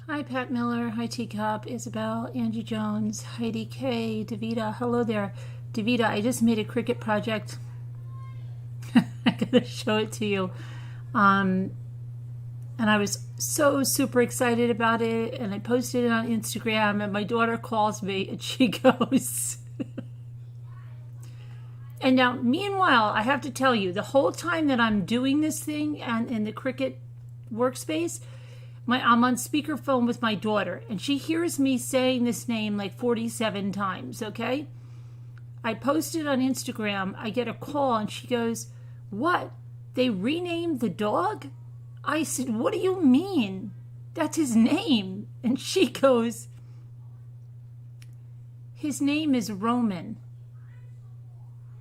Hi, Pat Miller. Hi, Teacup, Isabel, Angie Jones, Heidi K, Davita. Hello there. Davita, I just made a Cricut project. I gotta show it to you. Um, and I was so super excited about it. And I posted it on Instagram. And my daughter calls me and she goes, and now, meanwhile, I have to tell you, the whole time that I'm doing this thing and in the Cricut workspace, I'm on speakerphone with my daughter, and she hears me saying this name like 47 times, okay? I posted on Instagram, I get a call, and she goes, "What? They renamed the dog?" I said, "What do you mean? That's his name." And she goes, "His name is Roman."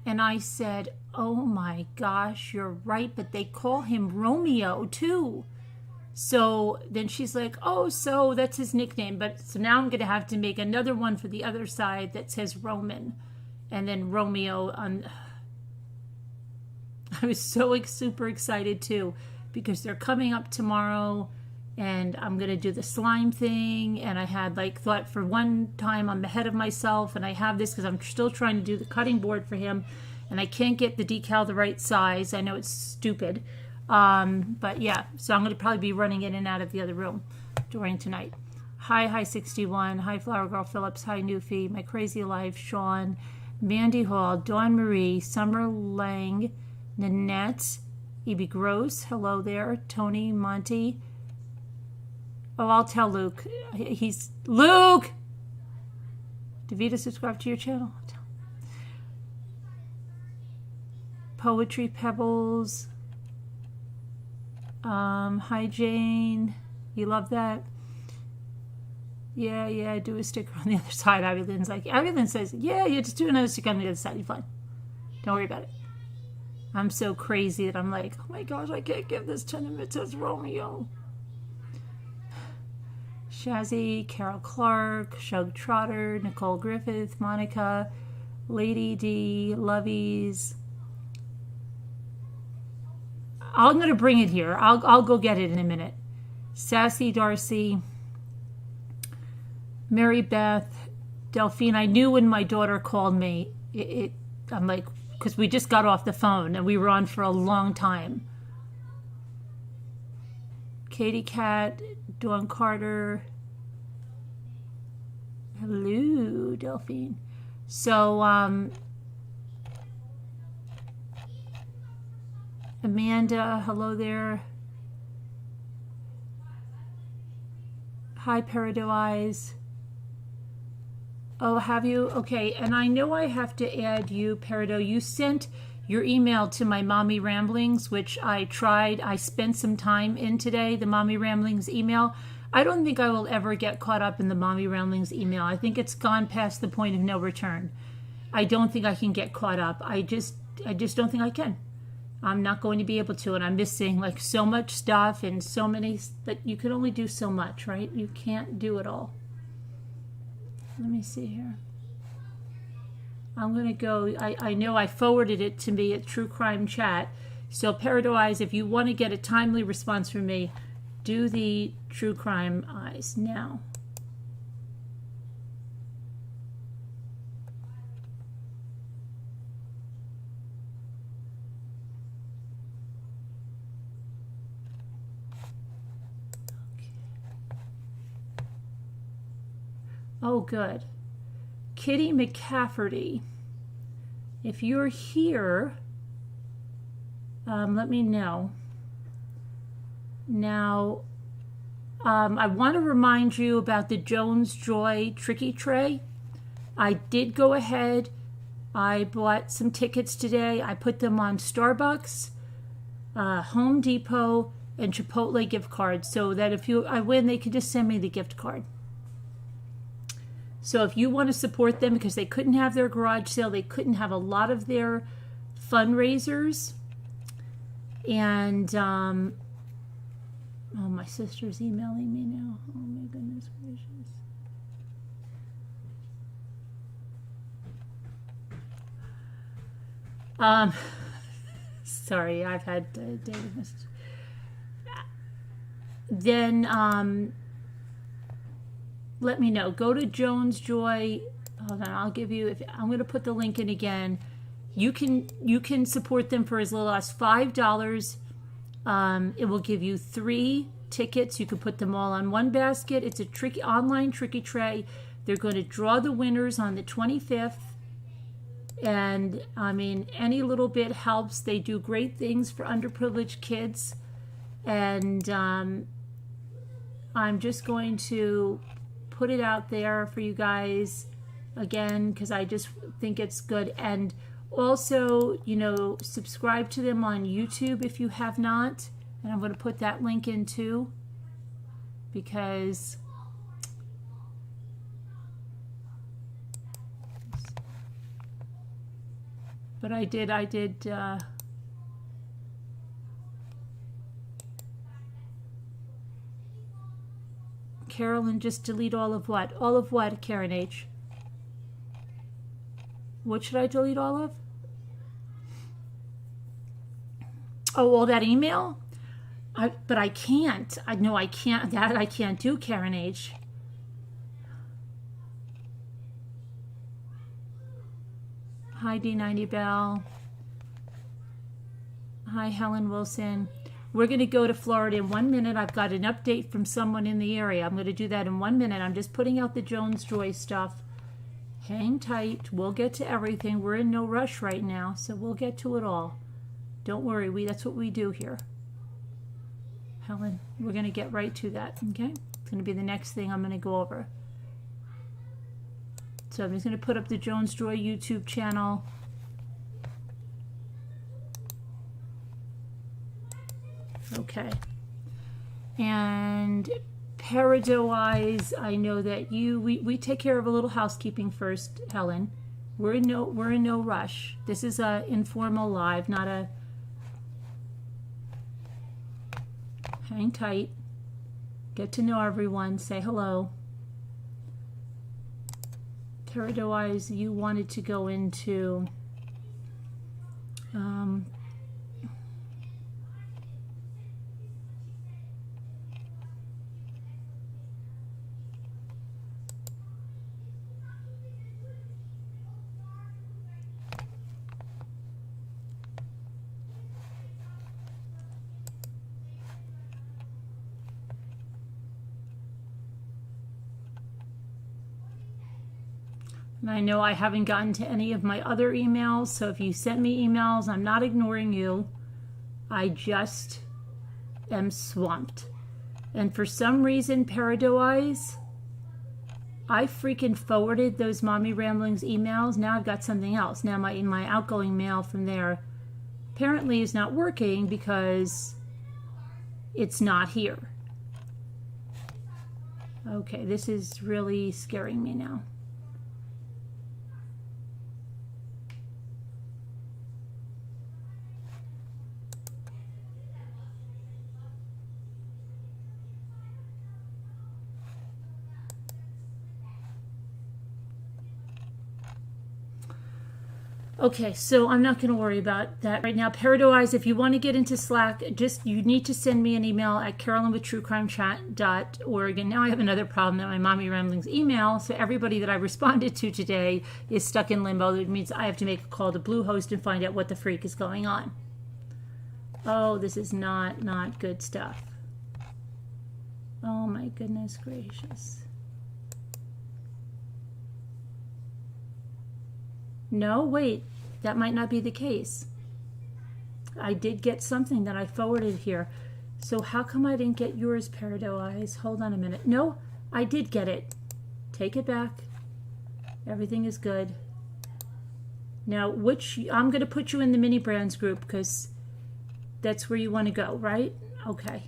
And I said, "Oh my gosh, you're right, but they call him Romeo too." So then she's like, "Oh, so that's his nickname." But so now I'm going to have to make another one for the other side that says Roman and then Romeo on. I was so super excited too because they're coming up tomorrow and I'm going to do the slime thing. And I had like thought for one time I'm ahead of myself and I have this because I'm still trying to do the cutting board for him and I can't get the decal the right size. I know it's stupid. But yeah, so I'm going to probably be running in and out of the other room during tonight. Hi 61. Hi, Flower Girl Phillips. Hi, Newfie. My Crazy Life, Sean. Mandy Hall. Dawn Marie. Summer Lang. Nanette. E.B. Gross. Hello there. Tony. Monty. Oh, I'll tell Luke. He's... Luke! Davita, subscribe to your channel. Poetry Pebbles. Hi Jane, you love that? Yeah, do a sticker on the other side. Abby Lynn's like, Abby Lynn says, yeah, just do another sticker on the other side. You're fine. Don't worry about it. I'm so crazy that I'm like, oh my gosh, I can't give this to him. It says Romeo. Shazzy, Carol Clark, Shug Trotter, Nicole Griffith, Monica, Lady D, Lovies. I'm going to bring it here. I'll go get it in a minute. Sassy Darcy, Mary Beth, Delphine. I knew when my daughter called me, I'm like, because we just got off the phone and we were on for a long time. Katie Cat, Dawn Carter. Hello, Delphine. So, Amanda, hello there. Hi, Peridot Eyes. Oh, have you? Okay, and I know I have to add you, Peridot. You sent your email to my Mommy Ramblings, which I tried. I spent some time in today, the Mommy Ramblings email. I don't think I will ever get caught up in the Mommy Ramblings email. I think it's gone past the point of no return. I don't think I can get caught up. I just don't think I can. I'm not going to be able to, and I'm missing like so much stuff and so many that you can only do so much, right? You can't do it all. Let me see here. I'm going to go, I know I forwarded it to me at True Crime Chat. So Peridot Eyes, if you want to get a timely response from me, do the True Crime Eyes now. Oh, good. Kitty McCafferty, if you're here, let me know. Now, I want to remind you about the Jones Joy Tricky Tray. I did go ahead. I bought some tickets today. I put them on Starbucks, Home Depot, and Chipotle gift cards so that if I win, they can just send me the gift card. So if you want to support them, because they couldn't have their garage sale, they couldn't have a lot of their fundraisers. And, oh, my sister's emailing me now. Oh my goodness gracious. Sorry, I've had data messages. Then, let me know. Go to Jones Joy. Hold on, I'll give you. I'm going to put the link in again. You can support them for as little as $5. It will give you 3 tickets. You can put them all on one basket. It's a online tricky tray. They're going to draw the winners on the 25th. And I mean, any little bit helps. They do great things for underprivileged kids. And I'm just going to put it out there for you guys again, because I just think it's good. And also, you know, subscribe to them on YouTube if you have not. And I'm going to put that link in too, because but I did Carolyn, just delete all of what? All of what, Karen H? What should I delete all of? Oh, all that email? But I can't. No, I can't. That I can't do, Karen H. Hi, D90 Bell. Hi, Helen Wilson. We're going to go to Florida in 1 minute. I've got an update from someone in the area. I'm going to do that in 1 minute. I'm just putting out the Jones Joy stuff. Hang tight. We'll get to everything. We're in no rush right now, so we'll get to it all. Don't worry. That's what we do here. Helen, we're going to get right to that, okay? It's going to be the next thing I'm going to go over. So I'm just going to put up the Jones Joy YouTube channel. Okay. And Peridot Eyes, I know that we take care of a little housekeeping first, Helen. We're in no rush. This is a informal live, not a hang tight. Get to know everyone. Say hello. Peridot Eyes, you wanted to go into and I know I haven't gotten to any of my other emails, so if you sent me emails, I'm not ignoring you. I just am swamped. And for some reason, Peridot Eyes, I freaking forwarded those Mommy Ramblings emails. Now I've got something else. Now my outgoing mail from there apparently is not working because it's not here. Okay, this is really scaring me now. Okay, so I'm not going to worry about that right now. Peridot Eyes, if you want to get into Slack, you need to send me an email at carolynwithtruecrimechat.org. And now I have another problem that my Mommy Ramblings email, so everybody that I responded to today is stuck in limbo. It means I have to make a call to Bluehost and find out what the freak is going on. Oh, this is not good stuff. Oh my goodness gracious. No, wait, that might not be the case. I did get something that I forwarded here. So how come I didn't get yours, Peridot Eyes? Hold on a minute. No, I did get it. Take it back. Everything is good. Now, I'm going to put you in the mini brands group because that's where you want to go, right? Okay.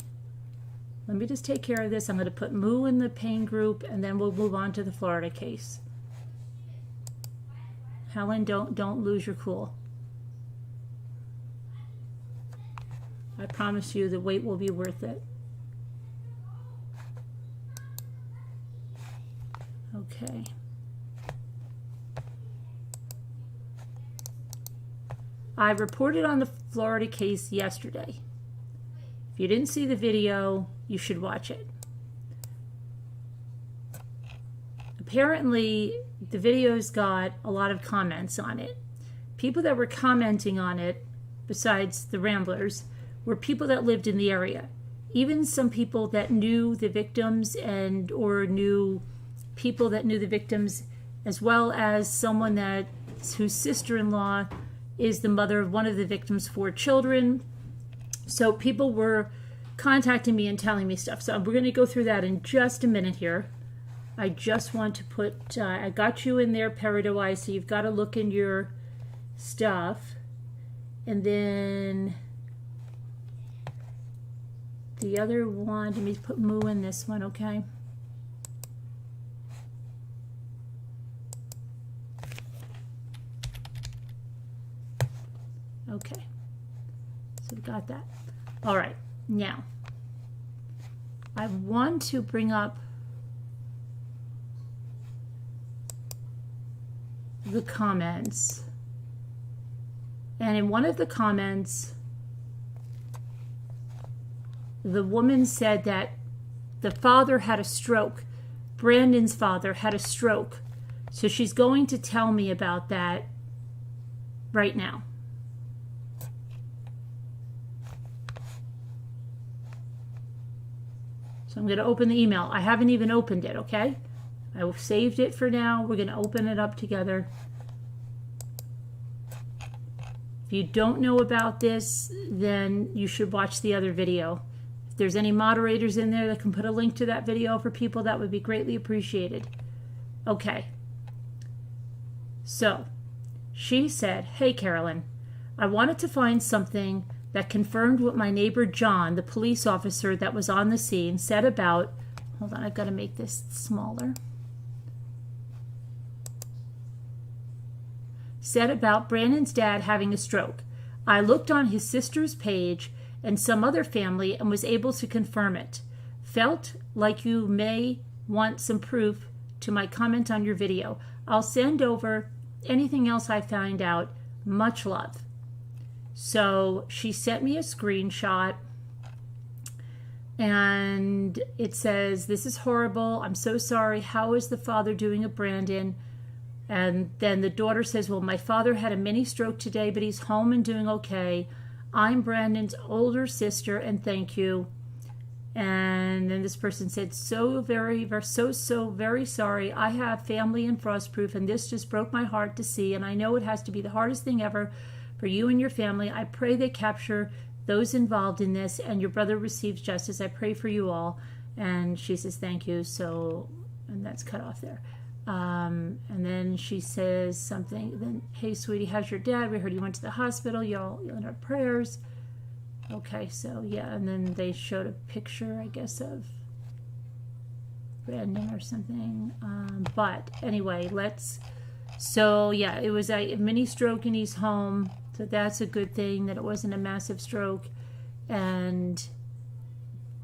Let me just take care of this. I'm going to put Moo in the pain group, and then we'll move on to the Florida case. Helen, don't lose your cool. I promise you the wait will be worth it. Okay. I reported on the Florida case yesterday. If you didn't see the video, you should watch it. apparently the video's got a lot of comments on it. People that were commenting on it, besides the Ramblers, were people that lived in the area. Even some people that knew the victims and or knew people that knew the victims, as well as someone whose sister-in-law is the mother of one of the victims' 4 children. So people were contacting me and telling me stuff. So we're going to go through that in just a minute here. I just want to put, I got you in there, Peridot Eyes, so you've got to look in your stuff. And then the other one, let me put Moo in this one, okay? Okay, so we got that. All right, now I want to bring up the comments. And in one of the comments, the woman said that the father had a stroke. Brandon's father had a stroke. So she's going to tell me about that right now. So I'm going to open the email. I haven't even opened it, okay? I saved it for now. We're going to open it up together. If you don't know about this, then you should watch the other video. If there's any moderators in there that can put a link to that video for people, that would be greatly appreciated. Okay. So, she said, "Hey, Carolyn, I wanted to find something that confirmed what my neighbor John, the police officer that was on the scene, said about..." Hold on, I've got to make this smaller. Said about Brandon's dad having a stroke. I looked on his sister's page and some other family and was able to confirm it. Felt like you may want some proof to my comment on your video. I'll send over anything else I find out. Much love. So she sent me a screenshot and it says, "This is horrible. I'm so sorry. How is the father doing of Brandon?" And then the daughter says, "Well, my father had a mini stroke today, but he's home and doing okay. I'm Brandon's older sister, and thank you." And then this person said, so very sorry. I have family in Frostproof, and this just broke my heart to see, and I know it has to be the hardest thing ever for you and your family. I pray they capture those involved in this, and your brother receives justice. I pray for you all." And she says, "Thank you." So, and that's cut off there. And then she says something, then, "Hey, sweetie, how's your dad? We heard he went to the hospital. Y'all in our prayers." Okay, so yeah, and then they showed a picture, I guess, of Brandon or something. But anyway, so yeah, it was a mini stroke and he's home. So that's a good thing that it wasn't a massive stroke. And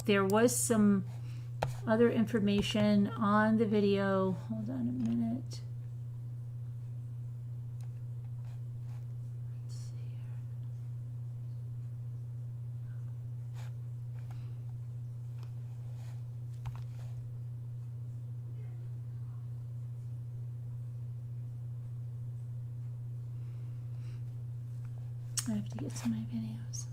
there was some other information on the video. Hold on a minute. Let's see here. I have to get to my videos.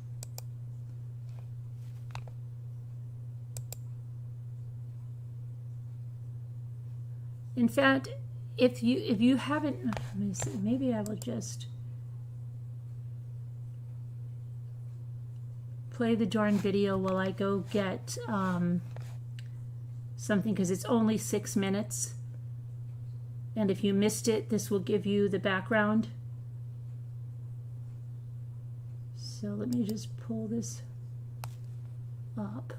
In fact, if you haven't, let me see, maybe I will just play the darn video while I go get something, because it's only 6 minutes. And if you missed it, this will give you the background. So let me just pull this up.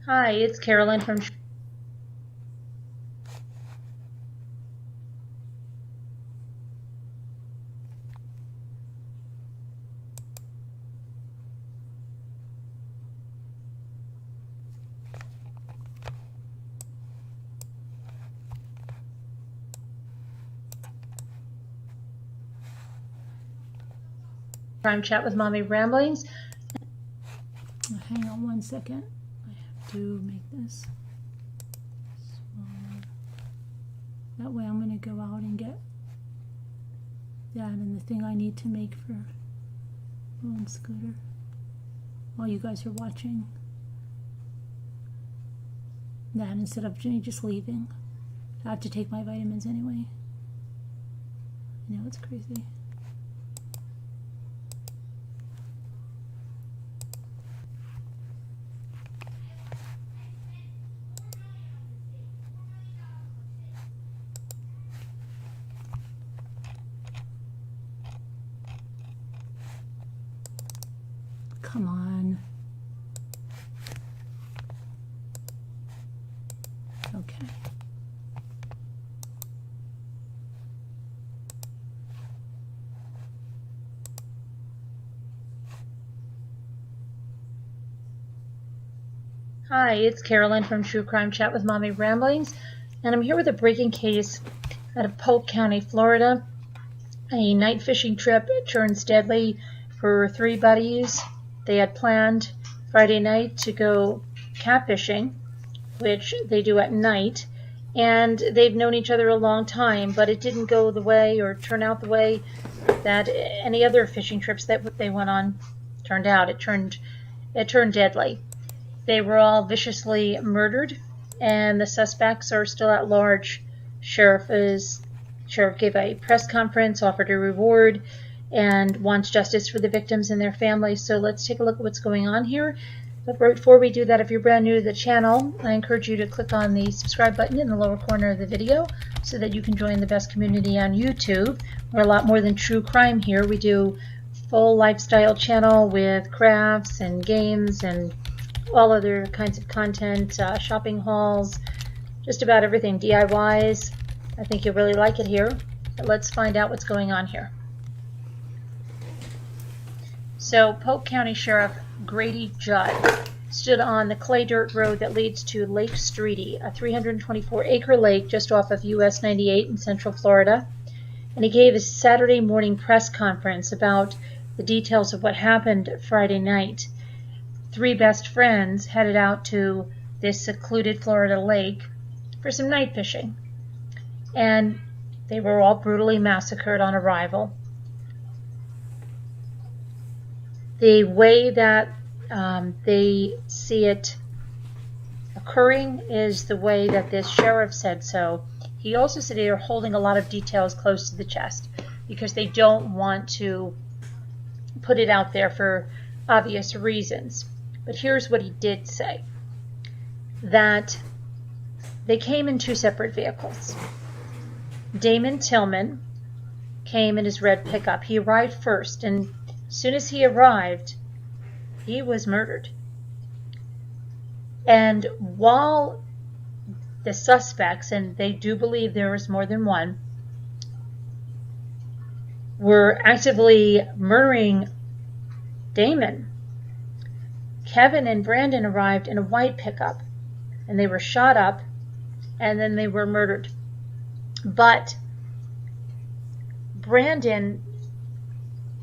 Hi, it's Carolyn from... Crime Chat with Mommy Ramblings. Hang on one second. I have to make this smaller. That way I'm going to go out and get that and the thing I need to make for Owen Scooter while you guys are watching. That instead of Jenny just leaving. I have to take my vitamins anyway. I know it's crazy. Come on. Okay. Hi, it's Carolyn from True Crime Chat with Mommy Ramblings, and I'm here with a breaking case out of Polk County, Florida. A night fishing trip turns deadly for three buddies. They had planned Friday night to go catfishing, which they do at night, and they've known each other a long time, but it didn't go the way or turn out the way that any other fishing trips that they went on turned out. It turned deadly. They were all viciously murdered, and the suspects are still at large. Sheriff gave a press conference, offered a reward, and wants justice for the victims and their families. So let's take a look at what's going on here. But before we do that, if you're brand new to the channel, I encourage you to click on the subscribe button in the lower corner of the video so that you can join the best community on YouTube. We're a lot more than true crime here. We do full lifestyle channel with crafts and games and all other kinds of content, shopping hauls, just about everything, DIYs. I think you'll really like it here. But let's find out what's going on here. So Polk County Sheriff Grady Judd stood on the clay dirt road that leads to Lake Streety, a 324-acre lake just off of US 98 in Central Florida. And he gave his Saturday morning press conference about the details of what happened Friday night. Three best friends headed out to this secluded Florida lake for some night fishing. And they were all brutally massacred on arrival. The way that they see it occurring is the way that this sheriff said so. He also said they are holding a lot of details close to the chest because they don't want to put it out there for obvious reasons. But here's what he did say, that they came in two separate vehicles. Damon Tillman came in his red pickup. He arrived first, and as soon as he arrived, he was murdered. And while the suspects, and they do believe there was more than one, were actively murdering Damon, Kevin and Brandon arrived in a white pickup, and they were shot up, and then they were murdered. But Brandon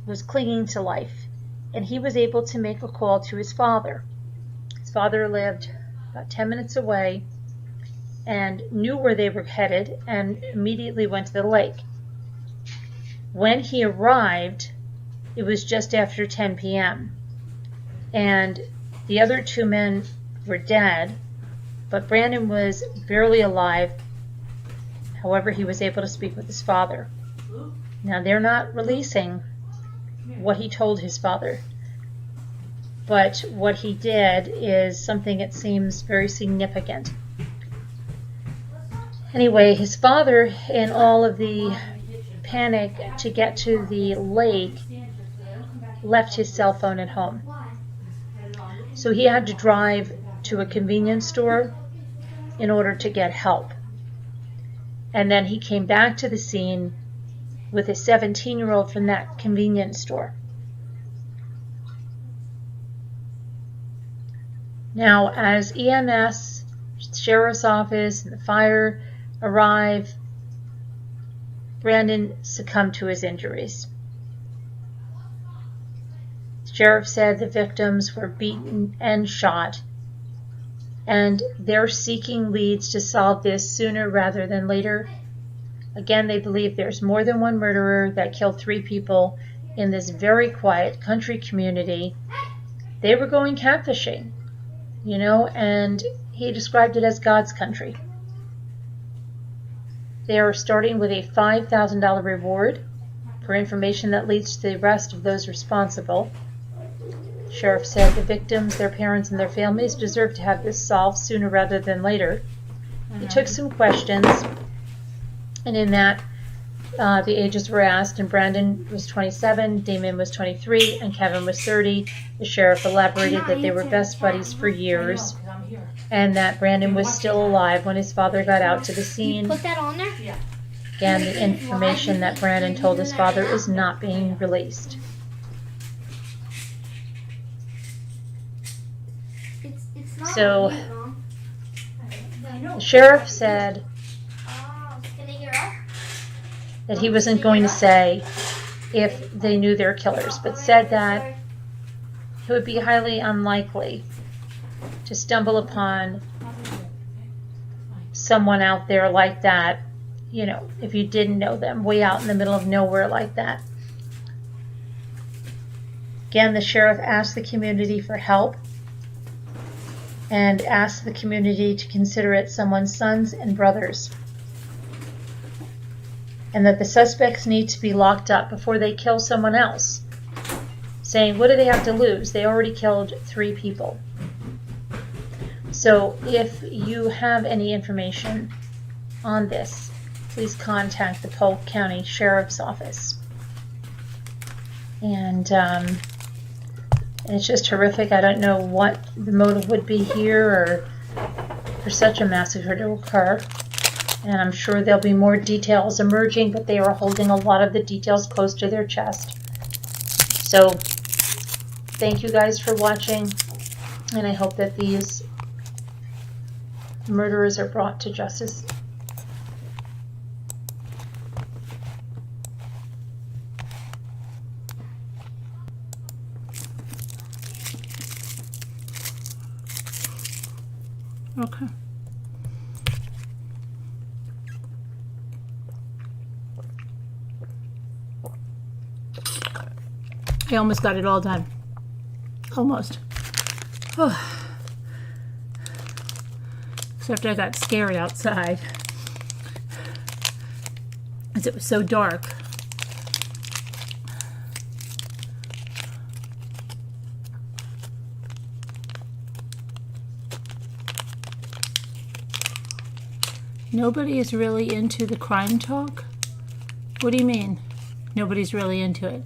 was clinging to life, and he was able to make a call to his father. His father lived about 10 minutes away and knew where they were headed and immediately went to the lake. When he arrived, it was just after 10 p.m. and the other two men were dead, but Brandon was barely alive. However, he was able to speak with his father. Now, they're not releasing what he told his father, but what he did is something that seems very significant. Anyway, his father, in all of the panic to get to the lake, left his cell phone at home. So he had to drive to a convenience store in order to get help. And then he came back to the scene with a 17-year-old from that convenience store. Now, as EMS, Sheriff's Office, and the fire arrive, Brandon succumbed to his injuries. Sheriff said the victims were beaten and shot, and they're seeking leads to solve this sooner rather than later. Again, they believe there's more than one murderer that killed 3 people in this very quiet country community. They were going catfishing, you know, and he described it as God's country. They are starting with a $5,000 reward for information that leads to the arrest of those responsible. Sheriff said the victims, their parents, and their families deserve to have this solved sooner rather than later. He took some questions, and in that, the ages were asked, and Brandon was 27, Damon was 23, and Kevin was 30. The sheriff elaborated that they were best buddies for years, and that Brandon was still alive when his father got out to the scene. Put that on there? Yeah. Again, the information that Brandon told his father is not being released. It's not So, sweet, Mom. the sheriff said Can I hear up? that he wasn't going to say if they knew their killers, but said that it would be highly unlikely to stumble upon someone out there like that, you know, if you didn't know them, way out in the middle of nowhere like that. Again, the sheriff asked the community for help and asked the community to consider it someone's sons and brothers, and that the suspects need to be locked up before they kill someone else, saying, what do they have to lose? They already killed 3 people. So if you have any information on this, please contact the Polk County Sheriff's Office. And it's just horrific. I don't know what the motive would be here or for such a massacre to occur. And I'm sure there'll be more details emerging, but they are holding a lot of the details close to their chest. So thank you guys for watching, and I hope that these murderers are brought to justice. Okay. I almost got it all done. Almost. Oh. Except I got scared outside, as it was so dark. Nobody is really into the crime talk? What do you mean? Nobody's really into it.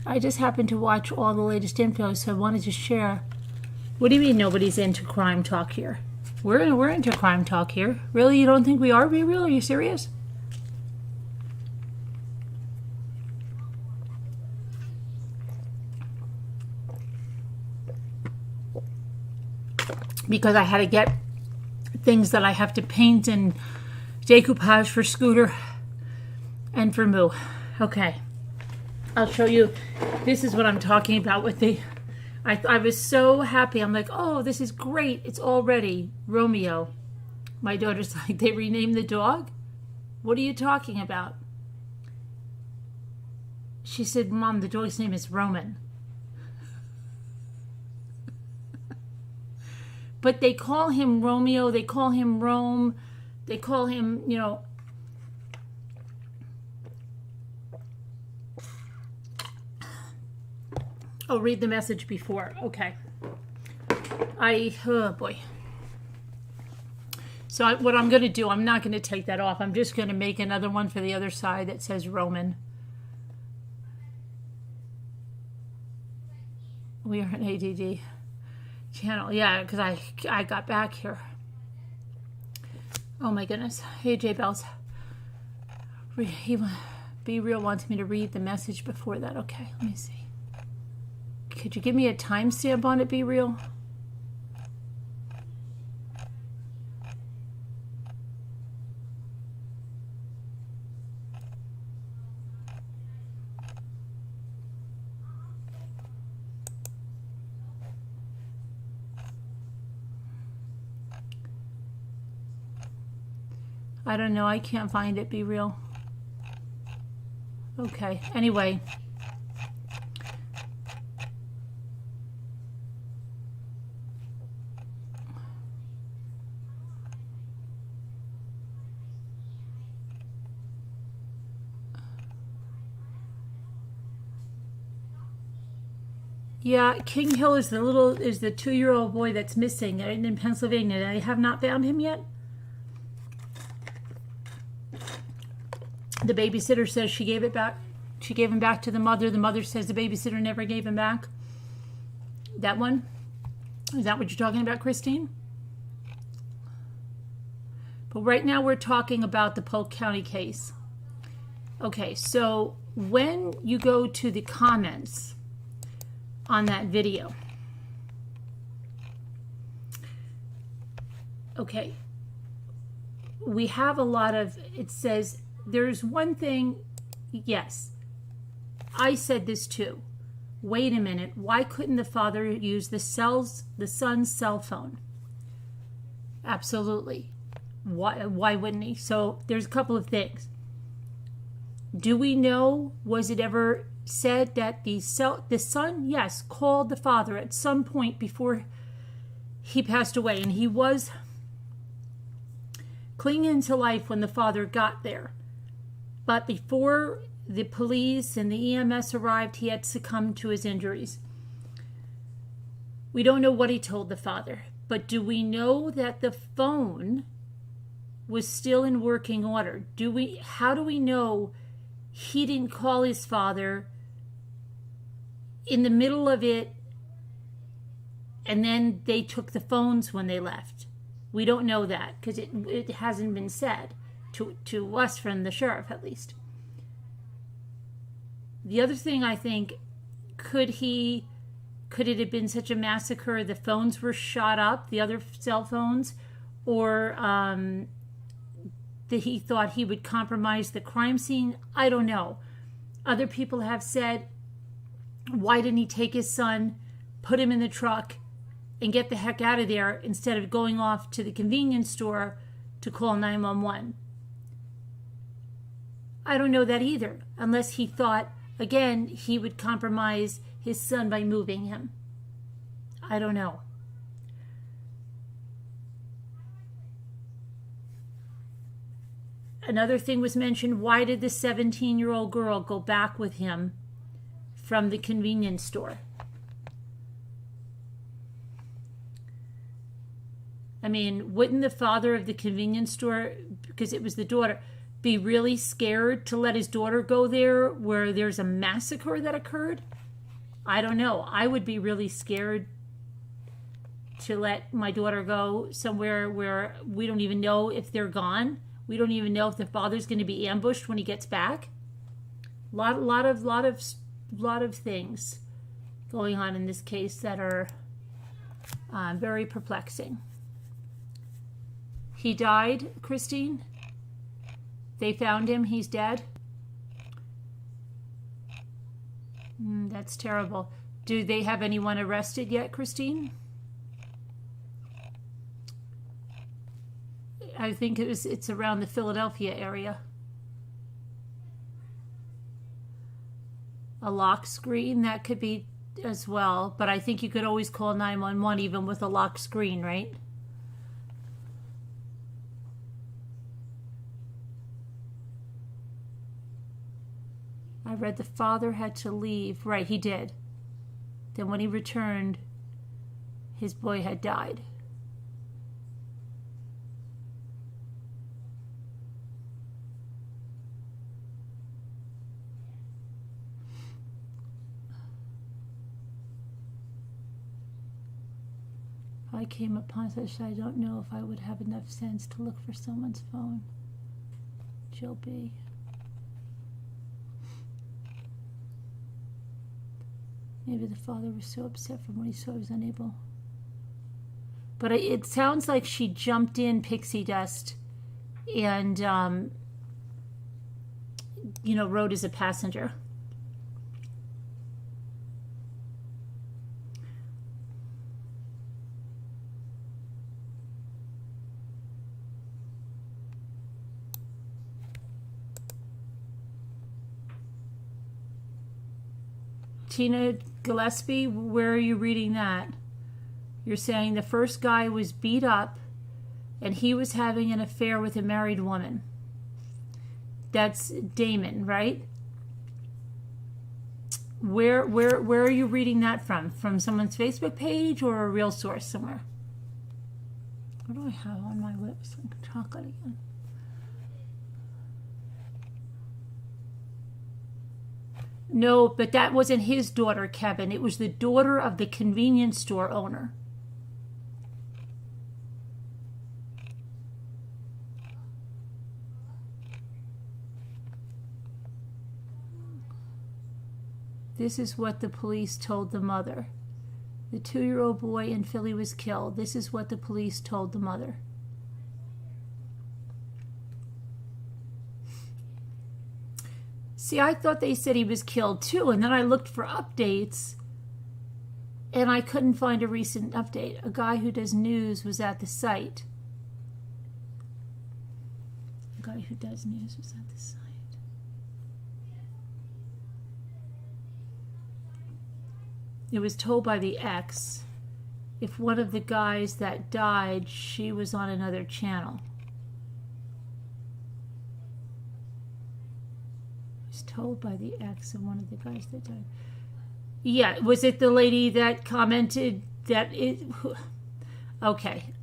I just happened to watch all the latest info, so I wanted to share. What do you mean nobody's into crime talk here? We're into crime talk here. Really? You don't think we are? Be real? Are you serious? Because I had to get things that I have to paint and decoupage for Scooter and for Moo. Okay. I'll show you. This is what I'm talking about with the... I was so happy. I'm like, oh, this is great. It's all ready. Romeo. My daughter's like, they renamed the dog? What are you talking about? She said, Mom, the dog's name is Roman. But they call him Romeo. They call him Rome. They call him, you know... Oh, read the message before. Okay. Oh boy. So what I'm going to do, I'm not going to take that off. I'm just going to make another one for the other side that says Roman. We are an ADD channel. Yeah, because I got back here. Oh my goodness. Hey, J Bells. Be Real wants me to read the message before that. Okay, let me see. Could you give me a timestamp on it, Be Real? I don't know. I can't find it. Be real. Okay. Anyway. Yeah, King Hill is the 2-year-old boy that's missing in Pennsylvania. I have not found him yet. The babysitter says she gave it back. She gave him back to the mother. The mother says the babysitter never gave him back. That one? Is that what you're talking about, Christine? But right now we're talking about the Polk County case. Okay, so when you go to the comments on that video, okay, we have a lot of, it says, there's one thing, yes, I said this too. Wait a minute, why couldn't the father use the son's cell phone? Absolutely. Why wouldn't he? So there's a couple of things. Do we know, was it ever said that the son, yes, called the father at some point before he passed away, and he was clinging to life when the father got there. But before the police and the EMS arrived, he had succumbed to his injuries. We don't know what he told the father, but do we know that the phone was still in working order? How do we know he didn't call his father in the middle of it and then they took the phones when they left? We don't know that because it hasn't been said to us from the sheriff, at least. The other thing, I think, could it have been such a massacre the phones were shot up, the other cell phones, or that he thought he would compromise the crime scene? I don't know. Other people have said, why didn't he take his son, put him in the truck, and get the heck out of there instead of going off to the convenience store to call 911? I don't know that either, unless he thought, again, he would compromise his son by moving him. I don't know. Another thing was mentioned, why did the 17-year-old girl go back with him from the convenience store? I mean, wouldn't the father of the convenience store, because it was the daughter, be really scared to let his daughter go there where there's a massacre that occurred? I don't know. I would be really scared to let my daughter go somewhere where we don't even know if they're gone. We don't even know if the father's going to be ambushed when he gets back. Lot of things going on in this case that are very perplexing. He died, Christine. They found him. He's dead. That's terrible. Do they have anyone arrested yet, Christine? I think it's around the Philadelphia area. A lock screen, that could be as well. But I think you could always call 911 even with a lock screen, right? I read the father had to leave. Right, he did. Then when he returned, his boy had died. I came upon such, I don't know if I would have enough sense to look for someone's phone. Jill B. Maybe the father was so upset from what he saw he was unable. But it sounds like she jumped in pixie dust and, rode as a passenger. Tina Gillespie, where are you reading that? You're saying the first guy was beat up and he was having an affair with a married woman. That's Damon, right? Where are you reading that from? From someone's Facebook page or a real source somewhere? What do I have on my lips? I can chocolate again. No, but that wasn't his daughter, Kevin. It was the daughter of the convenience store owner. This is what the police told the mother. The 2-year-old boy in Philly was killed. This is what the police told the mother. See, I thought they said he was killed too, and then I looked for updates, and I couldn't find a recent update. A guy who does news was at the site. A guy who does news was at the site. It was told by the ex. If one of the guys that died, she was on another channel. Told by the ex of one of the guys that died. Yeah, was it the lady that commented that it... Okay.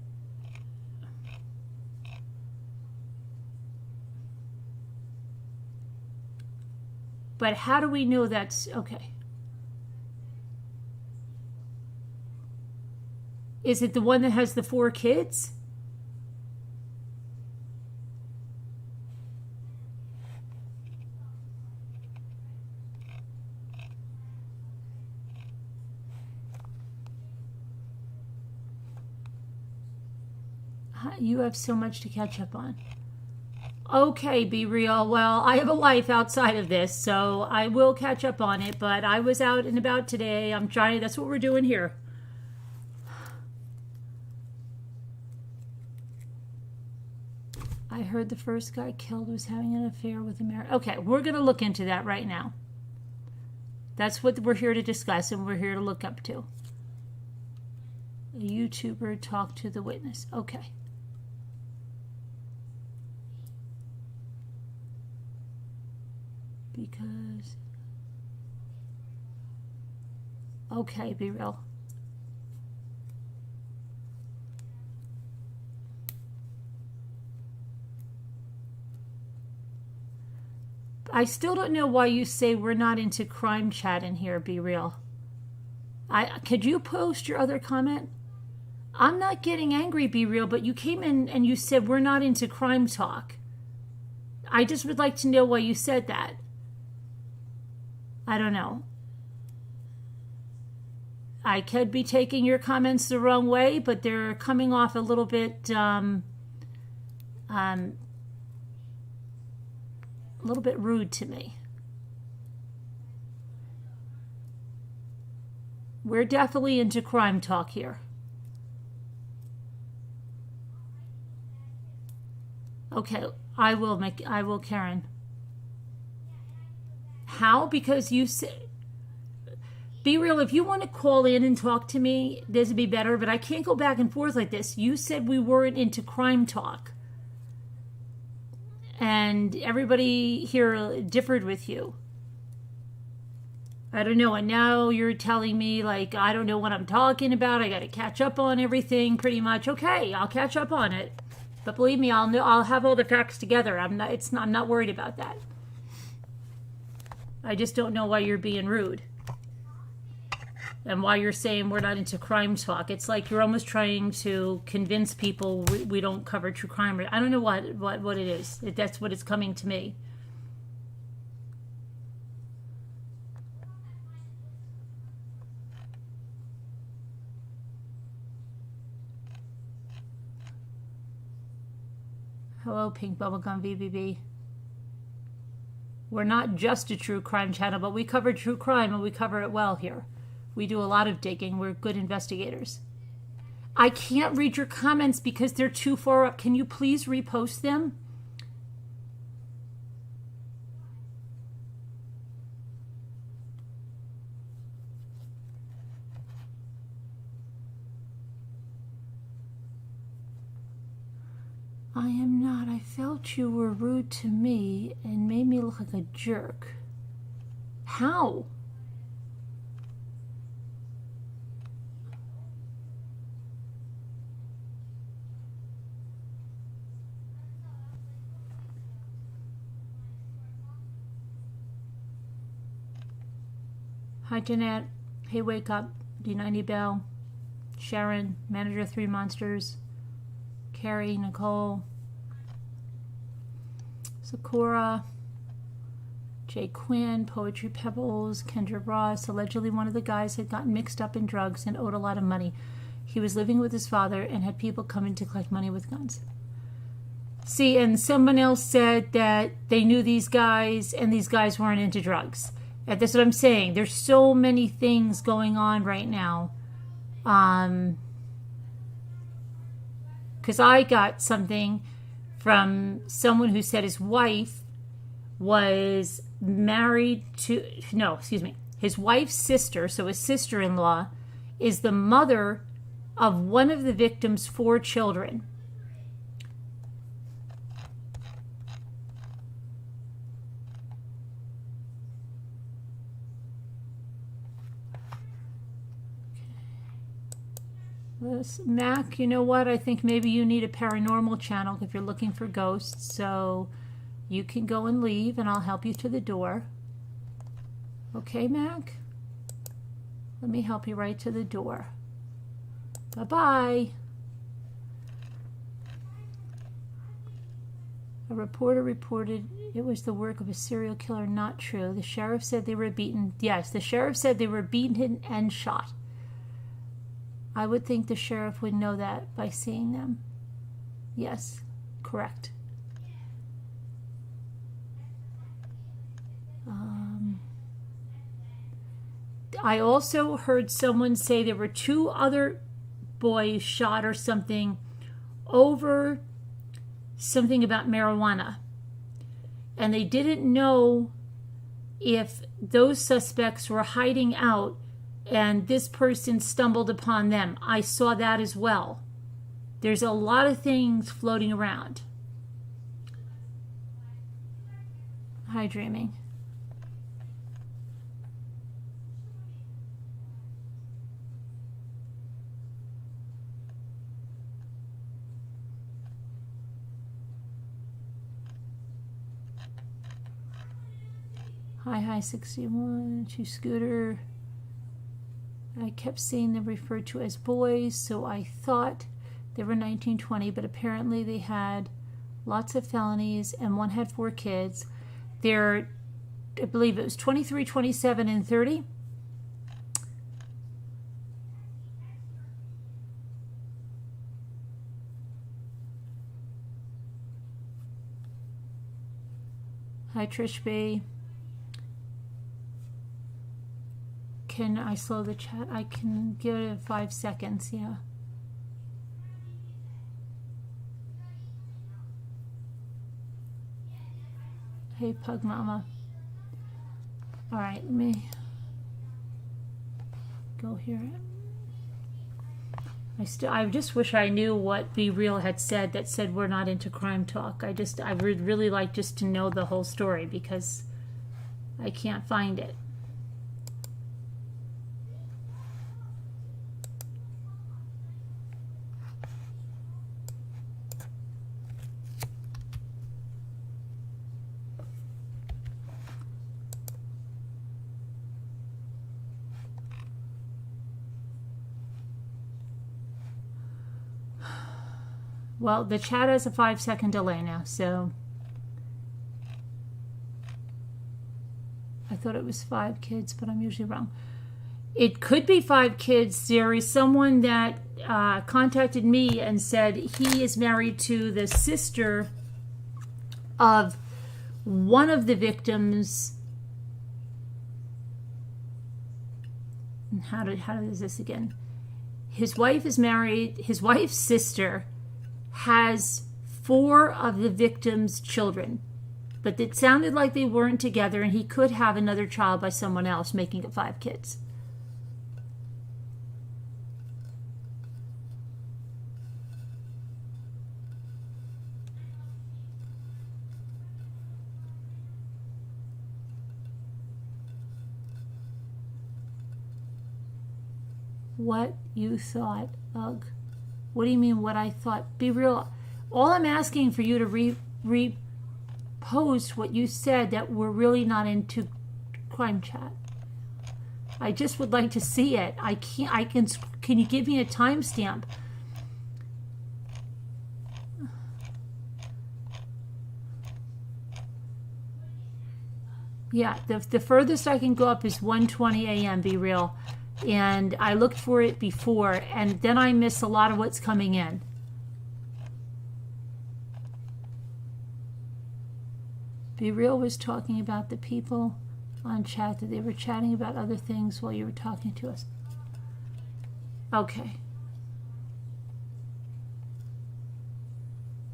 But how do we know that's... Okay. Is it the one that has the 4 kids? You have so much to catch up on. Okay, Be Real. Well, I have a life outside of this, so I will catch up on it, but I was out and about today. I'm trying, that's what we're doing here. I heard the first guy killed was having an affair with a married... Okay, we're going to look into that right now. That's what we're here to discuss and we're here to look up to. A YouTuber talked to the witness. Okay. Because... Okay, Be Real. I still don't know why you say we're not into crime chat in here, Be Real. Could you post your other comment? I'm not getting angry, Be Real, but you came in and you said we're not into crime talk. I just would like to know why you said that. I don't know. I could be taking your comments the wrong way, but they're coming off a little bit, rude to me. We're definitely into crime talk here. Okay, I will, Karen. How? Because you said... Be Real, if you want to call in and talk to me, this would be better, but I can't go back and forth like this. You said we weren't into crime talk. And everybody here differed with you. I don't know, and now you're telling me, like, I don't know what I'm talking about. I got to catch up on everything, pretty much. Okay, I'll catch up on it. But believe me, I'll have all the facts together. I'm not worried about that. I just don't know why you're being rude. And why you're saying we're not into crime talk. It's like you're almost trying to convince people we don't cover true crime. I don't know what it is. That's what it's coming to me. Hello, Pink Bubblegum VBB. We're not just a true crime channel, but we cover true crime and we cover it well here. We do a lot of digging. We're good investigators. I can't read your comments because they're too far up. Can you please repost them? I am not. I felt you were rude to me and made me look like a jerk. How? Hi, Jeanette. Hey, wake up. D90 Bell. Sharon, manager 3 Monsters. Carrie, Nicole. Sakura. Jay Quinn, Poetry Pebbles. Kendra Ross. Allegedly one of the guys had gotten mixed up in drugs and owed a lot of money. He was living with his father and had people coming to collect money with guns. See, and someone else said that they knew these guys and these guys weren't into drugs. And that's what I'm saying. There's so many things going on right now. Because I got something from someone who said his wife was married to, no, excuse me, his wife's sister, so his sister-in-law, is the mother of one of the victim's 4 children. Mac, you know what? I think maybe you need a paranormal channel if you're looking for ghosts. So you can go and leave and I'll help you to the door. Okay, Mac? Let me help you right to the door. Bye-bye. A reporter reported it was the work of a serial killer. Not true. The sheriff said they were beaten. Yes, the sheriff said they were beaten and shot. I would think the sheriff would know that by seeing them. Yes, correct. I also heard someone say there were 2 other boys shot or something over something about marijuana. And they didn't know if those suspects were hiding out and this person stumbled upon them. I saw that as well. There's a lot of things floating around. Hi, Dreaming. Hi 61, to Scooter. I kept seeing them referred to as boys, so I thought they were 19, 20, but apparently they had lots of felonies and one had 4 kids. They're, I believe it was 23, 27, and 30. Hi, Trish B. Can I slow the chat? I can give it 5 seconds, yeah. Hey, Pug Mama. All right, let me go here. I just wish I knew what Be Real had said that said we're not into crime talk. I would really like just to know the whole story because I can't find it. Well, the chat has a 5-second delay now, so I thought it was 5 kids, but I'm usually wrong. It could be 5 kids. There is someone that contacted me and said he is married to the sister of one of the victims. How does this again? His wife is married. His wife's sister has 4 of the victim's children, but it sounded like they weren't together and he could have another child by someone else, making it 5 kids. what you thought. Ugh. What do you mean what I thought? Be real. All I'm asking for you to repost what you said, that we're really not into crime chat. I just would like to see it. Can you give me a timestamp? Yeah, the furthest I can go up is 1:20 a.m. Be real. And I looked for it before, and then I miss a lot of what's coming in. Be Real was talking about the people on chat, that they were chatting about other things while you were talking to us. Okay.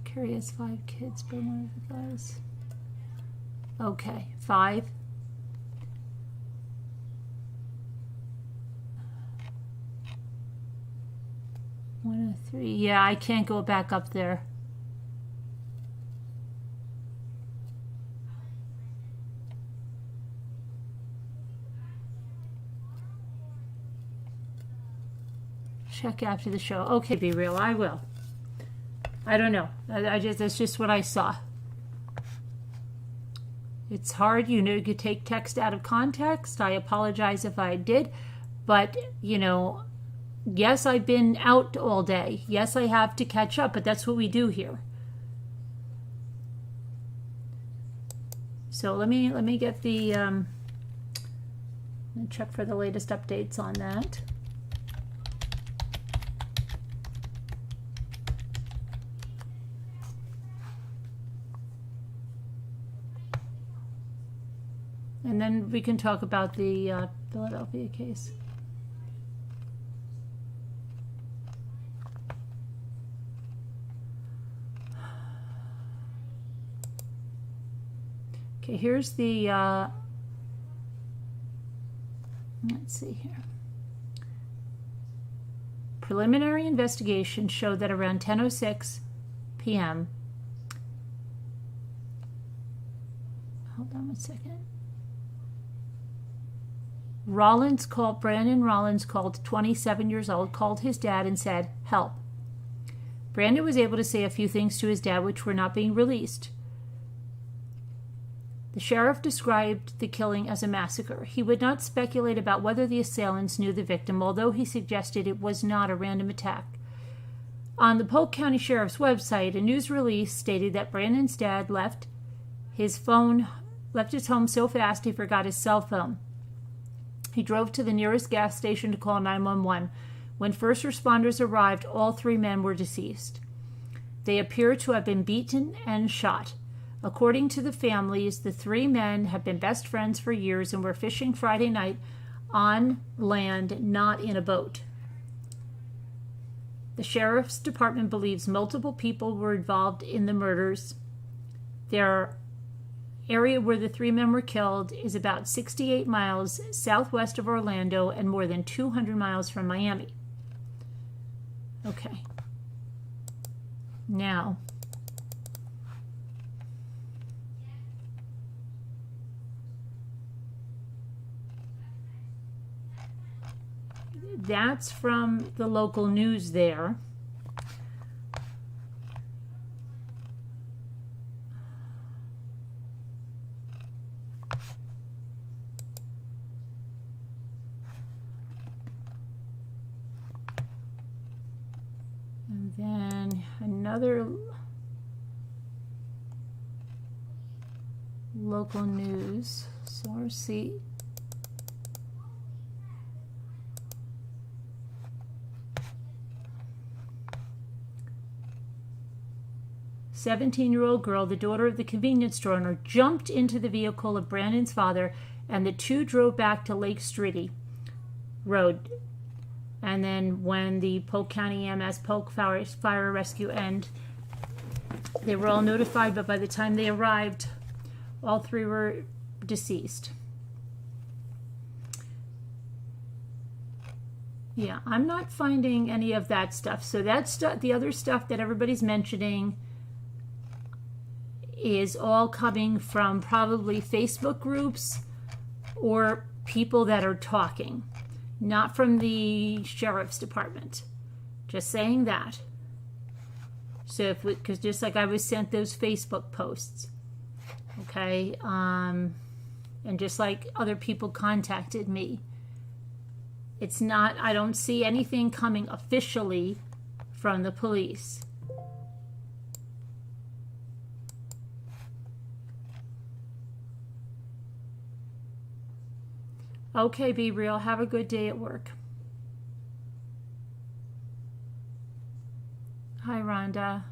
Carrie has 5 kids, but one of the guys. Okay, 5. One of 3. Yeah, I can't go back up there. Check after the show. Okay, Be Real, I will. I don't know. That's just what I saw. It's hard, you could take text out of context. I apologize if I did, but yes, I've been out all day. Yes, I have to catch up, but that's what we do here. So let me get the let me check for the latest updates on that. And then we can talk about the Philadelphia case. Okay, here's the, let's see here. Preliminary investigation showed that around 10:06 p.m. Hold on one second. Brandon Rollins called, 27 years old, called his dad and said, "Help." Brandon was able to say a few things to his dad which were not being released. The sheriff described the killing as a massacre. He would not speculate about whether the assailants knew the victim, although he suggested it was not a random attack. On the Polk County Sheriff's website, a news release stated that Brandon's dad left his home so fast he forgot his cell phone. He drove to the nearest gas station to call 911. When first responders arrived, all 3 men were deceased. They appear to have been beaten and shot. According to the families, the 3 men have been best friends for years and were fishing Friday night on land, not in a boat. The sheriff's department believes multiple people were involved in the murders. Their area where the 3 men were killed is about 68 miles southwest of Orlando and more than 200 miles from Miami. Okay. Now, that's from the local news there. And then another local news source. See. 17-year-old girl, the daughter of the convenience store owner, jumped into the vehicle of Brandon's father, and the 2 drove back to Lake Streety Road. And then when the Polk County EMS, Polk Fire Rescue, and they were all notified, but by the time they arrived, all 3 were deceased. Yeah, I'm not finding any of that stuff. So that stuff, the other stuff that everybody's mentioning, is all coming from probably Facebook groups or people that are talking. not from the sheriff's department. Just saying that. So because just like I was sent those Facebook posts, okay, and just like other people contacted me, it's not, I don't see anything coming officially from the police. Okay, be real. Have a good day at work. Hi, Rhonda.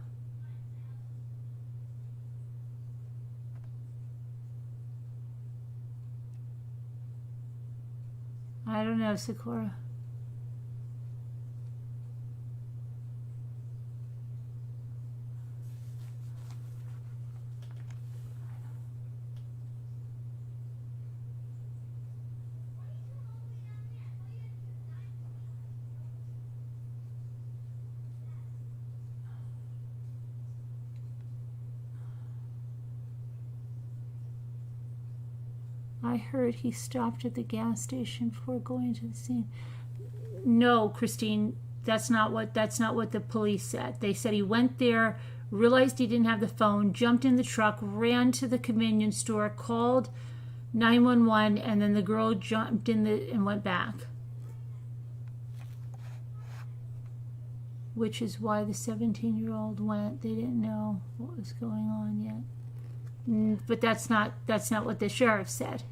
I don't know, Sakura. I heard he stopped at the gas station before going to the scene. No, Christine, that's not what the police said. They said he went there, realized he didn't have the phone, jumped in the truck, ran to the convenience store, called 911, and then the girl jumped in and went back. Which is why the 17-year-old went. They didn't know what was going on yet. But that's not what the sheriff said.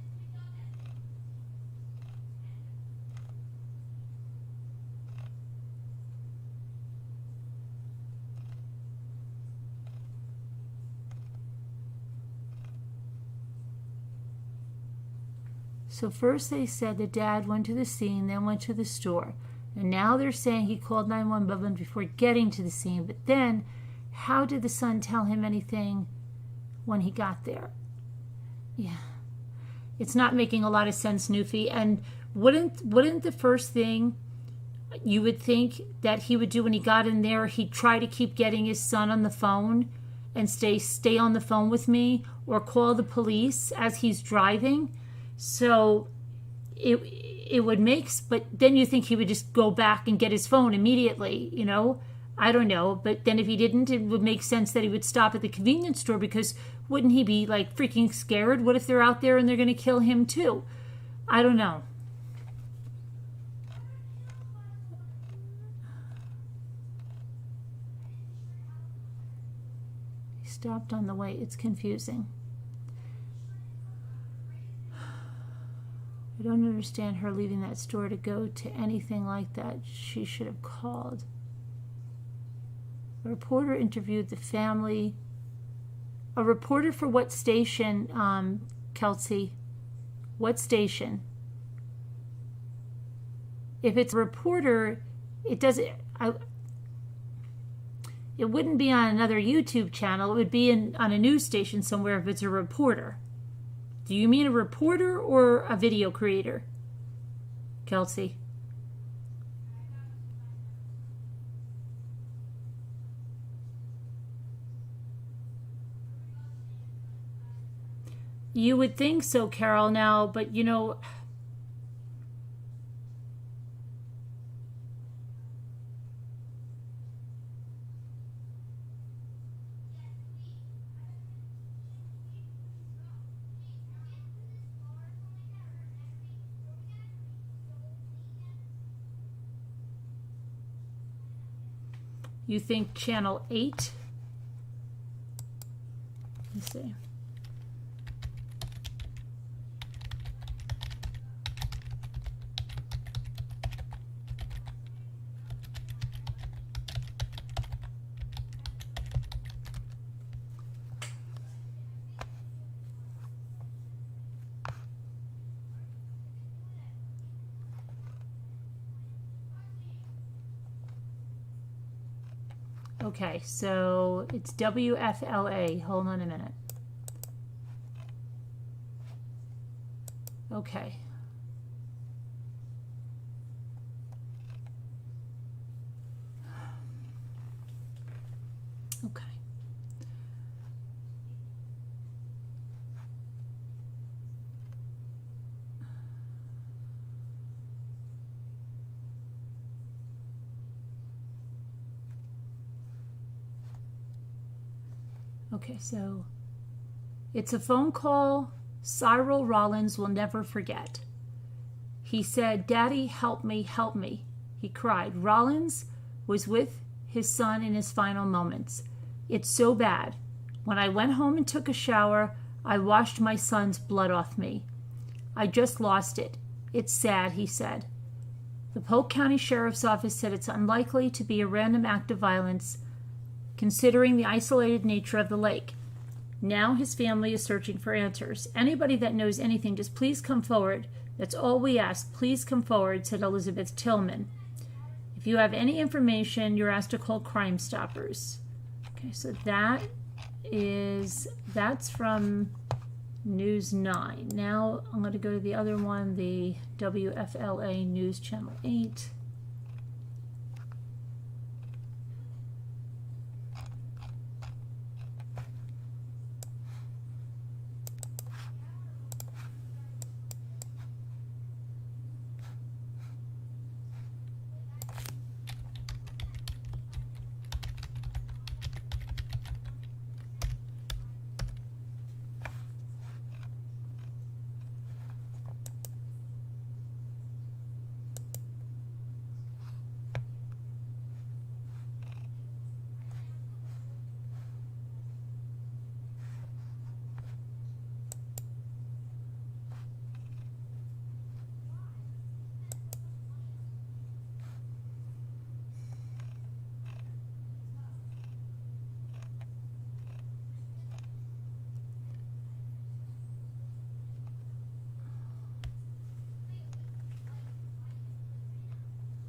So first they said the dad went to the scene, then went to the store. And now they're saying he called 911 before getting to the scene. But then, how did the son tell him anything when he got there? Yeah. It's not making a lot of sense, Newfie. And wouldn't the first thing you would think that he would do when he got in there, he'd try to keep getting his son on the phone and stay on the phone with me, or call the police as he's driving? So it would make, but then you think he would just go back and get his phone immediately, you know? I don't know, but then if he didn't, it would make sense that he would stop at the convenience store, because wouldn't he be like freaking scared? What if they're out there and they're going to kill him too? I don't know. He stopped on the way. It's confusing. I don't understand her leaving that store to go to anything like that. She should have called. A reporter interviewed the family. A reporter for what station, Kelsey? What station? If it's a reporter, it doesn't. It wouldn't be on another YouTube channel. It would be on a news station somewhere if it's a reporter. Do you mean a reporter or a video creator, Kelsey? You would think so, Carol, now, but you know, you think channel 8? Let's see. Okay, so it's WFLA. Hold on a minute. Okay. Okay. Okay, so it's a phone call Cyril Rollins will never forget. He said, "Daddy, help me, help me." He cried. Rollins was with his son in his final moments. "It's so bad. When I went home and took a shower, I washed my son's blood off me. I just lost it. It's sad," he said. The Polk County Sheriff's Office said it's unlikely to be a random act of violence, considering the isolated nature of the lake. Now his family is searching for answers. "Anybody that knows anything, just please come forward. That's all we ask. Please come forward," said Elizabeth Tillman. "If you have any information, you're asked to call Crime Stoppers." Okay, so that's from News 9. Now I'm going to go to the other one, the WFLA News Channel 8.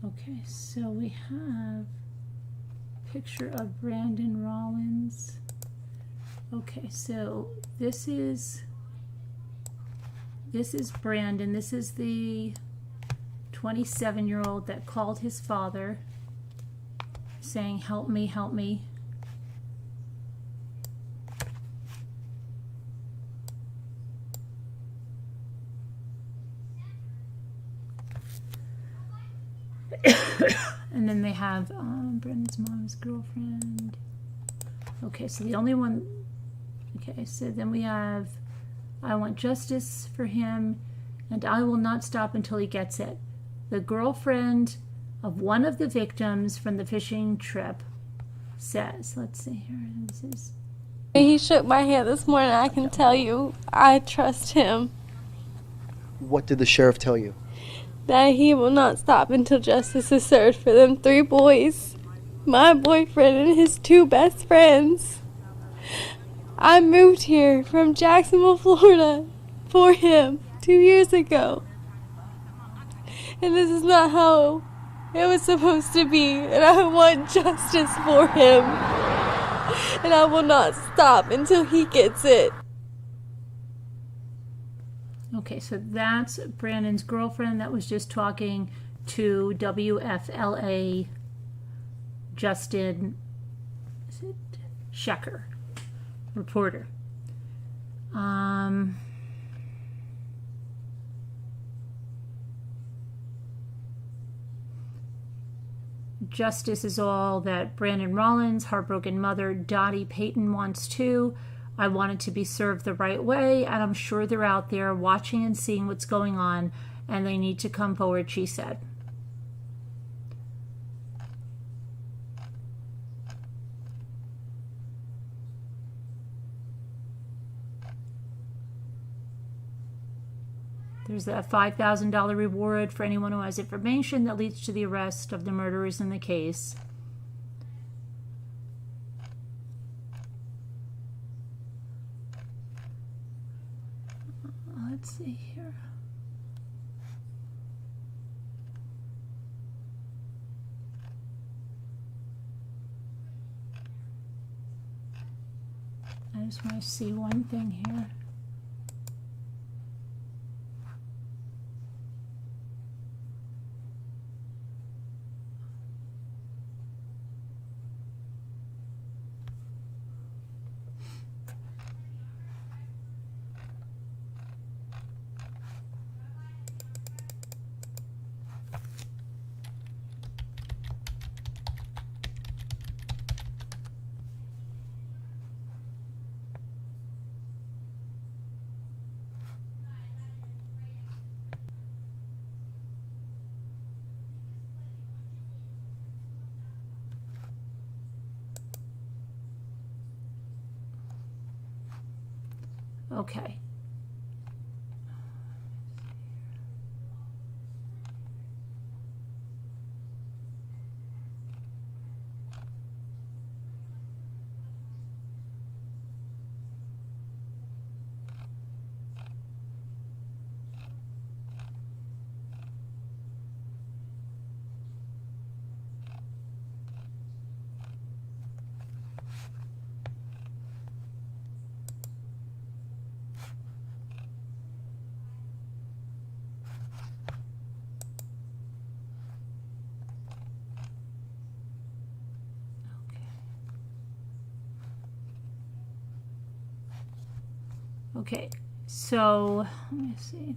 Okay, so we have a picture of Brandon Rollins. Okay, so this is Brandon. This is the 27-year-old that called his father saying, "Help me, help me." And then they have Brandon's mom's girlfriend. Okay, so the only one. Okay, so then we have, "I want justice for him, and I will not stop until he gets it." The girlfriend of one of the victims from the fishing trip says, let's see here, this is. He shook my hand this morning. I can tell you, I trust him. What did the sheriff tell you? That he will not stop until justice is served for them 3 boys, my boyfriend and his 2 best friends. I moved here from Jacksonville, Florida for him 2 years ago. And this is not how it was supposed to be. And I want justice for him. And I will not stop until he gets it. Okay, so that's Brandon's girlfriend that was just talking to WFLA Justin Shecker, reporter. Justice is all that Brandon Rollins' heartbroken mother, Dottie Payton, wants too. I want it to be served the right way, and I'm sure they're out there watching and seeing what's going on, and they need to come forward, she said. There's a $5,000 reward for anyone who has information that leads to the arrest of the murderers in the case. Let's see here. I just want to see one thing here. Okay. Okay, so let me see.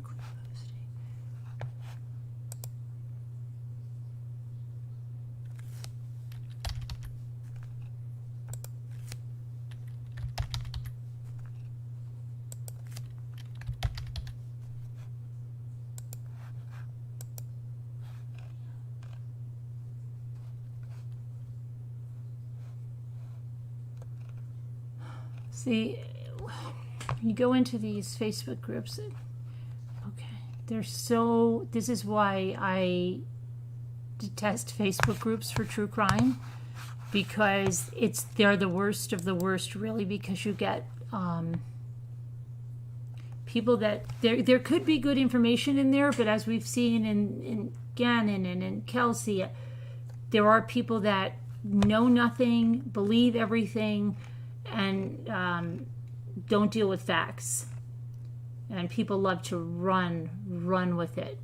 See, you go into these Facebook groups, okay, they're so, this is why I detest Facebook groups for true crime, because they're the worst of the worst, really, because you get people that, there could be good information in there, but as we've seen in Gannon and in Kelsey, there are people that know nothing, believe everything, and don't deal with facts, and people love to run with it.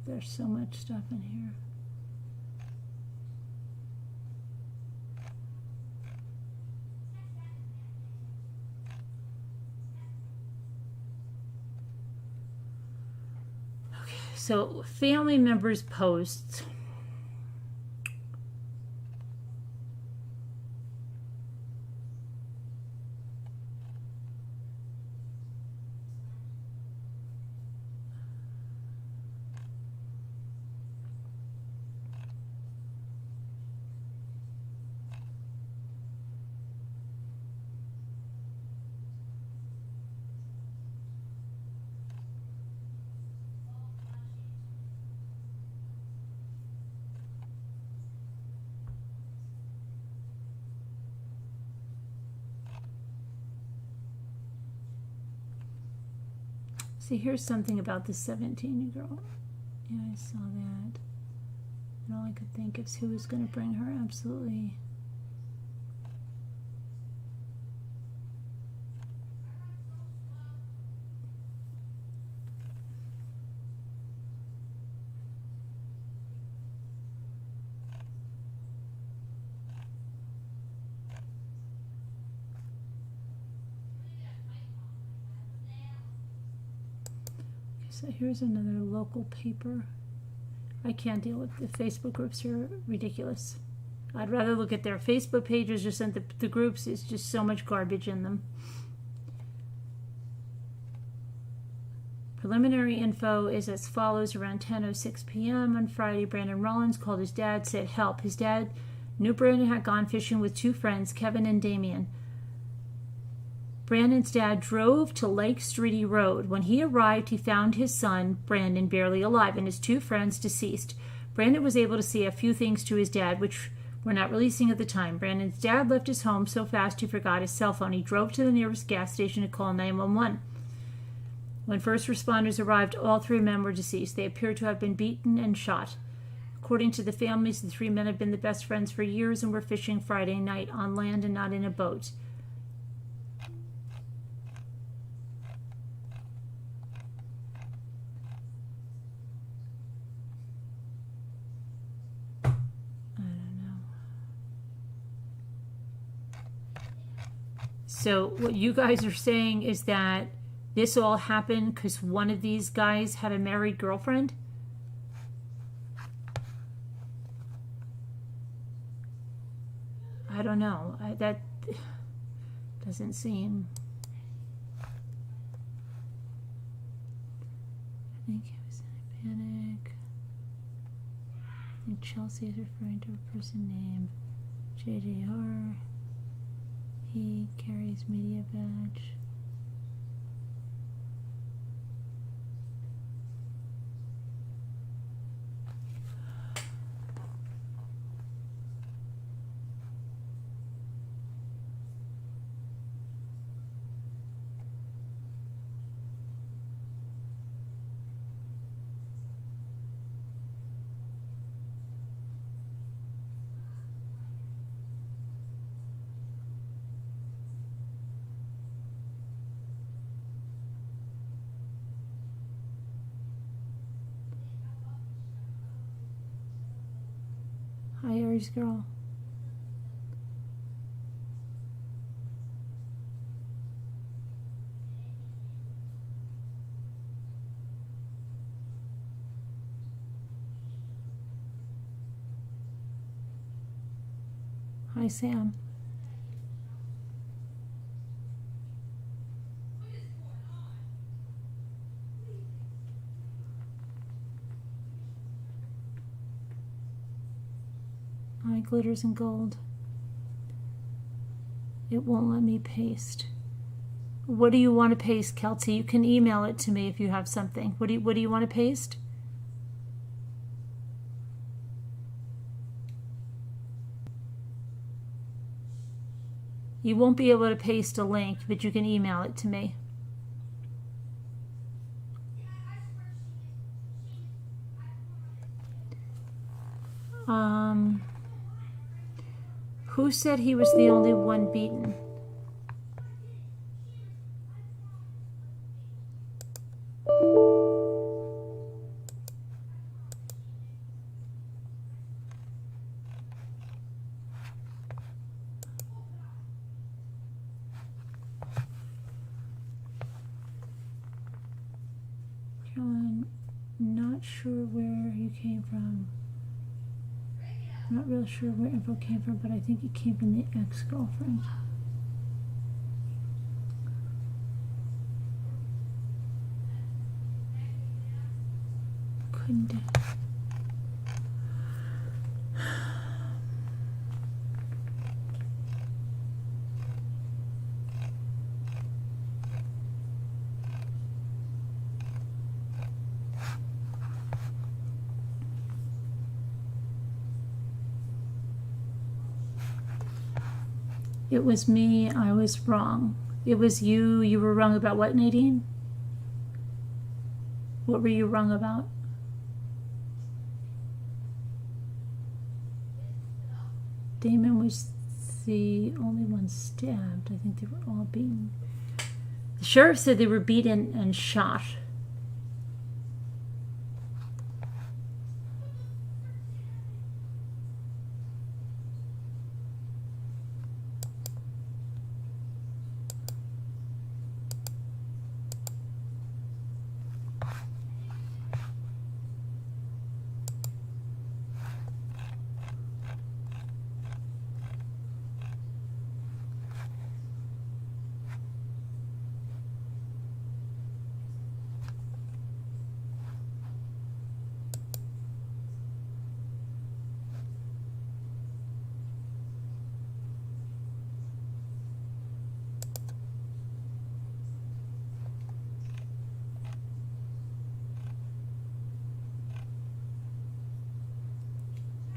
There's so much stuff in here. So family members' posts. See, here's something about the 17-year-old. Yeah, I saw that. And all I could think is who was going to bring her absolutely. So here's another local paper. I can't deal with the Facebook groups here. Ridiculous. I'd rather look at their Facebook pages just than the groups. It's just so much garbage in them. Preliminary info is as follows. Around 10:06 p.m. on Friday, Brandon Rollins called his dad, said help. His dad knew Brandon had gone fishing with two friends, Kevin and Damien. Brandon's dad drove to Lake Streety Road. When he arrived, he found his son, Brandon, barely alive, and his two friends deceased. Brandon was able to say a few things to his dad, which were not releasing at the time. Brandon's dad left his home so fast he forgot his cell phone. He drove to the nearest gas station to call 911. When first responders arrived, all three men were deceased. They appeared to have been beaten and shot. According to the families, the three men had been the best friends for years and were fishing Friday night on land and not in a boat. So what you guys are saying is that this all happened because one of these guys had a married girlfriend? I don't know. That doesn't seem. I think I was in a panic. I think Chelsea is referring to a person named JJR. He carries media badge. Hi, Aries girl. Hi, Sam. Hi, Glitters and Gold. It won't let me paste. What do you want to paste, Kelsey? You can email it to me if you have something. What do you want to paste? You won't be able to paste a link, but you can email it to me. Who said he was the only one beaten? Caroline, not sure where you came from. Not real sure where info came from, but I think it came from the ex-girlfriend. Couldn't do. It was me. I was wrong. It was you. You were wrong about what, Nadine? What were you wrong about? Damon was the only one stabbed. I think they were all beaten. The sheriff said they were beaten and shot.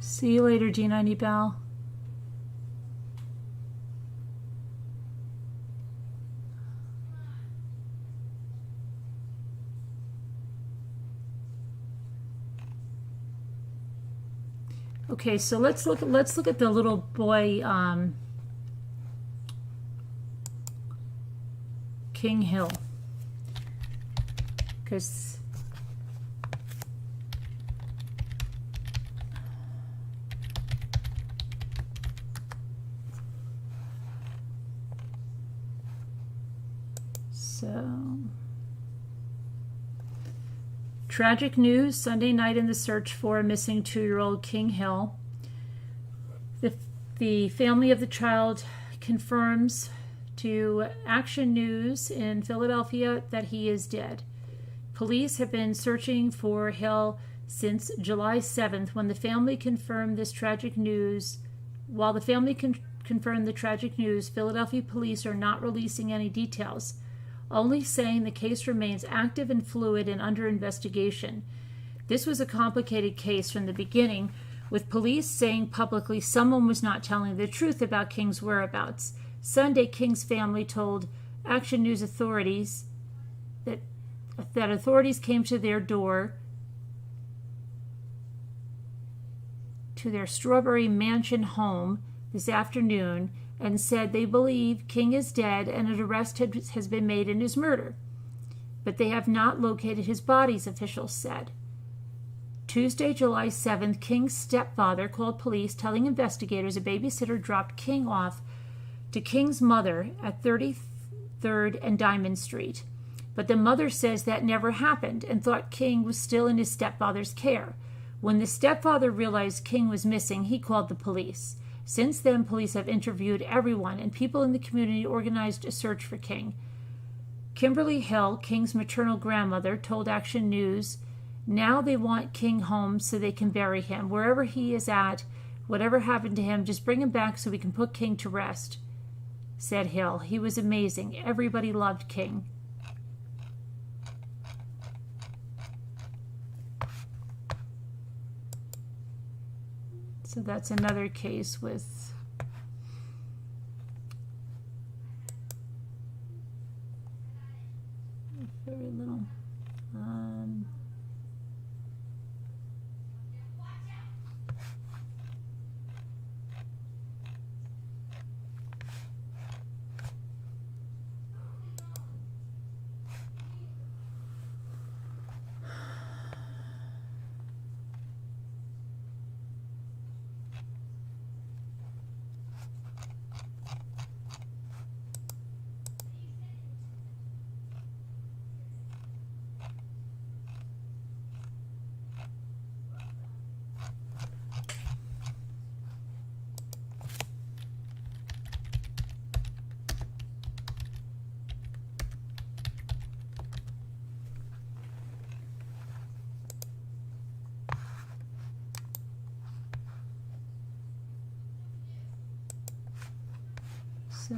See you later, G90 Bell. Okay, so let's look at the little boy King Hill, because tragic news Sunday night in the search for a missing 2-year-old King Hill. The The family of the child confirms to Action News in Philadelphia that he is dead. Police have been searching for Hill since July 7th when the family confirmed this tragic news. While the family confirmed the tragic news, Philadelphia police are not releasing any details, only saying the case remains active and fluid and under investigation. This was a complicated case from the beginning, with police saying publicly someone was not telling the truth about King's whereabouts. Sunday, King's family told Action News authorities that authorities came to their door, to their Strawberry Mansion home this afternoon, and said they believe King is dead and an arrest has been made in his murder. But they have not located his bodies, officials said. Tuesday, July 7th, King's stepfather called police telling investigators a babysitter dropped King off to King's mother at 33rd and Diamond Street. But the mother says that never happened and thought King was still in his stepfather's care. When the stepfather realized King was missing, he called the police. Since then, police have interviewed everyone, and people in the community organized a search for King. Kimberly Hill, King's maternal grandmother, told Action News now they want King home so they can bury him. Wherever he is at, whatever happened to him, just bring him back so we can put King to rest, said Hill. He was amazing. Everybody loved King. So that's another case with very little. So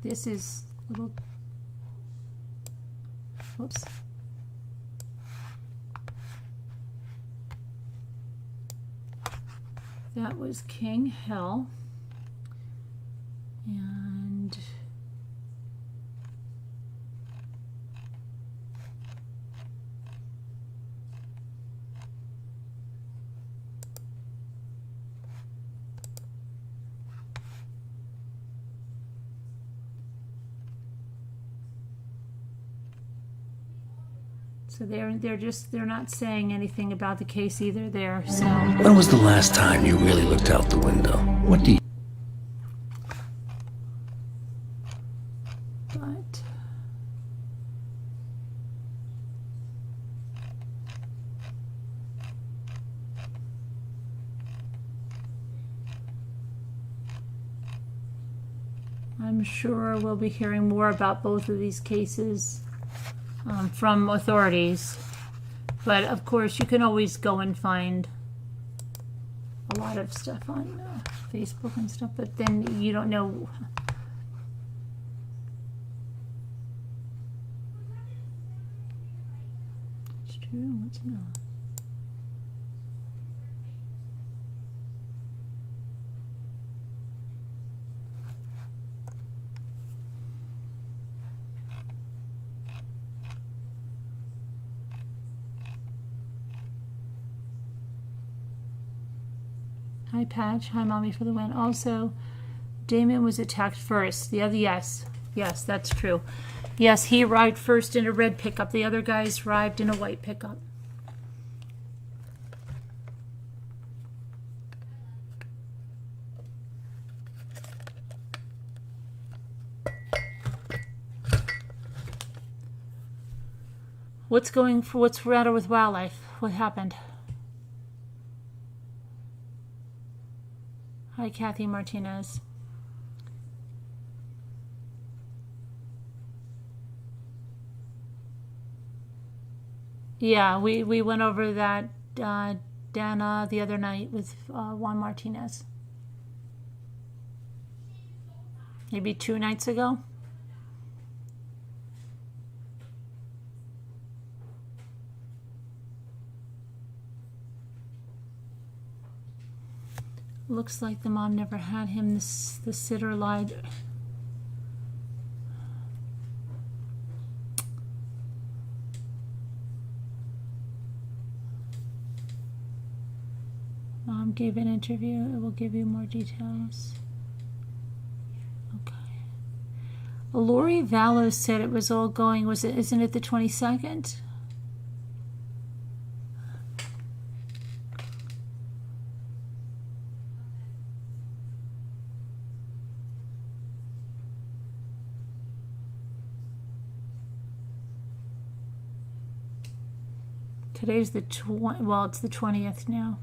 this is little, whoops. That was King Hill, and so they're not saying anything about the case either there. So when was the last time you really looked out the window? What do you... But I'm sure we'll be hearing more about both of these cases from authorities. But of course, you can always go and find a lot of stuff on Facebook and stuff, but then you don't know. It's true, what's not? Hi, Patch. Hi, Mommy for the win. Also, Damon was attacked first. The other, yes, that's true. Yes, he arrived first in a red pickup. The other guys arrived in a white pickup. What's the matter with wildlife? What happened? Hi, Kathy Martinez. Yeah, we went over that, Dana, the other night with Juan Martinez. Maybe 2 nights ago. Looks like the mom never had him. The sitter lied. Mom gave an interview. It will give you more details. Okay. Lori Vallow said it was all going. Isn't it the 22nd? Today's the it's the 20th now.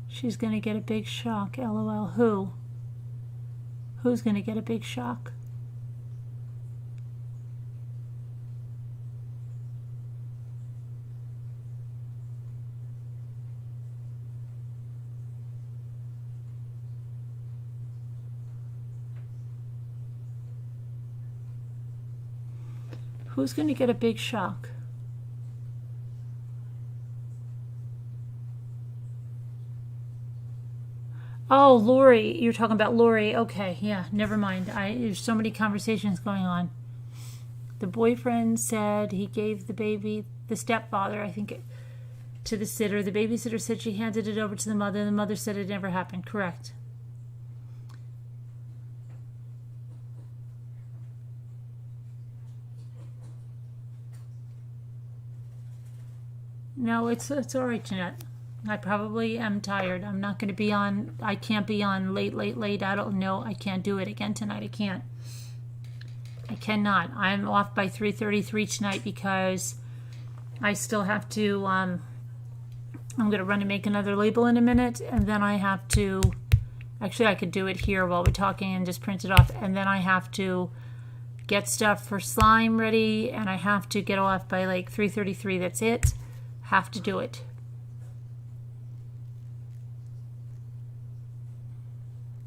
She's going to get a big shock. LOL. Who? Who's going to get a big shock? Who's going to get a big shock? Oh, Lori. You're talking about Lori. Okay, yeah, never mind. There's so many conversations going on. The boyfriend said he gave the baby, the stepfather, I think, to the sitter. The babysitter said she handed it over to the mother. The mother said it never happened. Correct. No, it's all right, Jeanette. I probably am tired. I'm not going to be on. I can't be on late. I don't know. I can't do it again tonight. I can't. I cannot. I'm off by 3:33 tonight because I still have to. I'm going to run and make another label in a minute, and then I have to. Actually, I could do it here while we're talking and just print it off, and then I have to get stuff for slime ready, and I have to get off by like 3:33. That's it. Have to do it.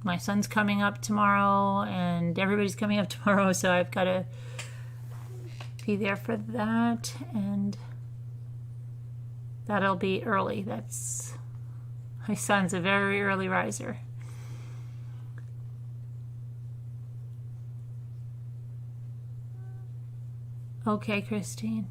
My son's coming up tomorrow, and everybody's coming up tomorrow, so I've got to be there for that, and that'll be early. My son's a very early riser. Okay, Christine.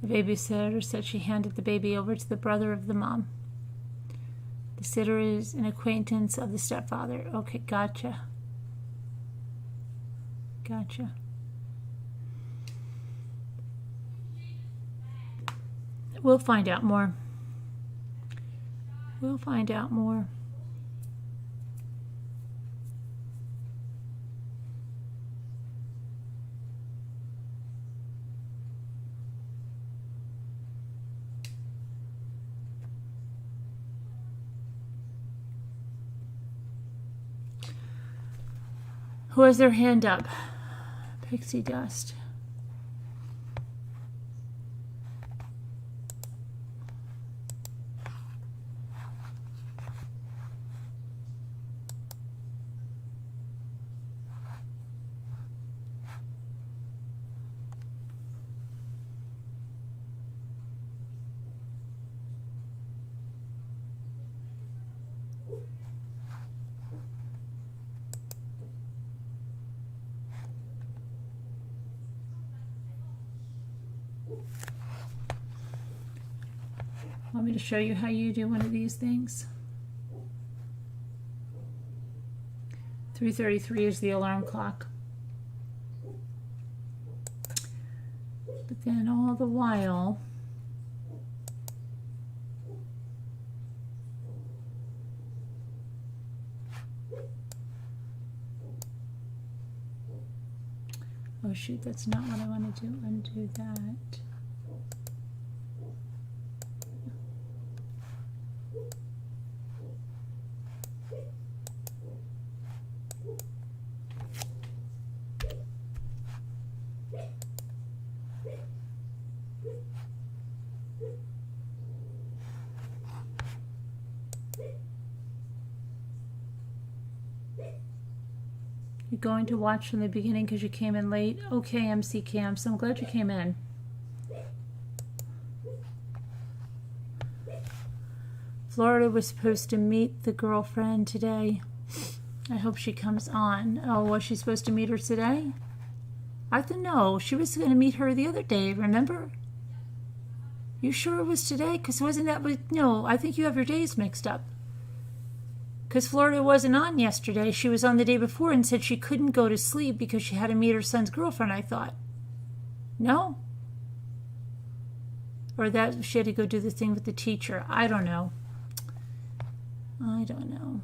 The babysitter said she handed the baby over to the brother of the mom. The sitter is an acquaintance of the stepfather. Okay, gotcha. Gotcha. We'll find out more. We'll find out more. Who has their hand up? Pixie Dust. Want me to show you how you do one of these things? 3:33 is the alarm clock. But then all the while, oh shoot, that's not what I want to do. Undo that. You're going to watch from the beginning because you came in late? Okay, MC Camps, I'm glad you came in. Florida was supposed to meet the girlfriend today. I hope she comes on. Oh, was she supposed to meet her today? I thought no, she was going to meet her the other day, remember? You sure it was today? Because wasn't that, no, I think you have your days mixed up. Because Florida wasn't on yesterday. She was on the day before and said she couldn't go to sleep because she had to meet her son's girlfriend, I thought. No? Or that she had to go do the thing with the teacher. I don't know. I don't know.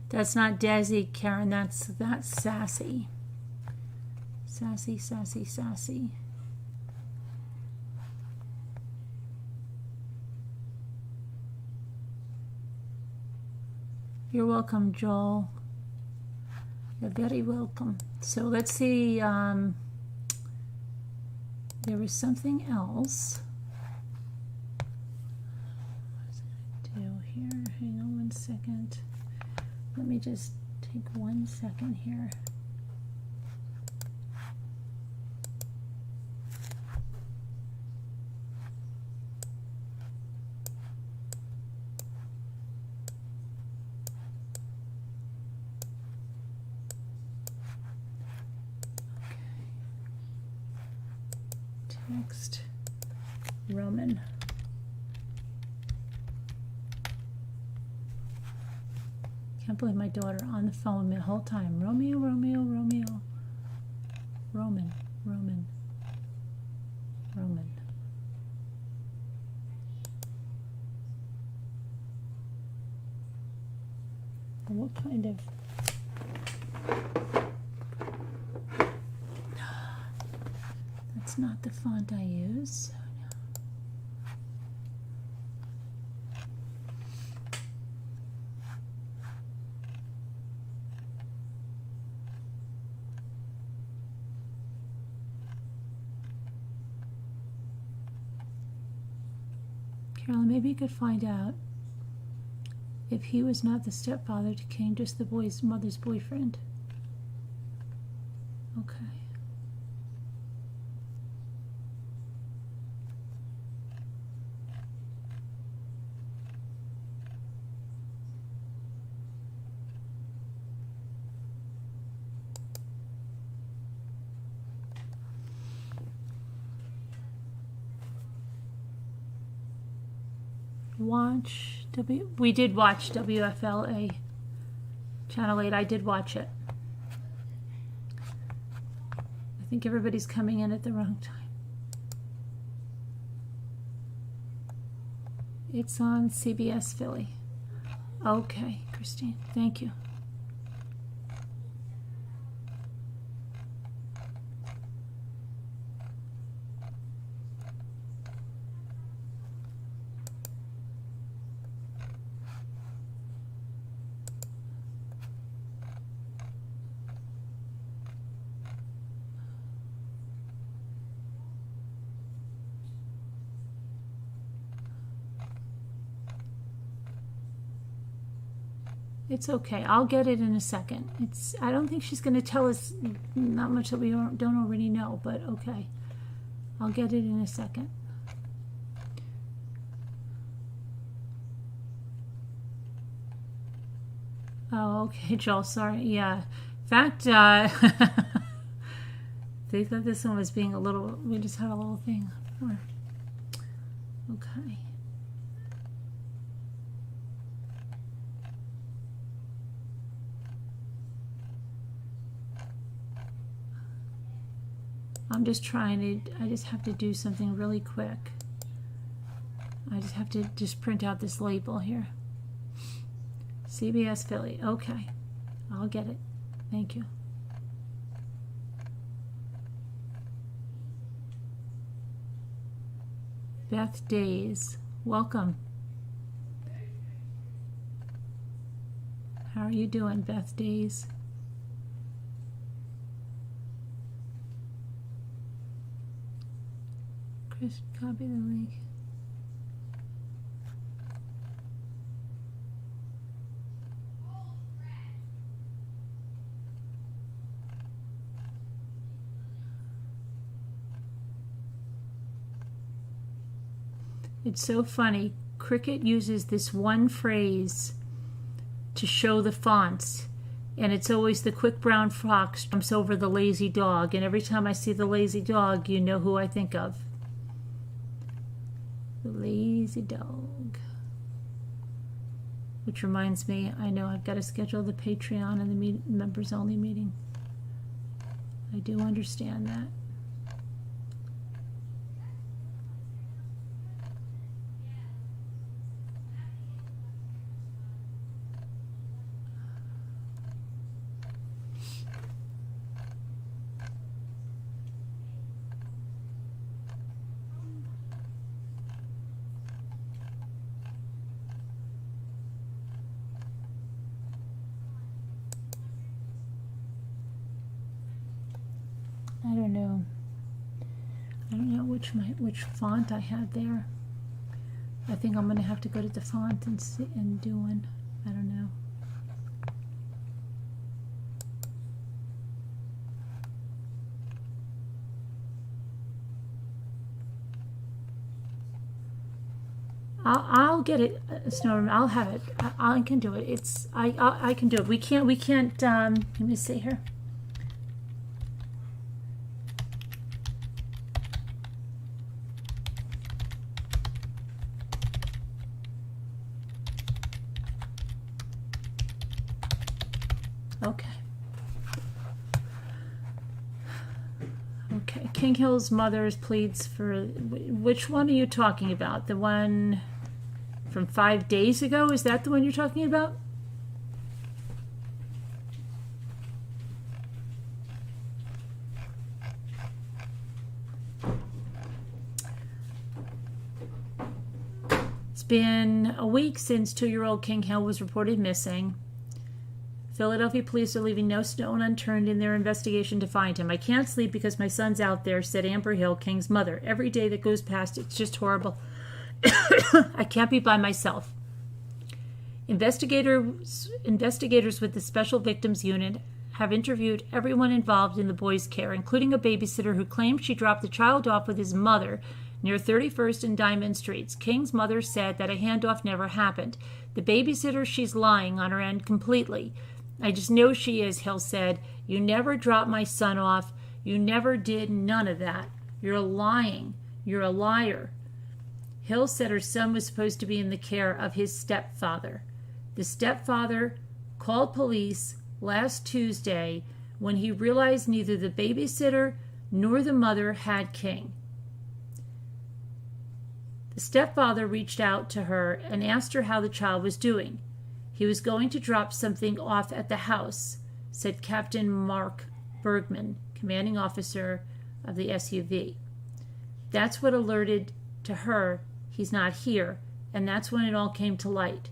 That's not Desi, Karen. That's Sassy. Sassy, Sassy, Sassy. You're welcome, Joel. You're very welcome. So let's see. There was something else. What was I going to do here? Hang on one second. Let me just take 1 second here. Okay. Text Roman. Can't believe my daughter on the phone the whole time. Romeo, Romeo, Romeo. Roman, Roman, Roman. What kind of... That's not the font I use. Carolyn, maybe you could find out if he was not the stepfather to King, just the boy's mother's boyfriend. Okay. We did watch WFLA Channel 8. I did watch it. I think everybody's coming in at the wrong time. It's on CBS Philly. Okay, Christine, thank you. It's okay. I'll get it in a second. I don't think she's going to tell us not much that we don't already know, but okay. I'll get it in a second. Oh, okay, Joel, sorry. Yeah. In fact, they thought this one was being a little, we just had a little thing. Okay. I'm just trying to, I just have to do something really quick. I just have to just print out this label here. CBS Philly. Okay. I'll get it. Thank you. Beth Days. Welcome. How are you doing, Beth Days? Chris, copy the link. It's so funny. Cricut uses this one phrase to show the fonts, and it's always the quick brown fox jumps over the lazy dog, and every time I see the lazy dog, you know who I think of. The lazy dog. Which reminds me, I know I've got to schedule the Patreon and the members only meeting. I do understand that. I don't know. I don't know which font I had there. I think I'm gonna have to go to the font and see and do one. I don't know. I'll get it, Snow. I'll have it. I can do it. I can do it. We can't. Let me see here. Okay. Okay. King Hill's mother's pleads for, which one are you talking about? The one from 5 days ago? Is that the one you're talking about? It's been a week since 2-year-old King Hill was reported missing. Philadelphia police are leaving no stone unturned in their investigation to find him. I can't sleep because my son's out there, said Amber Hill, King's mother. Every day that goes past, it's just horrible. I can't be by myself. Investigators with the Special Victims Unit have interviewed everyone involved in the boy's care, including a babysitter who claimed she dropped the child off with his mother near 31st and Diamond Streets. King's mother said that a handoff never happened. The babysitter, she's lying on her end completely. I just know she is, Hill said. You never dropped my son off. You never did none of that. You're lying. You're a liar. Hill said her son was supposed to be in the care of his stepfather. The stepfather called police last Tuesday when he realized neither the babysitter nor the mother had King. The stepfather reached out to her and asked her how the child was doing. He was going to drop something off at the house, said Captain Mark Bergman, commanding officer of the SUV. That's what alerted to her he's not here, and that's when it all came to light.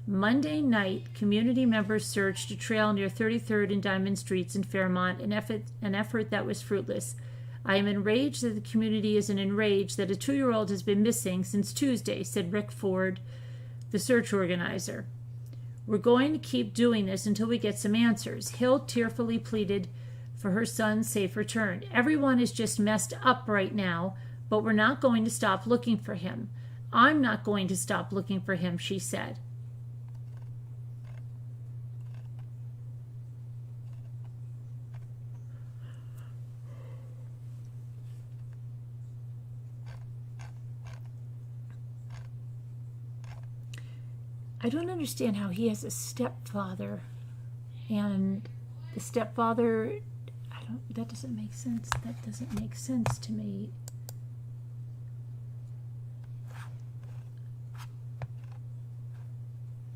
Monday night, community members searched a trail near 33rd and Diamond Streets in Fairmont, an effort that was fruitless. I am enraged that the community is enraged that a 2-year-old has been missing since Tuesday, said Rick Ford, the search organizer. We're going to keep doing this until we get some answers. Hill tearfully pleaded for her son's safe return. Everyone is just messed up right now, but we're not going to stop looking for him. I'm not going to stop looking for him, she said. I don't understand how he has a stepfather and the stepfather, that doesn't make sense. That doesn't make sense to me.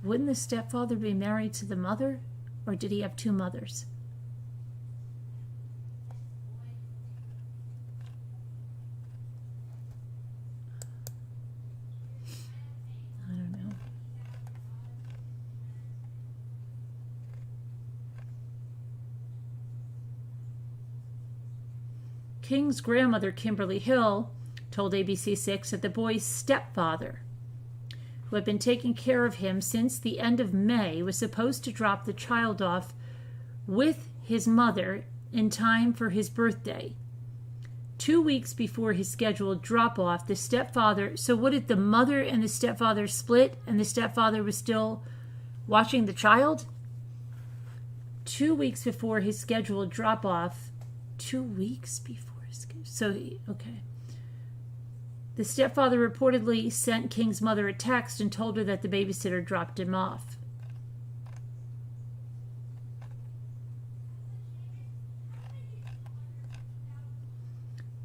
Wouldn't the stepfather be married to the mother, or did he have two mothers? I don't know. King's grandmother, Kimberly Hill, told ABC6 that the boy's stepfather, who had been taking care of him since the end of May, was supposed to drop the child off with his mother in time for his birthday. 2 weeks before his scheduled drop-off, the stepfather... So what, did the mother and the stepfather split and the stepfather was still watching the child? 2 weeks before his scheduled drop-off. 2 weeks before his schedule. So, okay. The stepfather reportedly sent King's mother a text and told her that the babysitter dropped him off.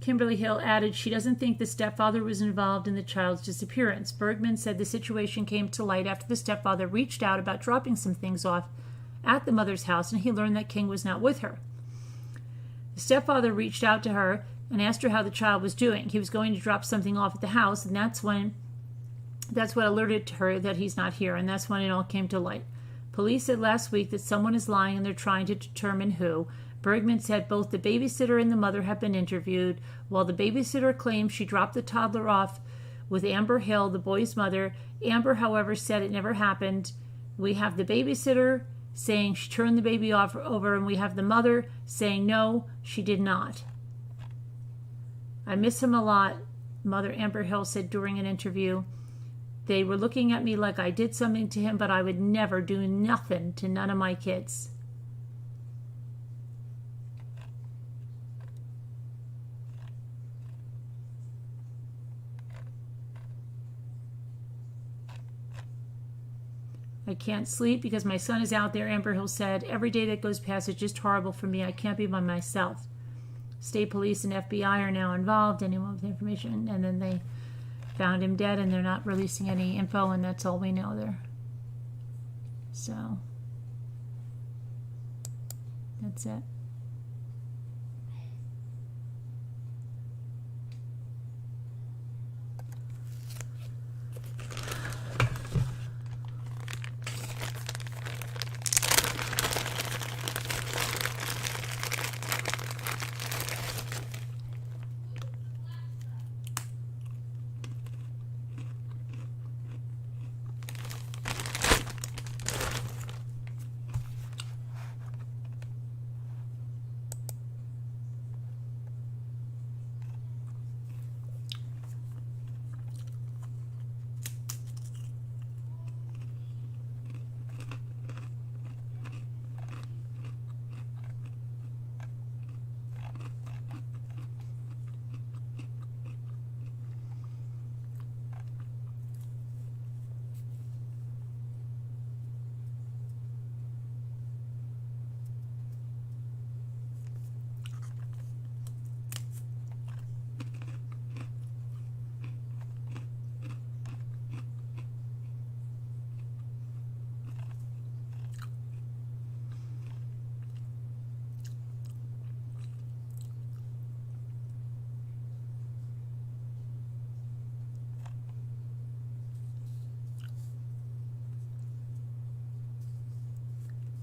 Kimberly Hill added she doesn't think the stepfather was involved in the child's disappearance. Bergman said the situation came to light after the stepfather reached out about dropping some things off at the mother's house, and he learned that King was not with her. The stepfather reached out to her and asked her how the child was doing. He was going to drop something off at the house, and that's what alerted to her that he's not here, and that's when it all came to light. Police said last week that someone is lying and they're trying to determine who. Bergman said both the babysitter and the mother have been interviewed. While the babysitter claims she dropped the toddler off with Amber Hill, the boy's mother, Amber, however, said it never happened. We have the babysitter saying she turned the baby over, and we have the mother saying no, she did not. I miss him a lot, Mother Amber Hill said during an interview. They were looking at me like I did something to him, but I would never do nothing to none of my kids. I can't sleep because my son is out there, Amber Hill said. Every day that goes past is just horrible for me. I can't be by myself. State police and FBI are now involved. Anyone with information? And then they found him dead, and they're not releasing any info, and that's all we know there. So, that's it.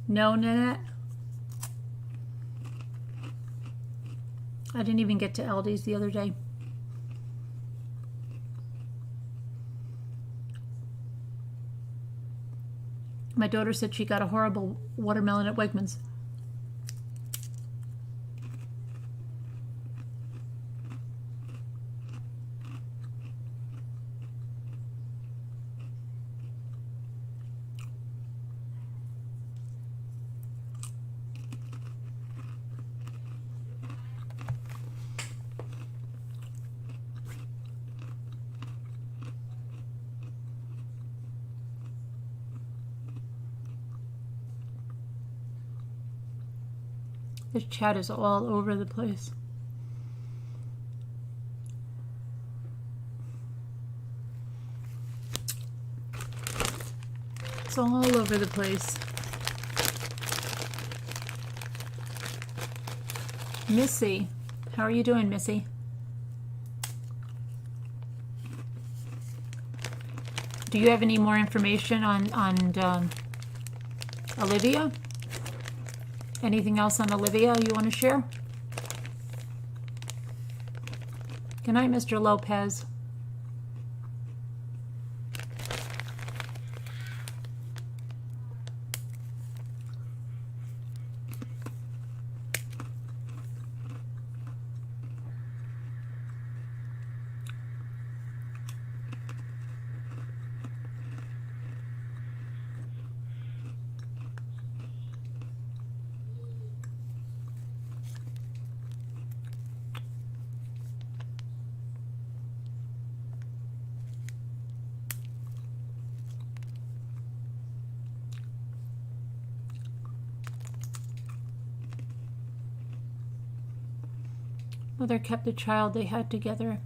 No, Nanette. I didn't even get to Aldi's the other day. My daughter said she got a horrible watermelon at Wegmans. This chat is all over the place. It's all over the place. Missy, how are you doing, Missy? Do you have any more information on Olivia? Anything else on Olivia you want to share? Good night, Mr. Lopez. Mother kept the child they had together.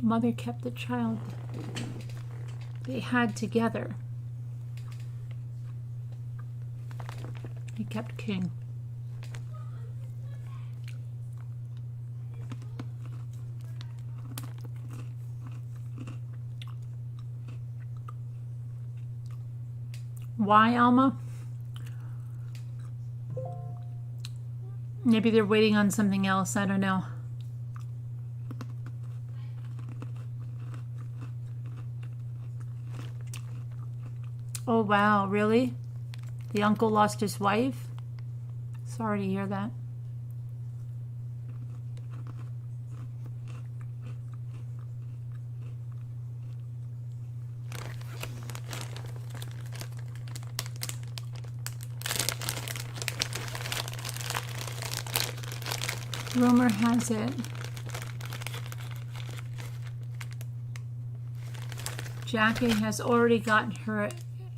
Mother kept the child they had together. He kept King. Why, Alma? Maybe they're waiting on something else. I don't know. Oh, wow. Really? The uncle lost his wife? Sorry to hear that. Rumor has it Jackie has already gotten her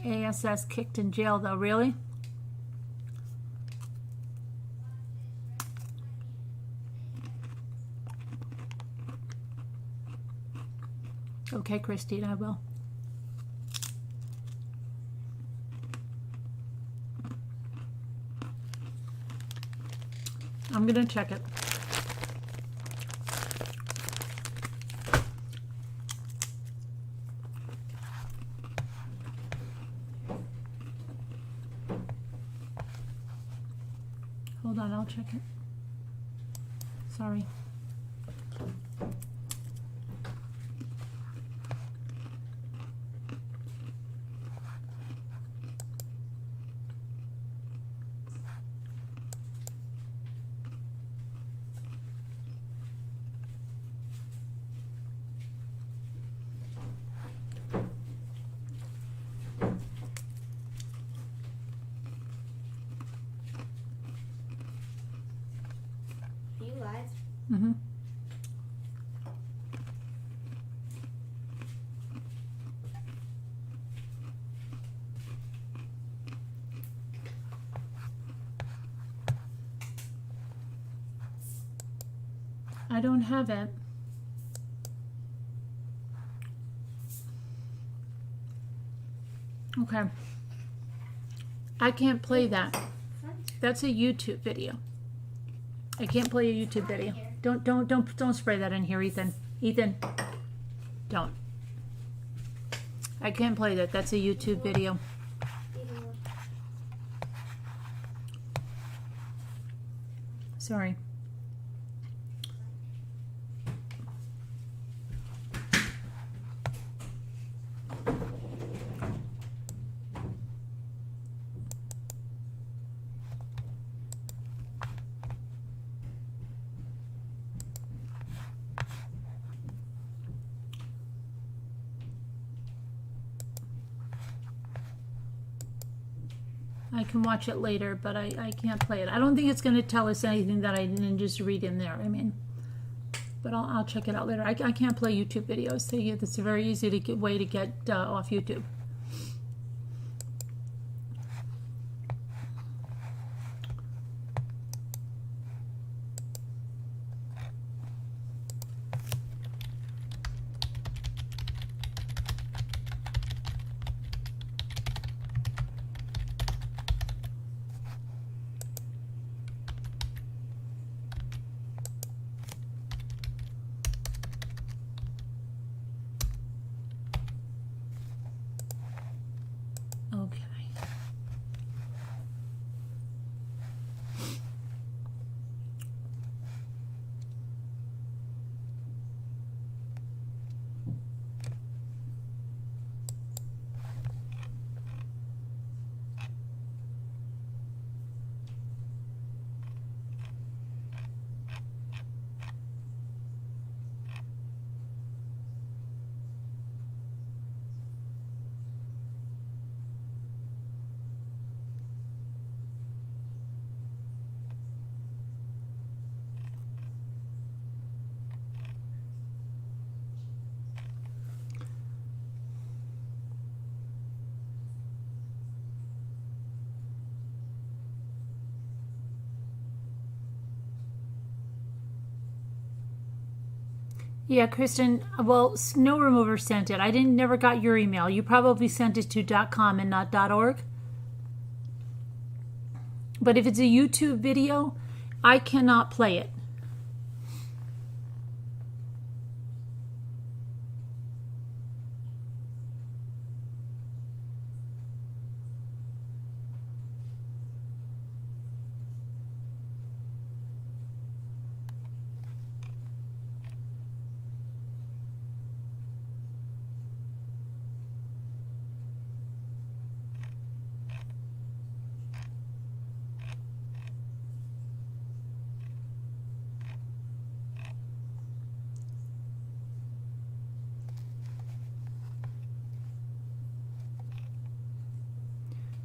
ASS kicked in jail, though. Really? Okay, Christine, I will. I'm gonna check it. Hold on, I'll check it. Sorry. You live? Mm-hmm. I don't have it. Okay. I can't play that. That's a YouTube video. I can't play a YouTube video. Don't spray that in here, Ethan. Ethan, don't. I can't play that. That's a YouTube video. Sorry. I can watch it later, but I can't play it. I don't think it's going to tell us anything that I didn't just read in there. I mean, but I'll check it out later. I can't play YouTube videos. So yeah, it's a very easy way to get off YouTube. Okay. Yeah, Kristen, well, Snow Remover sent it. I never got your email. You probably sent it to .com and not .org. But if it's a YouTube video, I cannot play it.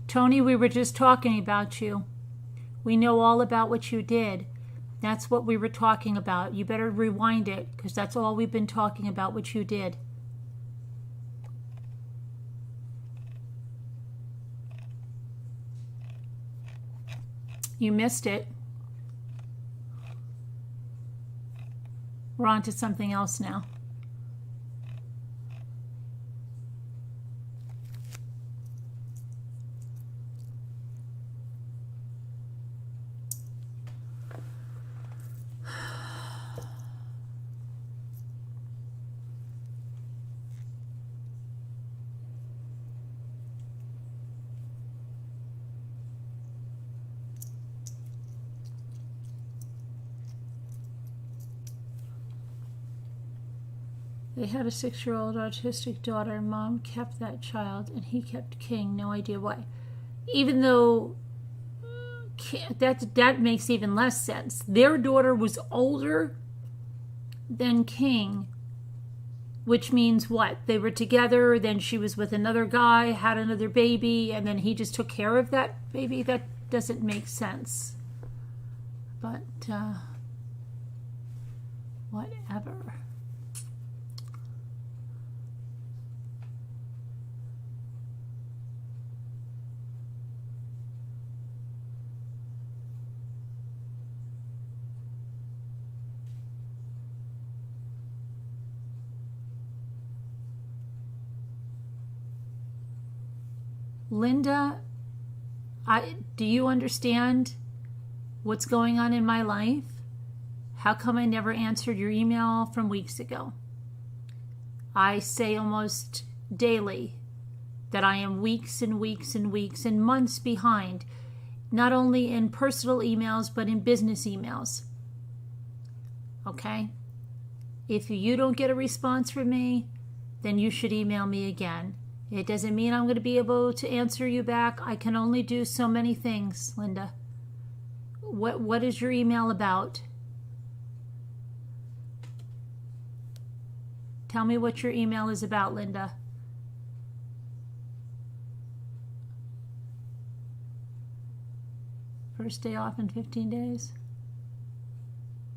Tony, we were just talking about you. We know all about what you did. That's what we were talking about. You better rewind it, because that's all we've been talking about, what you did. You missed it. We're on to something else now. They had a 6-year-old autistic daughter. Mom kept that child, and he kept King. No idea why. Even though that makes even less sense. Their daughter was older than King, which means what? They were together, then she was with another guy, had another baby, and then he just took care of that baby? That doesn't make sense. But, whatever. Linda, do you understand what's going on in my life? How come I never answered your email from weeks ago? I say almost daily that I am weeks and weeks and weeks and months behind, not only in personal emails, but in business emails. Okay? If you don't get a response from me, then you should email me again. It doesn't mean I'm going to be able to answer you back. I can only do so many things, Linda. What is your email about? Tell me what your email is about, Linda. First day off in 15 days.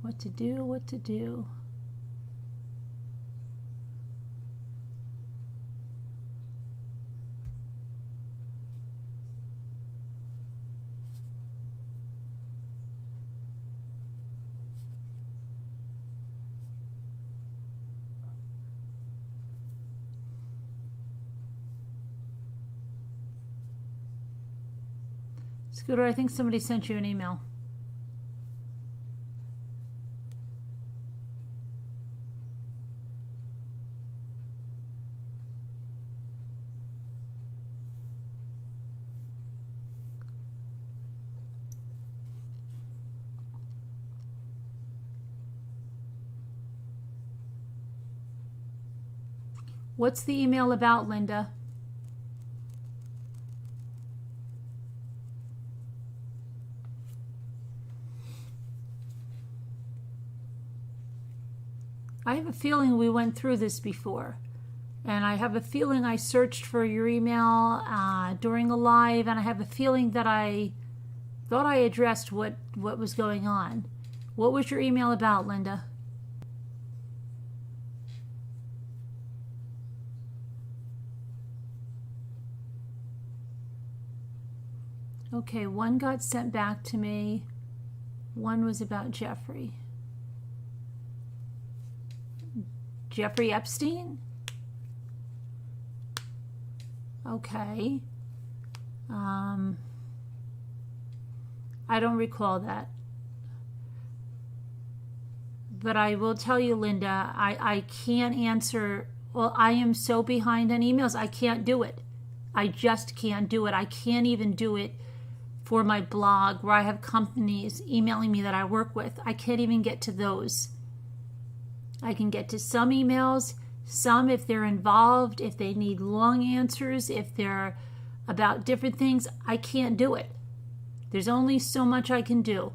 What to do, what to do. Scooter, I think somebody sent you an email. What's the email about, Linda? I have a feeling we went through this before, and I have a feeling I searched for your email during a live, and I have a feeling that I thought I addressed what was going on. What was your email about, Linda? Okay, one got sent back to me. One was about Jeffrey. Jeffrey Epstein? Okay. I don't recall that. But I will tell you, Linda, I can't answer. Well, I am so behind on emails. I can't do it. I just can't do it. I can't even do it for my blog where I have companies emailing me that I work with. I can't even get to those. I can get to some emails, some if they're involved, if they need long answers, if they're about different things. I can't do it. There's only so much I can do.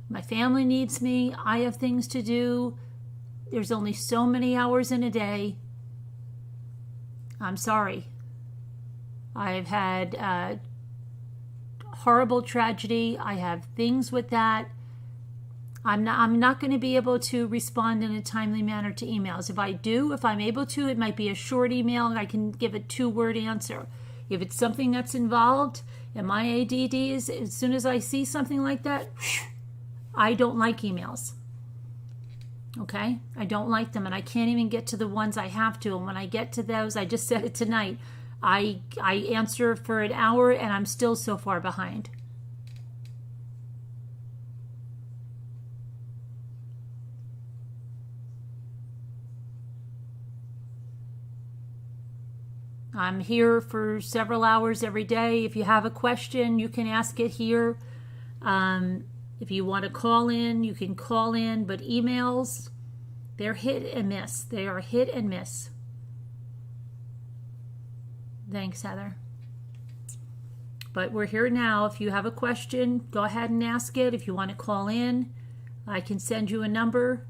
My family needs me. I have things to do. There's only so many hours in a day. I'm sorry. I've had horrible tragedy. I have things with that. I'm not going to be able to respond in a timely manner to emails. If I'm able to, it might be a short email and I can give a 2-word answer. If it's something that's involved, and my ADD is, as soon as I see something like that, I don't like emails. Okay? I don't like them, and I can't even get to the ones I have to. And when I get to those, I just said it tonight, I answer for an hour and I'm still so far behind. I'm here for several hours every day. If you have a question, you can ask it here. If you want to call in, you can call in. But emails, they're hit and miss. They are hit and miss. Thanks, Heather. But we're here now. If you have a question, go ahead and ask it. If you want to call in, I can send you a number.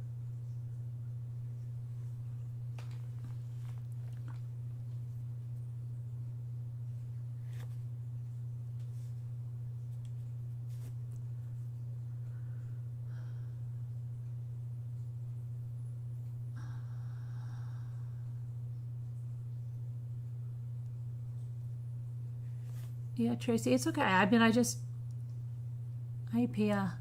Yeah, Tracy, it's okay. I mean, hi, Pia.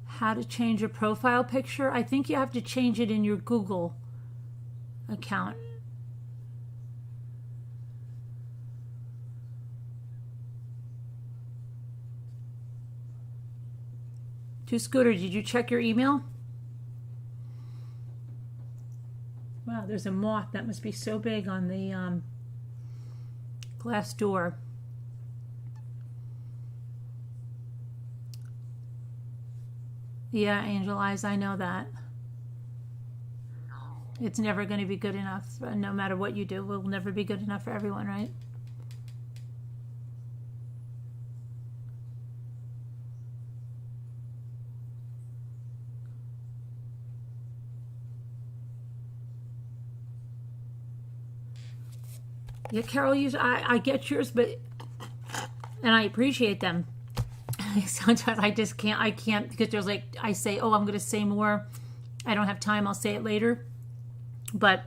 How to change your profile picture? I think you have to change it in your Google account. Scooter, did you check your email? Wow, there's a moth. That must be so big on the glass door. Yeah, Angel Eyes, I know that. It's never going to be good enough. No matter what you do, it will never be good enough for everyone, right? Yeah, Carol, I get yours, and I appreciate them. Sometimes I can't, because there's like, I say, oh, I'm going to say more. I don't have time. I'll say it later. But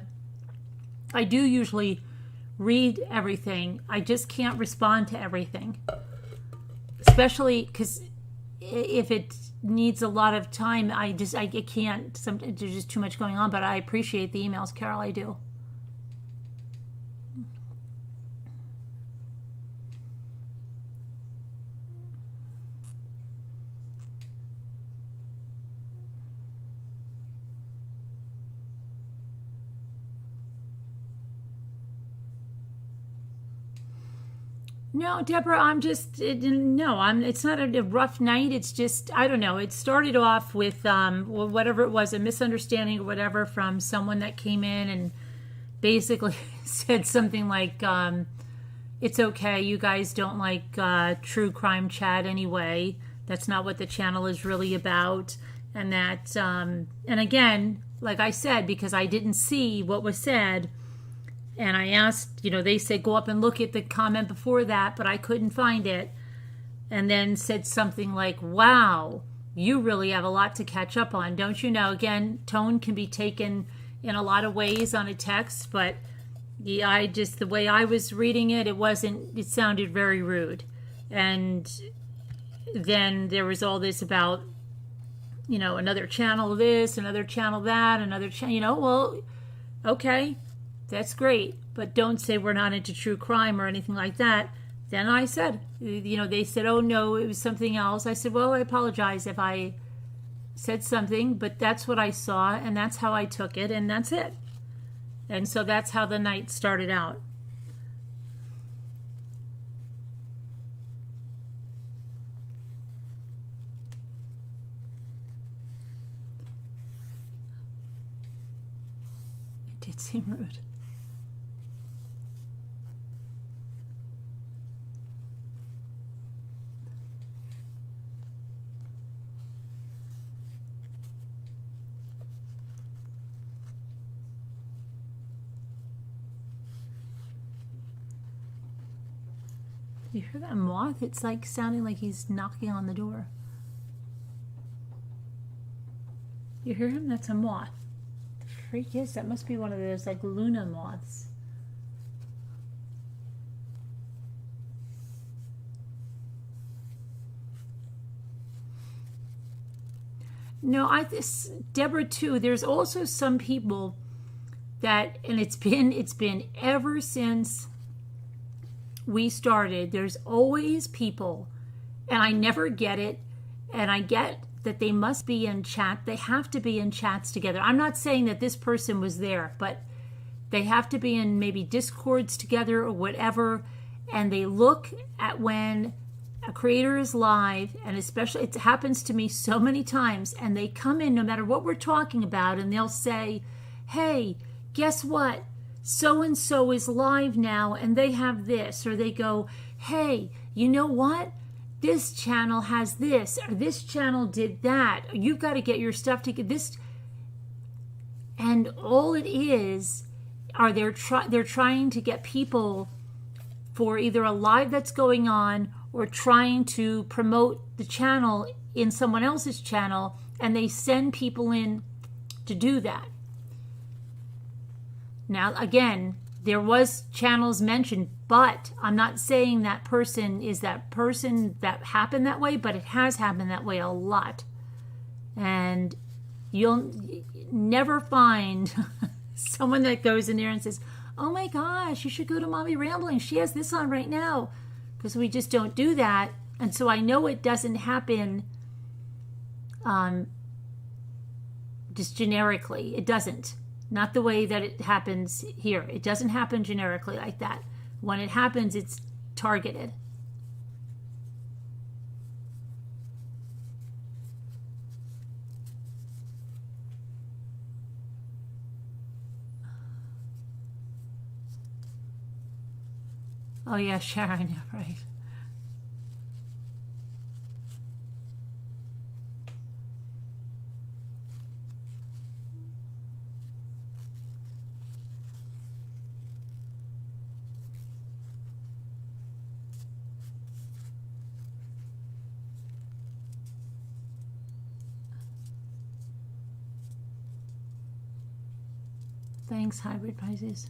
I do usually read everything. I just can't respond to everything. Especially because if it needs a lot of time, I can't. There's just too much going on. But I appreciate the emails, Carol. I do. No, Deborah, it's not a rough night. It's just, I don't know. It started off with, whatever it was, a misunderstanding or whatever from someone that came in and basically said something like, it's okay. You guys don't like true crime chat anyway. That's not what the channel is really about. And that, and again, like I said, because I didn't see what was said, and I asked, they said, go up and look at the comment before that, but I couldn't find it. And then said something like, wow, you really have a lot to catch up on, don't you know? Again, tone can be taken in a lot of ways on a text, but yeah, the way I was reading it, it sounded very rude. And then there was all this about, another channel this, another channel that, another channel, well, okay. That's great, but don't say we're not into true crime or anything like that. Then I said, they said, oh no, it was something else. I said, well, I apologize if I said something, but that's what I saw, and that's how I took it, and that's it. And so that's how the night started out. It did seem rude. You hear that moth? It's like sounding like he's knocking on the door. You hear him? That's a moth. The freak is, that must be one of those like Luna moths. No, Deborah too, there's also some people that, and it's been ever since we started, there's always people, and I never get it, and I get that they must be in chat. They have to be in chats together. I'm not saying that this person was there, but they have to be in maybe Discords together or whatever, and they look at when a creator is live, and especially, it happens to me so many times, and they come in no matter what we're talking about, and they'll say, hey, guess what? So-and-so is live now, and they have this. Or they go, hey, you know what? This channel has this, or this channel did that. You've got to get your stuff to get this. And all it is, they're trying to get people for either a live that's going on or trying to promote the channel in someone else's channel, and they send people in to do that. Now, again, there was channels mentioned, but I'm not saying that person is that person that happened that way, but it has happened that way a lot. And you'll never find someone that goes in there and says, oh my gosh, you should go to Mommy Rambling. She has this on right now. Because we just don't do that. And so I know it doesn't happen just generically. It doesn't. Not the way that it happens here. It doesn't happen generically like that. When it happens, it's targeted. Oh yeah, Sharon, right. Thanks, Hybrid Pisces.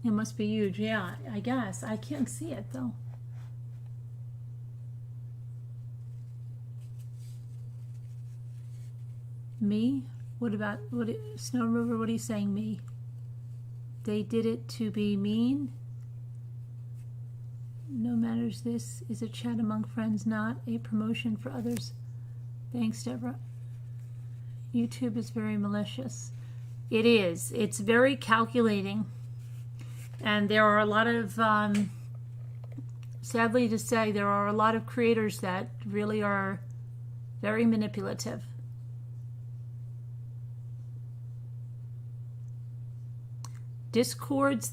It must be huge. Yeah, I guess. I can't see it, though. Me? What about, Snow River, what are you saying, me? They did it to be mean? No matters, this is a chat among friends, not a promotion for others. Thanks, Deborah. YouTube is very malicious. It is. It's very calculating. And there are a lot of, sadly to say, there are a lot of creators that really are very manipulative. Discords,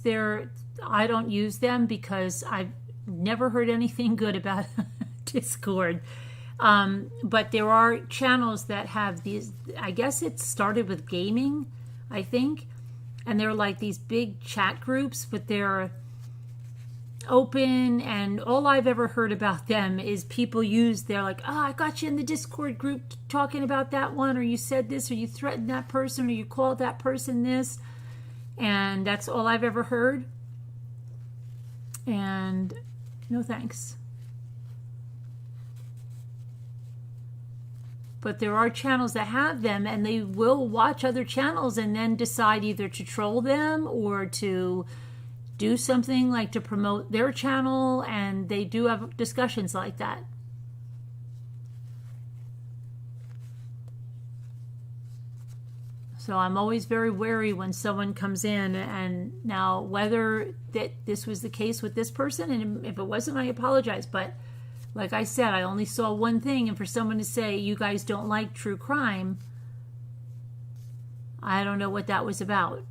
I don't use them because I've never heard anything good about Discord. But there are channels that have these, I guess it started with gaming, I think. And they're like these big chat groups, but they're open. And all I've ever heard about them is people they're like, oh, I got you in the Discord group talking about that one, or you said this, or you threatened that person, or you called that person this. And that's all I've ever heard. And no thanks. But there are channels that have them, and they will watch other channels and then decide either to troll them or to do something like to promote their channel, and they do have discussions like that. So I'm always very wary when someone comes in, and now whether this was the case with this person, and if it wasn't, I apologize. But like I said, I only saw one thing, and for someone to say, you guys don't like true crime, I don't know what that was about.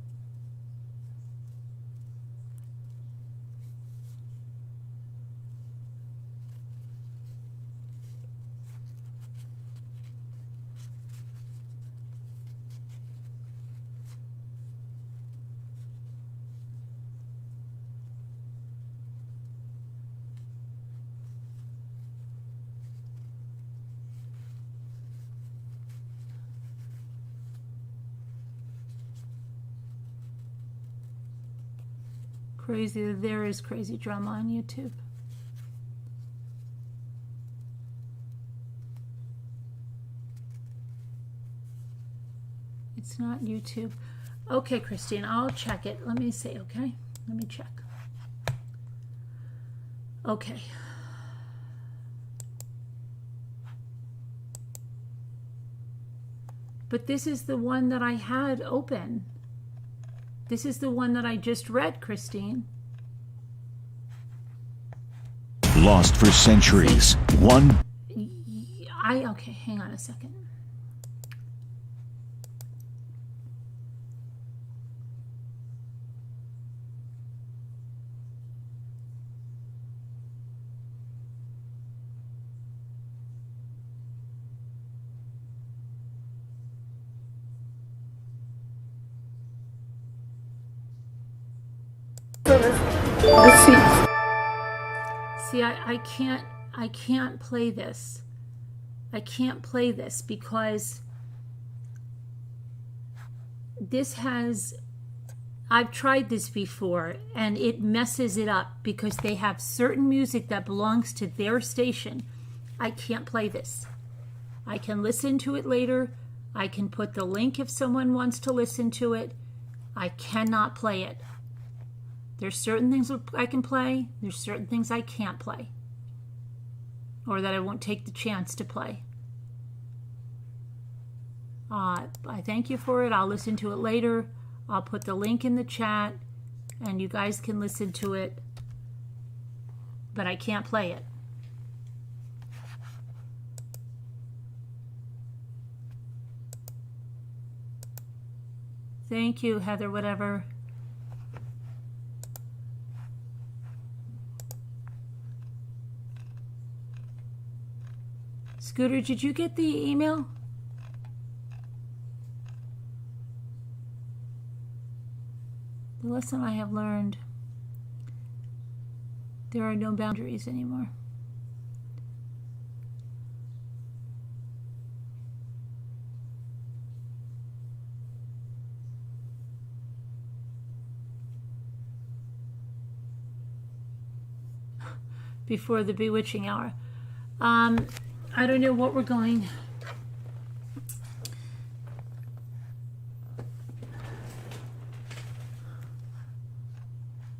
Crazy, there is crazy drama on YouTube. It's not YouTube. Okay, Christine, I'll check it. Let me see, okay? Let me check. Okay. But this is the one that I had open. This is the one that I just read, Christine. Lost for centuries. Okay, hang on a second. See, I can't play this. I can't play this because I've tried this before and it messes it up because they have certain music that belongs to their station. I can't play this. I can listen to it later. I can put the link if someone wants to listen to it. I cannot play it. There's certain things I can play. There's certain things I can't play. Or that I won't take the chance to play. I thank you for it. I'll listen to it later. I'll put the link in the chat and you guys can listen to it. But I can't play it. Thank you, Heather, whatever. Scooter, did you get the email? The lesson I have learned, there are no boundaries anymore. before the bewitching hour. I don't know what we're going.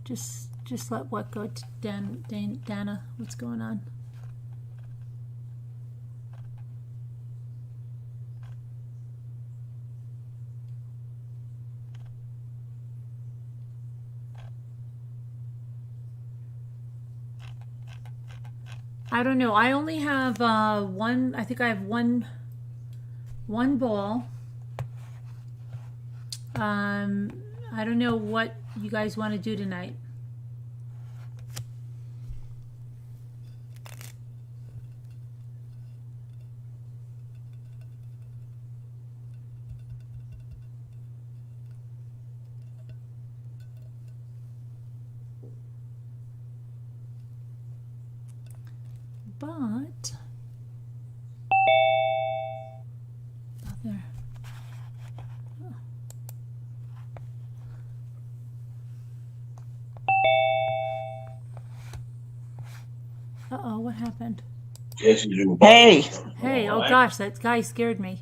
Just let what go to Dana. What's going on? I don't know. I only have one. I think I have one ball. I don't know what you guys want to do tonight. But there. Uh-oh, what happened? Hey. Hey, oh gosh, that guy scared me.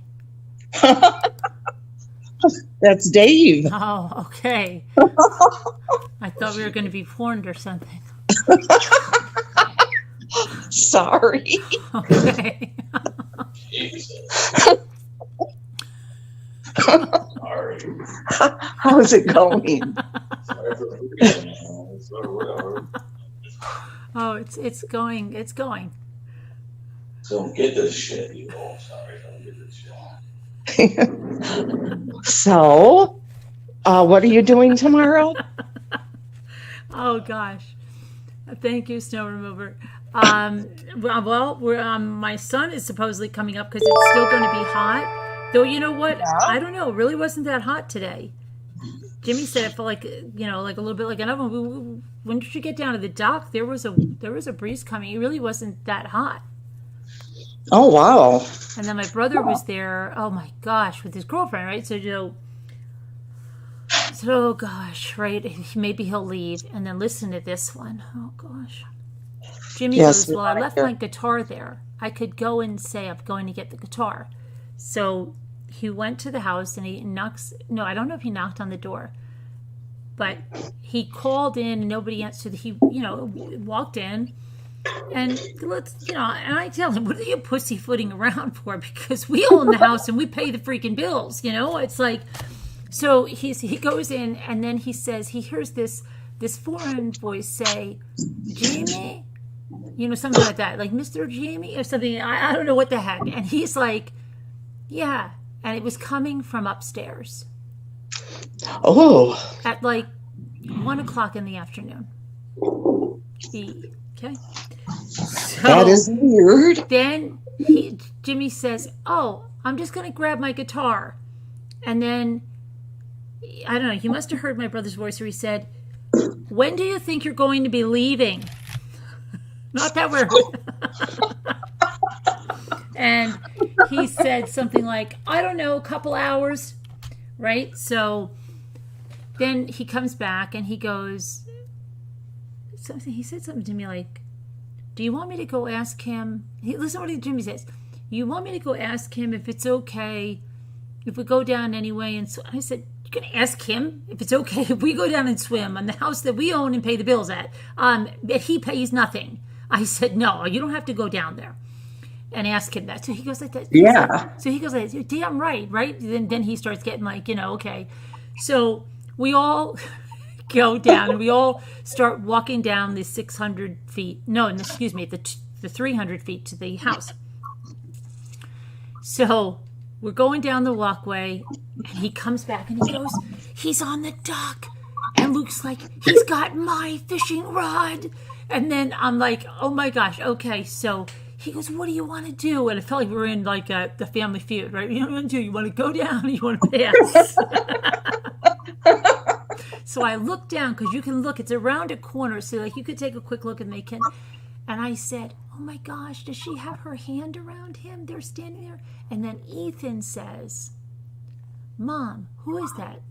That's Dave. Oh, okay. I thought we were going to be porned or something. Sorry. Okay. How's it going? Oh, it's going. It's going. Don't get this shit, you all. Sorry, don't get this shit. So, what are you doing tomorrow? Oh gosh. Thank you, snow remover. Well, my son is supposedly coming up because it's still going to be hot. Though, you know what? Yeah. I don't know. It really wasn't that hot today. Jimmy said it felt like, like a little bit like an oven. When you get down to the dock, there was a breeze coming. It really wasn't that hot. Oh, wow. And then my brother was there. Oh my gosh, with his girlfriend, right? So oh gosh, right? Maybe he'll leave and then listen to this one. Oh gosh. Jimmy goes, well, I left my guitar there. I could go and say I'm going to get the guitar. So he went to the house and he knocks. No, I don't know if he knocked on the door, but he called in and nobody answered. He, walked in and and I tell him, what are you pussyfooting around for? Because we own the house and we pay the freaking bills. It's like, so he goes in and then he says, he hears this foreign voice say, Jamie, something like that, like Mr. Jamie or something. I don't know what the heck. And he's like, yeah. And it was coming from upstairs. Oh. At like 1:00 in the afternoon. Okay. So that is weird. Then Jimmy says, oh, I'm just going to grab my guitar. And then, I don't know, he must have heard my brother's voice where he said, when do you think you're going to be leaving? Not that word. And he said something like, I don't know, a couple hours, right? So then he comes back and he goes, he said something to me like, do you want me to go ask him? Listen to what Jimmy says. You want me to go ask him if it's okay if we go down anyway? And so I said, you're going to ask him if it's okay if we go down and swim on the house that we own and pay the bills at, that he pays nothing. I said, no, you don't have to go down there and ask him that. So he goes like that. Yeah. So he goes like, you're damn right? Then he starts getting like, okay. So we all go down and we all start walking down the 600 feet. No, excuse me, the 300 feet to the house. So we're going down the walkway and he comes back and he goes, he's on the dock. And Luke's like, he's got my fishing rod. And then I'm like, oh my gosh, okay. So he goes, what do you want to do? And it felt like we were in like the Family Feud, right? You know what you want to do? You want to go down or you want to pass? So I looked down because you can look, it's around a corner. So like you could take a quick look and they can. And I said, oh my gosh, does she have her hand around him? They're standing there. And then Ethan says, Mom, who is that?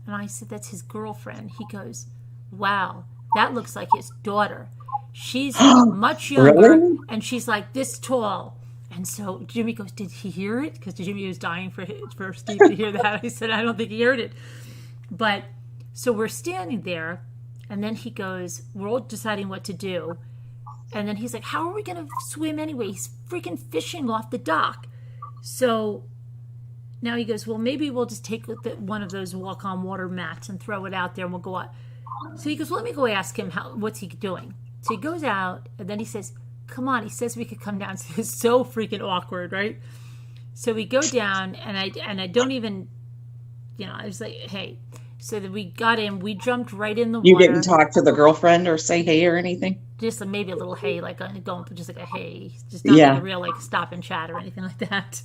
And I said, that's his girlfriend. He goes, wow, that looks like his daughter. She's much younger, Really? and she's like this tall. And so Jimmy goes, did he hear it? Because Jimmy was dying for Steve to hear that. I said, I don't think he heard it. But so we're standing there, and then he goes, we're all deciding what to do. And then he's like, how are we going to swim anyway? He's freaking fishing off the dock. So now he goes, well, maybe we'll just take one of those walk-on water mats and throw it out there, and we'll go out. So he goes, well, let me go ask him what's he doing. So he goes out, and then he says, come on. He says we could come down. So it's so freaking awkward, right? So we go down, and I don't even, I was like, hey. So that we got in, we jumped right in the water. You didn't talk to the girlfriend or say hey or anything? Just maybe a little hey, like going just like a hey, just not like a real like stop and chat or anything like that.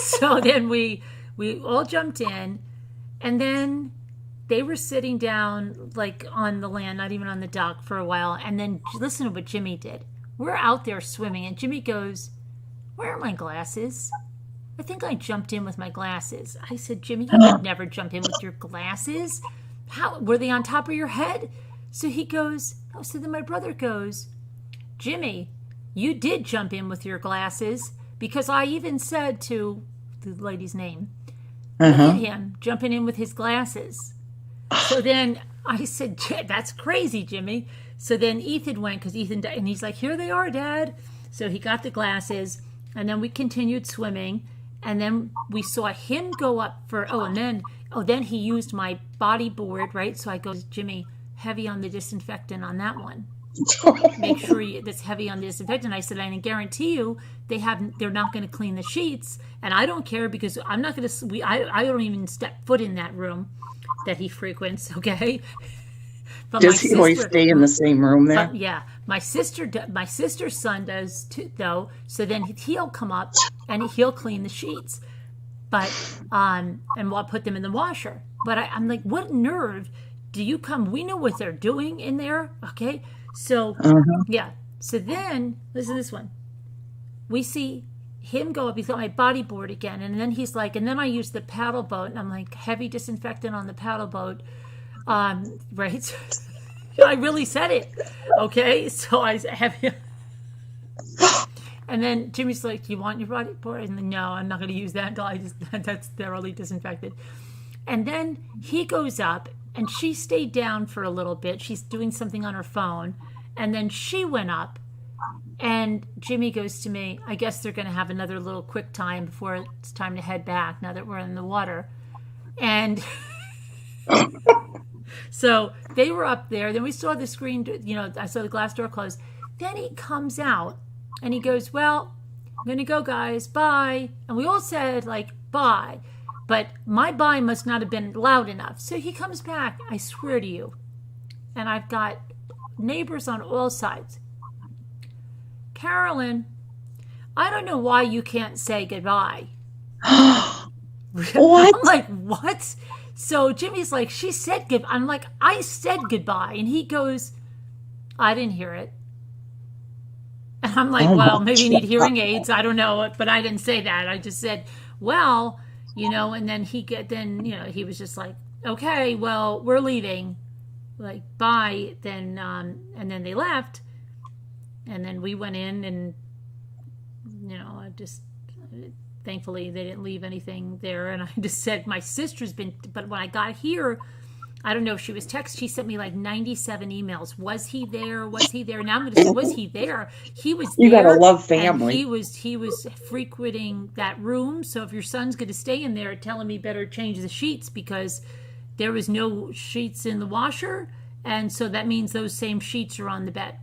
So then we all jumped in, and then they were sitting down like on the land, not even on the dock, for a while. And then listen to what Jimmy did. We're out there swimming, and Jimmy goes, "Where are my glasses? I think I jumped in with my glasses." I said, "Jimmy, you would never jump in with your glasses. How were they on top of your head?" So he goes, oh, so then my brother goes, "Jimmy, you did jump in with your glasses, because I even said to the lady's name, look at him jumping in with his glasses." So then I said, "That's crazy, Jimmy." So then Ethan went, because Ethan, and he's like, "Here they are, Dad." So he got the glasses, and then we continued swimming. And then we saw him go up then he used my bodyboard, right? So I go, "Jimmy, heavy on the disinfectant on that one. Make sure that's heavy on the disinfectant." I said, "I can guarantee you they're not going to clean the sheets, and I don't care, because I'm not going to. I don't even step foot in that room that he frequents." Okay. But does he always stay in the same room there? Yeah, my sister's son does too, though. So then he'll come up and he'll clean the sheets, but and we'll put them in the washer. But I'm like, what nerve do you come? We know what they're doing in there, okay? So yeah. So then listen to this one. We see him go up. He's got my bodyboard again, and then he's like, and then I use the paddle boat, and I'm like, heavy disinfectant on the paddle boat. Right. I really said it. Okay. So I have him. And then Jimmy's like, "Do you want your bodyboard?" And then, "No, I'm not going to use that until that's thoroughly disinfected." And then he goes up, and she stayed down for a little bit. She's doing something on her phone. And then she went up, and Jimmy goes to me, "I guess they're going to have another little quick time before it's time to head back, now that we're in the water." And so they were up there. Then we saw the screen, I saw the glass door close. Then he comes out and he goes, "Well, I'm going to go, guys. Bye." And we all said, like, bye. But my bye must not have been loud enough. So he comes back, I swear to you. And I've got neighbors on all sides. "Carolyn, I don't know why you can't say goodbye." What? I'm like, what? So Jimmy's like, "She said goodbye." I'm like, "I said goodbye." And he goes, "I didn't hear it." And I'm like, well, maybe you need hearing aids. I don't know. But I didn't say that. I just said, well, and then he was just like, "Okay, well, we're leaving. Like, bye." Then, and then they left. And then we went in, and, thankfully they didn't leave anything there. And I just said, my sister's but when I got here, I don't know if she was she sent me like 97 emails. Was he there? Was he there? Now I'm going to say, was he there? He was there. You gotta love family. He was frequenting that room. So if your son's going to stay in there, tell him he better change the sheets, because there was no sheets in the washer. And so that means those same sheets are on the bed.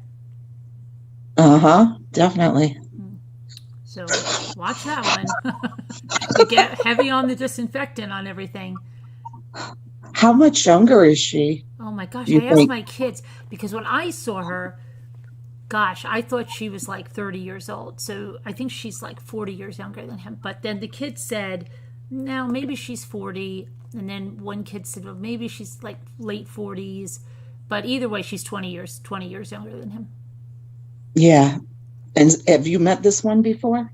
Definitely. So watch that one. To get heavy on the disinfectant on everything. How much younger is she? Oh my gosh, I asked my kids, because when I saw her, gosh, I thought she was like 30 years old. So I think she's like 40 years younger than him. But then the kids said, no, maybe she's 40. And then one kid said, well, maybe she's like late 40s. But either way, she's 20 years younger than him. Yeah. And have you met this one before?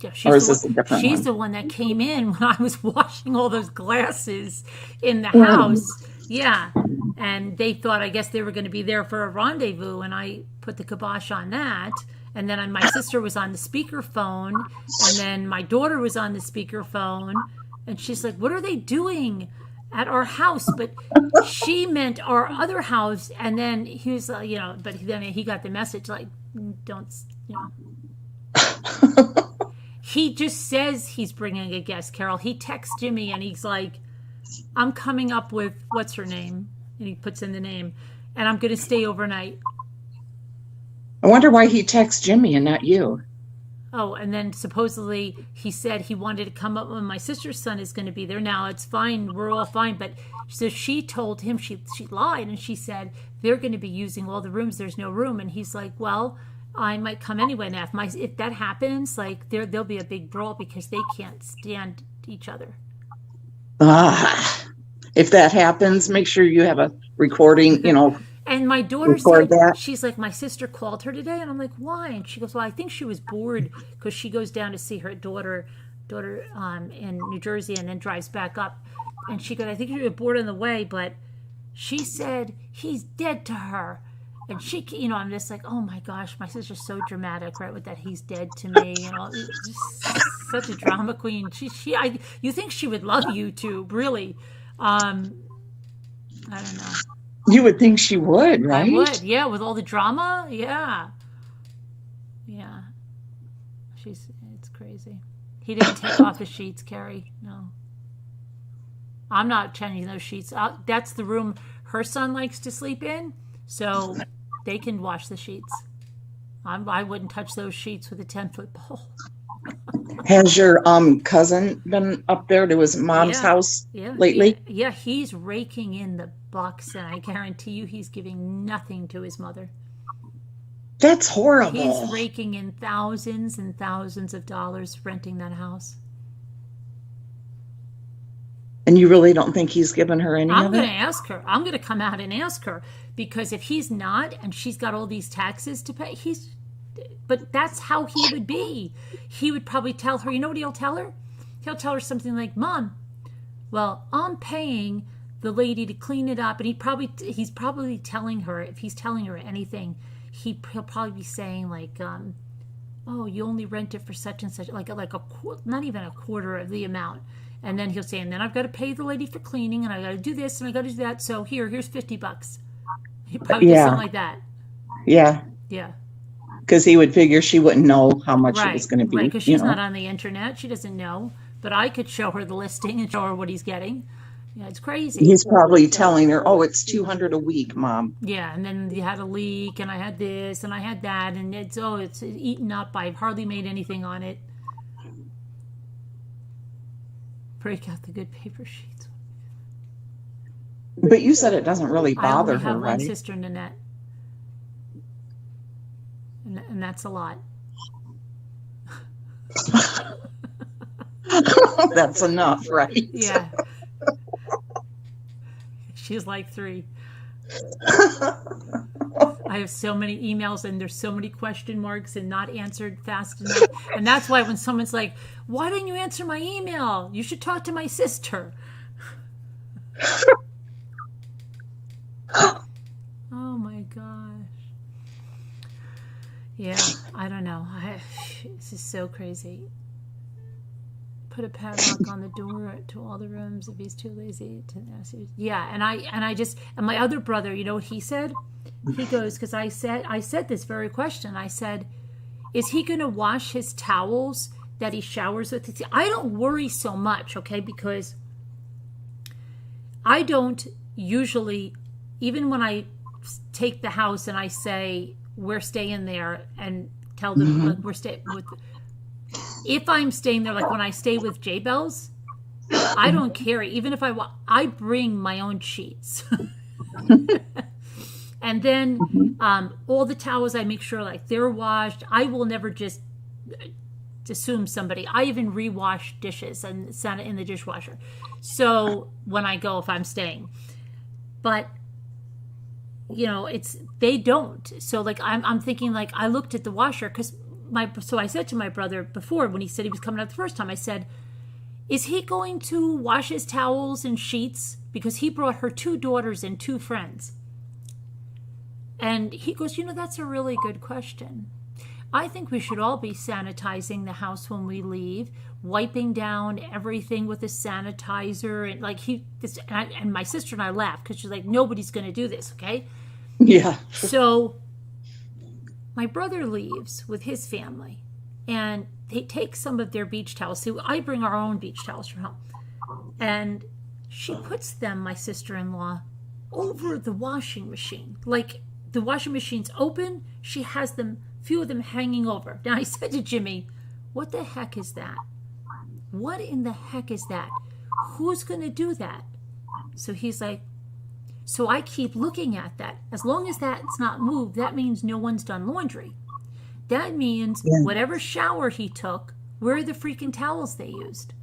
Yeah, or is this a different one? She's the one that came in when I was washing all those glasses in the house. Yeah. And they thought, I guess they were going to be there for a rendezvous, and I put the kibosh on that. And then my sister was on the speakerphone, and then my daughter was on the speakerphone, and she's like, what are they doing at our house? But she meant our other house. And then he was like, but then he got the message, like, don't, He just says he's bringing a guest, Carol. He texts Jimmy, and he's like, I'm coming up with, what's her name? And he puts in the name, and I'm going to stay overnight. I wonder why he texts Jimmy and not you. Oh, and then supposedly he said he wanted to come up when my sister's son is going to be there. Now it's fine. We're all fine. But so she told him, she lied, and she said, they're going to be using all the rooms. There's no room. And he's like, well, I might come anyway. Now, if that happens, like there'll be a big brawl because they can't stand each other. If that happens, make sure you have a recording, And my daughter record said, that. she's like, my sister called her today. And I'm like, why? And she goes, well, I think she was bored because she goes down to see her daughter in New Jersey and then drives back up. And she goes, I think she was bored on the way, but she said he's dead to her. And she, I'm just like, oh my gosh, my sister's so dramatic, right? With that, he's dead to me, just such a drama queen. You think she would love YouTube, really? I don't know. You would think she would, right? I would, yeah, with all the drama, yeah. It's crazy. He didn't take off the sheets, Carrie. No, I'm not changing those sheets. That's the room her son likes to sleep in, so they can wash the sheets. I wouldn't touch those sheets with a 10-foot pole. Has your cousin been up there to his mom's house lately? Yeah, he's raking in the bucks, and I guarantee you he's giving nothing to his mother. That's horrible. He's raking in thousands and thousands of dollars renting that house. And you really don't think he's given her any I'm of going it? to ask her. I'm going to come out and ask her, because if he's not and she's got all these taxes to pay, but that's how he would be. He would probably tell her, you know what he'll tell her? He'll tell her something like, Mom, well, I'm paying the lady to clean it up. And he's probably telling her, if he's telling her anything, he'll probably be saying like, oh, you only rent it for such and such, not even a quarter of the amount. And then he'll say, and then I've got to pay the lady for cleaning, and I got to do this, and I got to do that. So here's $50. He probably does something like that. Yeah. Yeah. Because he would figure she wouldn't know how much it was going to be. Right, because she's not on the internet. She doesn't know. But I could show her the listing and show her what he's getting. Yeah, it's crazy. He's probably telling her, oh, it's $200 a week, Mom. Yeah, and then you had a leak, and I had this, and I had that, and it's eaten up. I've hardly made anything on it. Break out the good paper sheets. But you said it doesn't really bother her, I only have right? one sister, Nanette. And that's a lot. That's enough, right? Yeah. She's like 3. I have so many emails, and there's so many question marks and not answered fast enough. And that's why when someone's like, why didn't you answer my email? You should talk to my sister. Oh my gosh. Yeah, I don't know. This is so crazy. Put a padlock on the door to all the rooms if he's too lazy to ask you. Yeah, and my other brother, you know what he said? He goes, because I said this very question. I said, is he going to wash his towels that he showers with? See, I don't worry so much, okay, because I don't usually, even when I take the house and I say we're staying there and tell them like we're staying with. If I'm staying there, like when I stay with J-Bells, I don't care. Even if I bring my own sheets. And then all the towels, I make sure like they're washed. I will never just assume somebody. I even rewash dishes and send it in the dishwasher. So when I go, if I'm staying. But, they don't. So like I'm thinking like I looked at the washer because so I said to my brother before when he said he was coming out the first time, I said, is he going to wash his towels and sheets? Because he brought her 2 daughters and 2 friends. And he goes, that's a really good question. I think we should all be sanitizing the house when we leave, wiping down everything with a sanitizer. And like and my sister and I laughed because she's like, nobody's going to do this, okay? Yeah. So my brother leaves with his family, and they take some of their beach towels. So I bring our own beach towels from home. And she puts them, my sister-in-law, over the washing machine. Like, the washing machine's open, she has few of them hanging over. Now, I said to Jimmy, what the heck is that? What in the heck is that? Who's going to do that? So he's like, so I keep looking at that. As long as that's not moved, that means no one's done laundry. That means whatever shower he took, where are the freaking towels they used?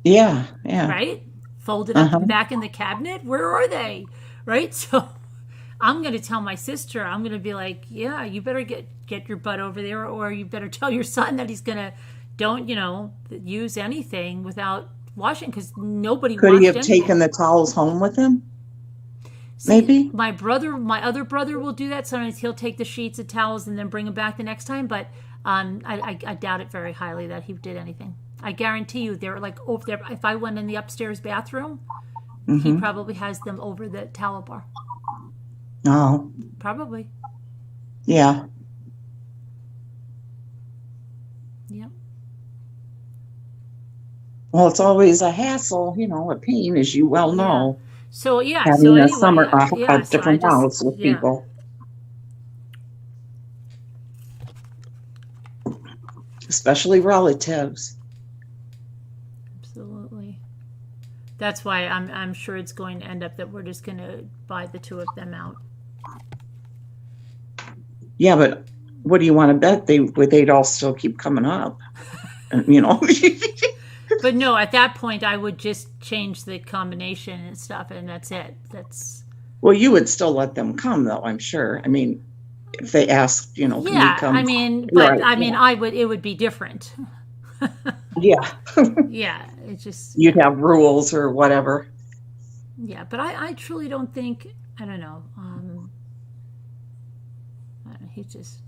Yeah. Right? Folded up back in the cabinet? Where are they? Right? So I'm going to tell my sister, I'm going to be like, yeah, you better get your butt over there, or you better tell your son that he's going to, don't, use anything without washing, because nobody washed Could he have anything. taken the towels home with him? See, maybe? My other brother will do that. Sometimes he'll take the sheets of towels and then bring them back the next time, but I doubt it very highly that he did anything. I guarantee you they're like over there. If I went in the upstairs bathroom, he probably has them over the towel bar. Oh. Probably. Yeah. Yep. Well, it's always a hassle, a pain, as you well know. So, yeah. Having so a anyway, summer so different house with people. Especially relatives. Absolutely. That's why I'm sure it's going to end up that we're just going to buy the 2 of them out. Yeah, but what do you want to bet? They'd all still keep coming up. But no, at that point, I would just change the combination and stuff, and that's it. Well, you would still let them come, though, I'm sure. I mean, if they asked, can you come? I mean, but right, it would be different. Yeah. Yeah, it's just... You'd have rules or whatever. Yeah, but I truly don't think, I don't know. He's just,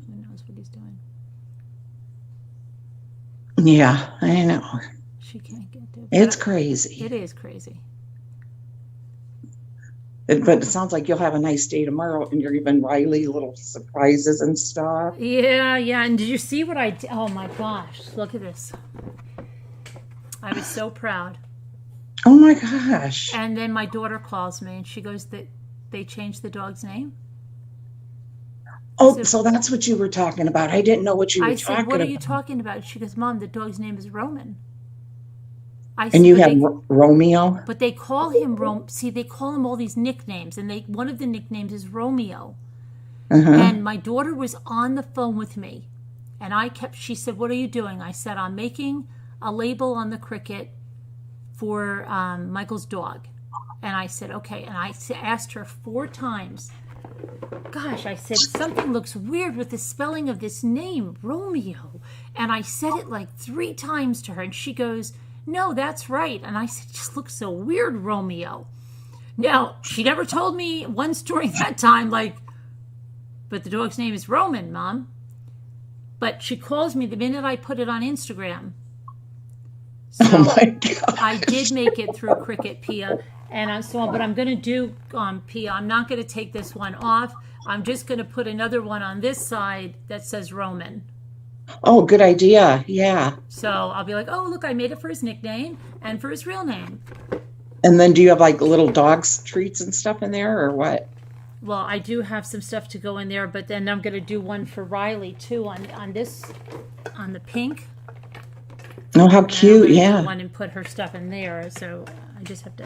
who knows what he's doing. Yeah, I know. She can't get to it. It's crazy. It is crazy. But it sounds like you'll have a nice day tomorrow, and you're giving Riley little surprises and stuff. Yeah. And did you see what I did? Oh my gosh, look at this. I was so proud. Oh my gosh. And then my daughter calls me, and she goes, that they changed the dog's name. Oh, so that's what you were talking about. I didn't know what you were talking about. I said, what are you talking about? She goes, Mom, the dog's name is Roman. And you have Romeo? But they call him See, they call him all these nicknames, and one of the nicknames is Romeo. And my daughter was on the phone with me, and she said, what are you doing? I said, I'm making a label on the cricket for Michael's dog. And I said, okay. And I asked her 4 times. Gosh, I said, something looks weird with the spelling of this name, Romeo. And I said it like 3 times to her, and she goes, no, that's right. And I said, it just looks so weird, Romeo. Now, she never told me once during that time, but the dog's name is Roman, Mom. But she calls me the minute I put it on Instagram. So oh my God. I did make it through Cricket, Pia. And but I'm going to do Pia. I'm not going to take this one off. I'm just going to put another one on this side that says Roman. Oh, good idea. Yeah. So I'll be like, oh, look, I made it for his nickname and for his real name. And then do you have little dogs treats and stuff in there, or what? Well, I do have some stuff to go in there, but then I'm going to do one for Riley too on the pink. Oh, how cute. Yeah. One and put her stuff in there. So I just have to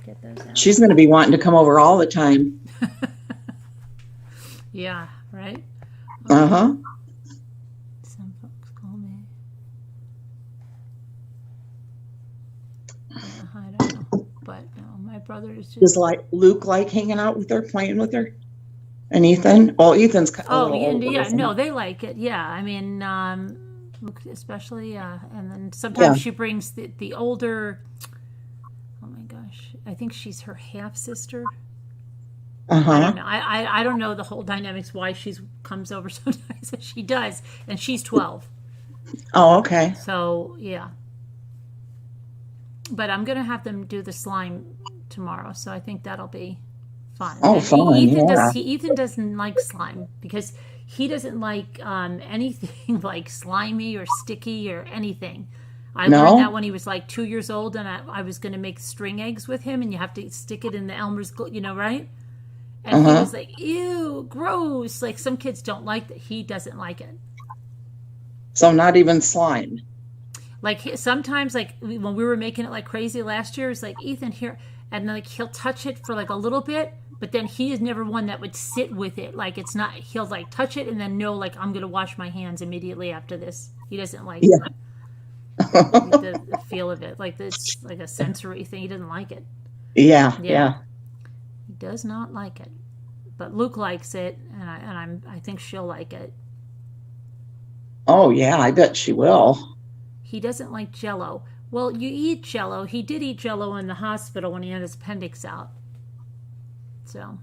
get those out. She's going to be wanting to come over all the time. Yeah, right? Uh-huh. Some folks call me. I don't know. But no, my brother is just... Does Luke hanging out with her, playing with her? And Ethan? Well, Ethan's older, yeah, no, they like it. Yeah, I mean, Luke especially, and then sometimes she brings the older. Oh my gosh, I think she's her half sister. I don't know. I don't know the whole dynamics why she comes over sometimes as she does, and she's 12. Oh, okay. So yeah. But I'm gonna have them do the slime tomorrow, so I think that'll be fun. Oh, and fun! Ethan doesn't like slime because he doesn't like anything like slimy or sticky or anything. I learned that when he was like 2 years old, and I was going to make string eggs with him, and you have to stick it in the Elmer's, right? And he was like, "Ew, gross!" Like some kids don't like that. He doesn't like it. So not even slime. Like sometimes, like when we were making it like crazy last year, it's like Ethan here, and like he'll touch it for like a little bit, but then he is never one that would sit with it. Like it's not. He'll like touch it and then know like I'm going to wash my hands immediately after this. He doesn't like the feel of it, like this, like a sensory thing. He doesn't like it. Yeah. He does not like it, but Luke likes it, and I think she'll like it. Oh yeah, I bet she will. He doesn't like Jell-O. Well, you eat Jell-O. He did eat Jell-O in the hospital when he had his appendix out. So.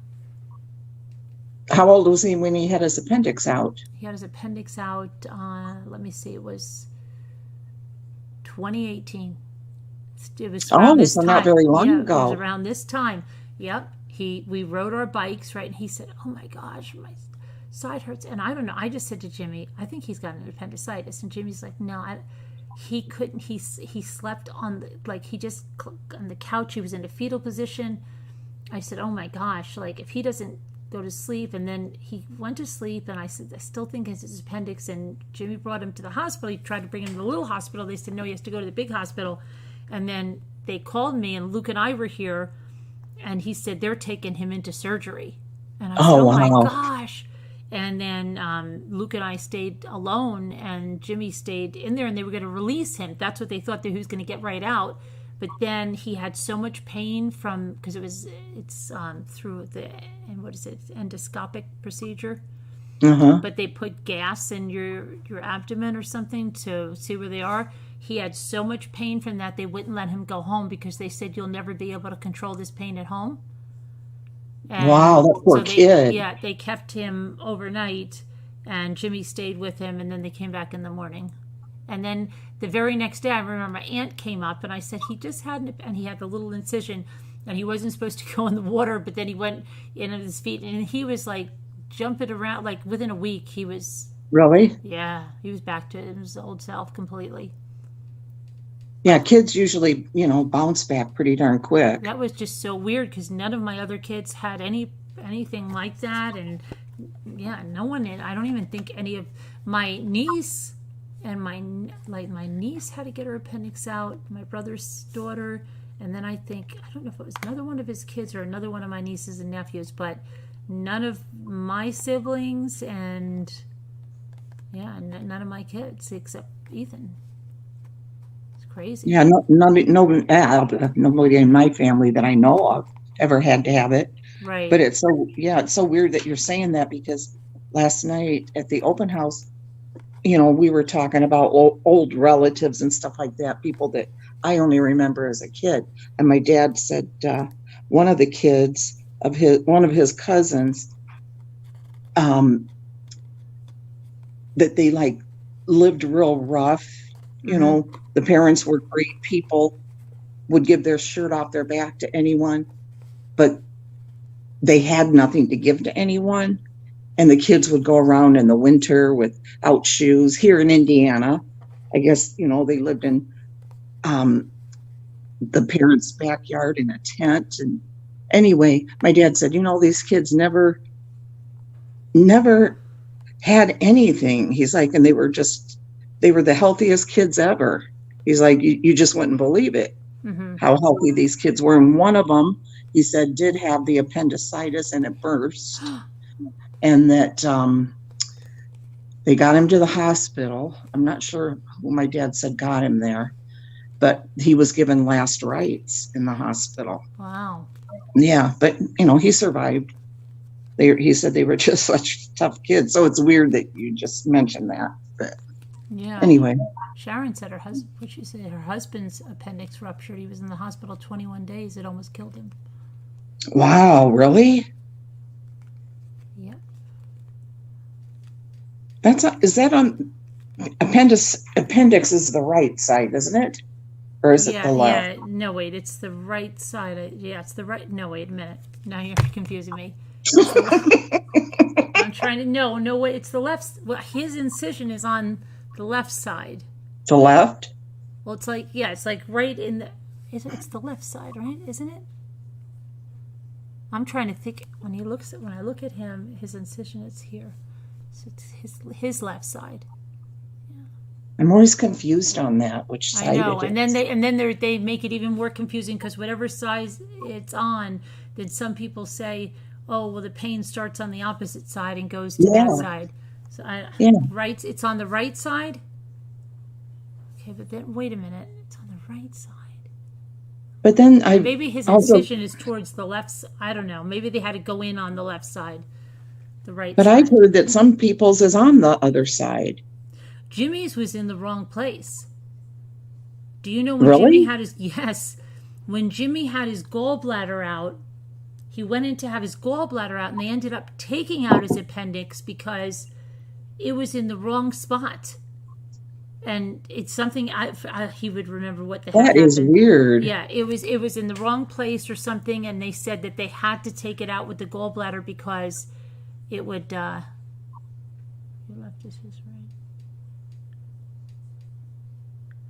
How old was he when he had his appendix out? He had his appendix out. Let me see. It was 2018. It was around this time. Not very long ago. It was around this time. Yep. We rode our bikes, right? And he said, "Oh my gosh, my side hurts." And I don't know. I just said to Jimmy, "I think he's got an appendicitis." And Jimmy's like, "No, he couldn't." He slept on on the couch. He was in a fetal position. I said, "Oh my gosh, like if he doesn't go to sleep," and then he went to sleep, and I said, "I still think it's his appendix." And Jimmy brought him to the hospital. He tried to bring him to the little hospital. They said, "No, he has to go to the big hospital." And then they called me, and Luke and I were here, and he said they're taking him into surgery. And I said, "Oh my gosh." And then Luke and I stayed alone, and Jimmy stayed in there, and they were going to release him. That's what they thought, that he was going to get right out. But then he had so much pain because it's through the endoscopic procedure. But they put gas in your abdomen or something to see where they are. He had so much pain from that they wouldn't let him go home because they said you'll never be able to control this pain at home. And wow, that poor kid. Yeah, they kept him overnight, and Jimmy stayed with him, and then they came back in the morning. And then the very next day, I remember my aunt came up, and I said, he just had, and he had the little incision, and he wasn't supposed to go in the water, but then he went in on his feet, and he was like jumping around, like within a week, he was. Really? Yeah, he was back to his old self completely. Yeah, kids usually, bounce back pretty darn quick. That was just so weird because none of my other kids had anything like that, and yeah, no one. I don't even think any of my niece and my niece had to get her appendix out. My brother's daughter, and then I don't know if it was another one of his kids or another one of my nieces and nephews, but none of my siblings and none of my kids except Ethan. Crazy. Yeah, nobody in my family that I know of ever had to have it. Right. But it's so weird that you're saying that, because last night at the open house, we were talking about old relatives and stuff like that, people that I only remember as a kid. And my dad said one of his cousins, that they like lived real rough. The parents were great people, would give their shirt off their back to anyone, but they had nothing to give to anyone. And the kids would go around in the winter without shoes. Here in Indiana, I guess, they lived in the parents' backyard in a tent. And anyway, my dad said, these kids never had anything. He's like, and they were the healthiest kids ever. He's like, you just wouldn't believe it, how healthy these kids were. And one of them, he said, did have the appendicitis and it burst. And that they got him to the hospital. I'm not sure who my dad said got him there, but he was given last rites in the hospital. Wow. Yeah, but, he survived. He said they were just such tough kids. So it's weird that you just mentioned that. But Yeah. Anyway, Sharon said what she said, her husband's appendix ruptured. He was in the hospital 21 days. It almost killed him. wow, really? Yep. Is that on appendix is the right side, isn't it? Or is it the left? Yeah. No, wait, it's the right side. Yeah, it's the right. No, wait a minute. Now you're confusing me. I'm trying to. No, wait, it's the left. Well, his incision is on the left side. The left? Well, it's like, yeah, it's like right in the. It's the left side, right? Isn't it? I'm trying to think. When I look at him, his incision is here. So it's his left side. I'm always confused on that, which side I know, it and is. then they make it even more confusing because whatever side it's on, then some people say, "Oh, well, the pain starts on the opposite side and goes to that side." So right, it's on the right side. Okay, but then wait a minute, it's on the right side. But then Maybe his incision is towards the left. I don't know. Maybe they had to go in on the left side, the right. But side. I've heard that some people's is on the other side. Jimmy's was in the wrong place. Do you know when Really? Jimmy had when Jimmy had his gallbladder out, he went in to have his gallbladder out and they ended up taking out his appendix because it was in the wrong spot. And it's something he would remember what the heck That is happened. weird. Yeah, it was in the wrong place or something, and they said that they had to take it out with the gallbladder because it would your left is his right.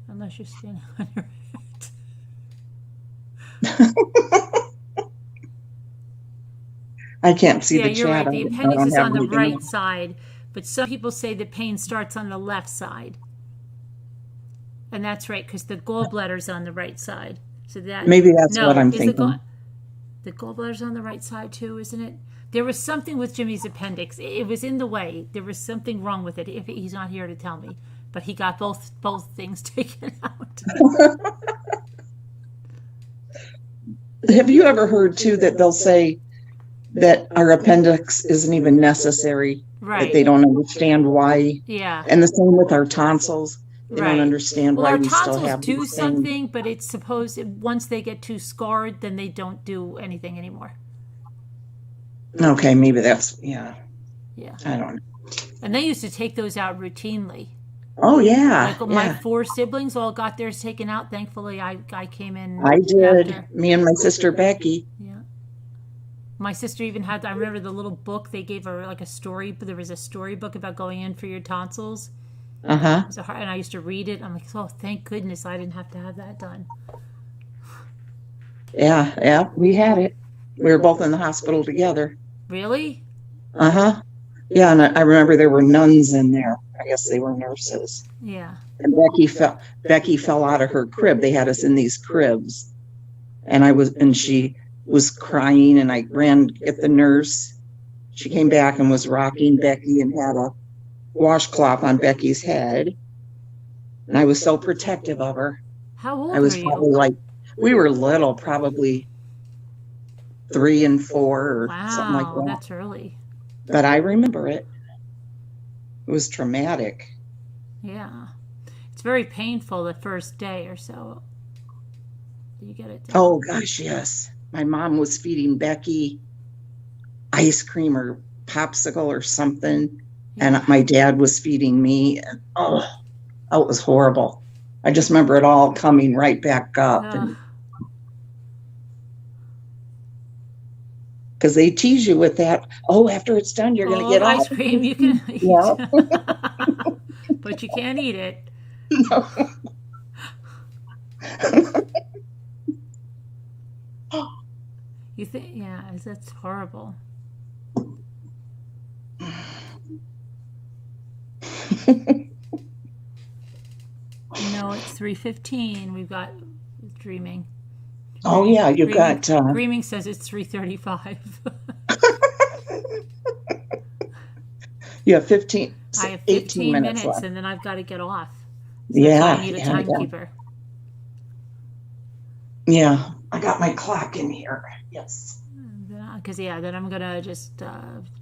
Unless you're standing on your head. I can't see the you're chat. right. The appendix is on the right side, but some people say the pain starts on the left side. And that's right, because the gallbladder's on the right side. So that Maybe that's what I'm thinking. The gallbladder's on the right side too, isn't it? There was something with Jimmy's appendix. It was in the way. There was something wrong with it. If he's not here to tell me, but he got both things taken out. Have you ever heard too that they'll say that our appendix isn't even necessary? Right. That they don't understand why. Yeah. And the same with our tonsils. They don't understand why our we still tonsils have do these things. something, but it's supposed once they get too scarred, then they don't do anything anymore. Okay, maybe that's Yeah. I don't know. And they used to take those out routinely. Oh yeah. Like my 4 siblings all got theirs taken out. Thankfully, I came in. I did. after. Me and my sister Becky. Yeah. My sister even had. I remember the little book they gave her, like a story. But there was a storybook about going in for your tonsils. Uh-huh. And I used to read it. I'm like, oh, thank goodness I didn't have to have that done. Yeah, we had it. We were both in the hospital together. Really? Uh-huh. Yeah, and I remember there were nuns in there. I guess they were nurses. Yeah. And Becky fell out of her crib. They had us in these cribs. And she was crying, and I ran to get the nurse. She came back and was rocking Becky and had a washcloth on Becky's head. And I was so protective of her. How old I was were probably you? we were little, probably 3 and 4 or something like Wow, that. that's early. But I remember it. It was traumatic. Yeah. It's very painful the first day or so. You get it down. Oh gosh, yes. My mom was feeding Becky ice cream or popsicle or something, and my dad was feeding me, and it was horrible. I just remember it all coming right back up. Because they tease you with that. Oh, after it's done, you're going to get ice cream. You can eat. Yeah. But you can't eat it. No. You think? Yeah, that's horrible. No, it's 3:15. We've got dreaming. Oh yeah, you got. Dreaming says it's 3:35. You have 15. I have 18 15 minutes left. and then I've got to get off. So yeah, I need a timekeeper. Yeah, I got my clock in here. Yes. And because then I'm gonna just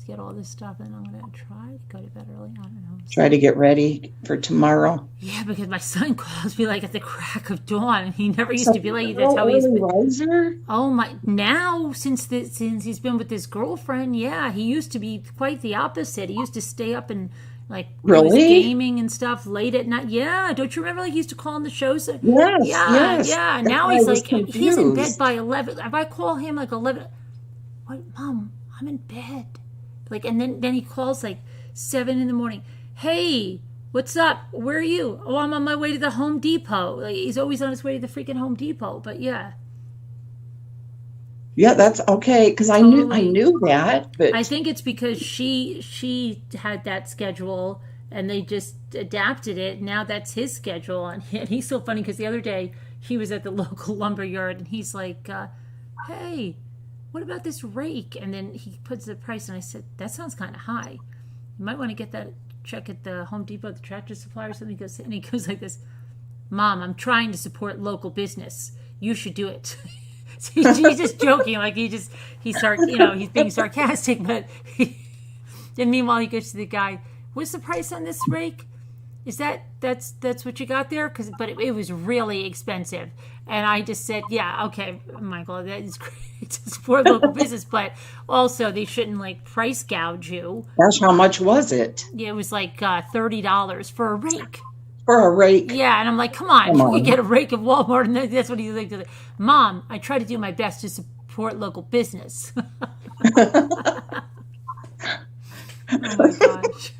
get all this stuff, and I'm gonna try to go to bed early. I don't know. Try to get ready for tomorrow. Yeah, because my son calls me like at the crack of dawn, and he never used to be like. That's Oh, how he's early been. riser? Oh my! Now since he's been with his girlfriend, yeah, he used to be quite the opposite. He used to stay up and like he was Really? gaming and stuff late at night. Yeah, don't you remember? Like he used to call on the shows. Yes, Yeah, yes. yeah. That's Now why I he's was like he's in bed confused. by 11. If I call him like 11, what, Mom? I'm in bed. Like, and then he calls like 7 in the morning. Hey, what's up? Where are you? Oh, I'm on my way to the Home Depot. Like he's always on his way to the freaking Home Depot. But yeah. Yeah, that's okay, because I knew that, but I think it's because she had that schedule and they just adapted it. Now that's his schedule, and he's so funny because the other day he was at the local lumber yard and he's like, "Hey, what about this rake?" And then he puts the price, and I said, "That sounds kind of high. You might want to get that check at the Home Depot, the Tractor Supply or something." And he goes like this, "Mom, I'm trying to support local business. You should do it." He's just joking, like he's being sarcastic, but and meanwhile he goes to the guy, "What's the price on this rake? Is that's what you got there?" But it was really expensive, and I just said, "Yeah, okay, Michael, that is great to support local business, but also they shouldn't like price gouge you." gosh, how much was it Yeah, it was like $30 for a rake. for a rake? Yeah, and I'm like, come on, Come you on. can get a rake at Walmart, and that's what he's like. Mom, I try to do my best to support local business. Oh my gosh.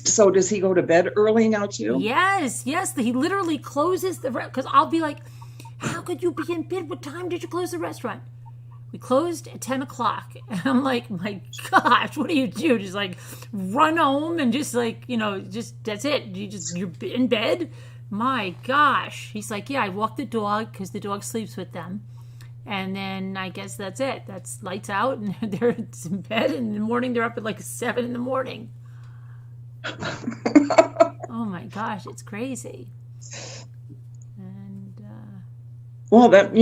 So does he go to bed early now too? Yes. He literally closes the because I'll be like, how could you be in bed? What time did you close the restaurant? We closed at 10 o'clock. And I'm like, my gosh, what do you do? Just like run home and just like, just that's it. You're in bed? My gosh. He's like, yeah, I walk the dog because the dog sleeps with them. And then I guess that's it. That's lights out and they're in bed. And in the morning, they're up at like 7 in the morning. Oh my gosh, it's crazy. And Well, that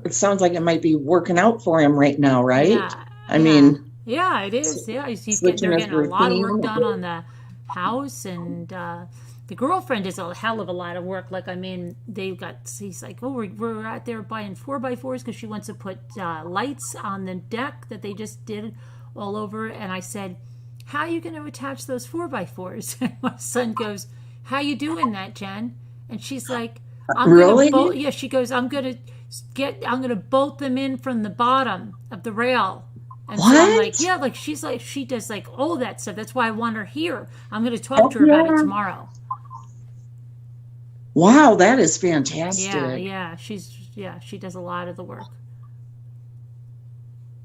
it sounds like it might be working out for him right now, right? yeah, I mean, yeah, it is. Yeah, switching they're his getting a lot of work routine. done on the house, and the girlfriend does a hell of a lot of work. Like, I mean, he's like, oh, we're out there buying 4x4s because she wants to put lights on the deck that they just did all over. And I said, how are you going to attach those 4x4s? And my son goes, how you doing that, Jen? And she's like, Really? Yeah, she goes, I'm gonna bolt them in from the bottom of the rail. And so I'm like, yeah, like she's like, she does like all that stuff. That's why I want her here. I'm gonna talk to her about it tomorrow. Wow, that is fantastic. Yeah, she does a lot of the work.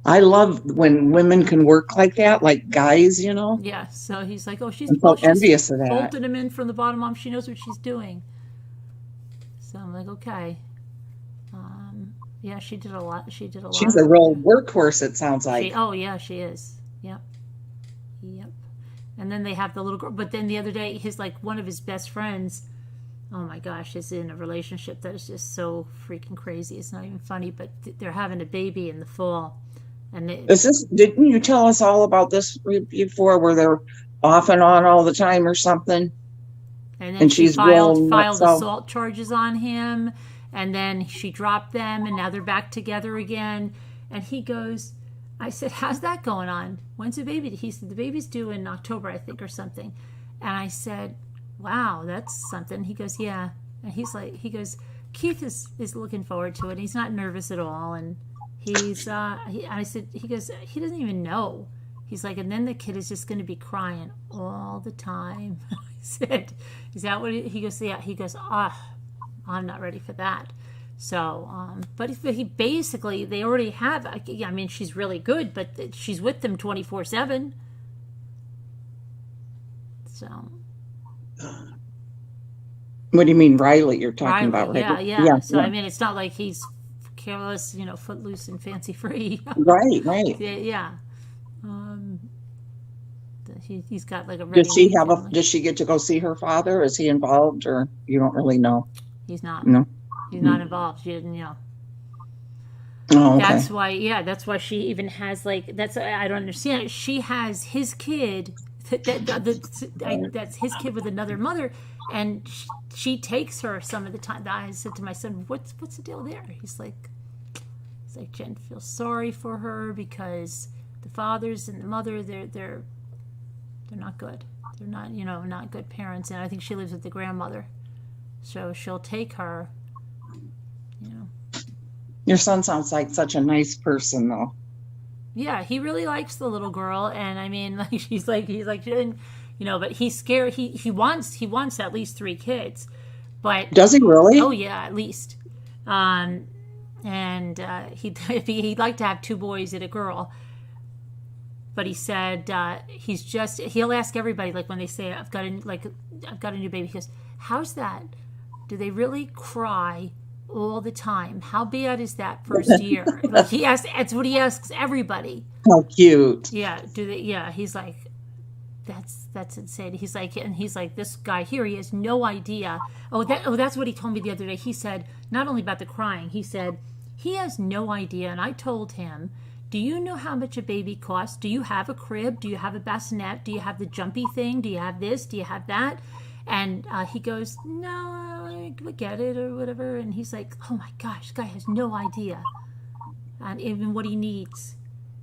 I love when women can work like that, like guys, Yeah, so he's like, oh, she's I'm so envious of that. bolted them in from the bottom. Mom, she knows what she's doing. So I'm like, okay. Yeah, she did a lot. She's a real workhorse, it sounds like. She is. Yep. And then they have the little girl. But then the other day, one of his best friends, oh my gosh, is in a relationship that is just so freaking crazy. It's not even funny, but they're having a baby in the fall. And Didn't you tell us all about this before, where they're off and on all the time or something? And then she she's filed nuts assault charges on him, and then she dropped them, and now they're back together again. And he goes, I said, how's that going on? When's the baby? He said, the baby's due in October, I think, or something. And I said, wow, that's something. He goes, yeah. And he goes, Keith is looking forward to it. He's not nervous at all. And I said, he goes, he doesn't even know. He's like, and then the kid is just going to be crying all the time. I said, is that what he goes? Yeah. He goes, I'm not ready for that. So, but he basically, they already have, I mean, she's really good, but she's with them 24/7. So. What do you mean, Riley? You're talking about, right? Yeah. So, I mean, it's not like he's careless, footloose and fancy free. Right. Yeah. He's got like a. Does she get to go see her father? Is he involved, or you don't really know? He's not. No. He's not involved. She didn't, Oh, okay. That's why she even has like, I don't understand it. She has his kid, that's his kid with another mother, and she takes her some of the time. I said to my son, what's the deal there? He's like, Jen feels sorry for her because the fathers and the mother, they're not good. They're not, not good parents. And I think she lives with the grandmother. So she'll take her, Your son sounds like such a nice person, though. Yeah, he really likes the little girl. And I mean, like, he's like, but he's scared. He wants at least 3 kids. But does he really? Oh yeah, at least. And he'd like to have 2 boys and a girl. But he said he'll ask everybody, like when they say I've got a new baby. He goes, how's that? Do they really cry all the time? How bad is that first year? Like that's what he asks everybody. How cute. Yeah. Do they? Yeah. He's like, that's insane. He's like, this guy here, he has no idea. That's what he told me the other day. He said not only about the crying. He said he has no idea, and I told him, do you know how much a baby costs? Do you have a crib? Do you have a bassinet? Do you have the jumpy thing? Do you have this? Do you have that? And he goes, no, I get it or whatever. And he's like, oh my gosh, this guy has no idea. And even what he needs.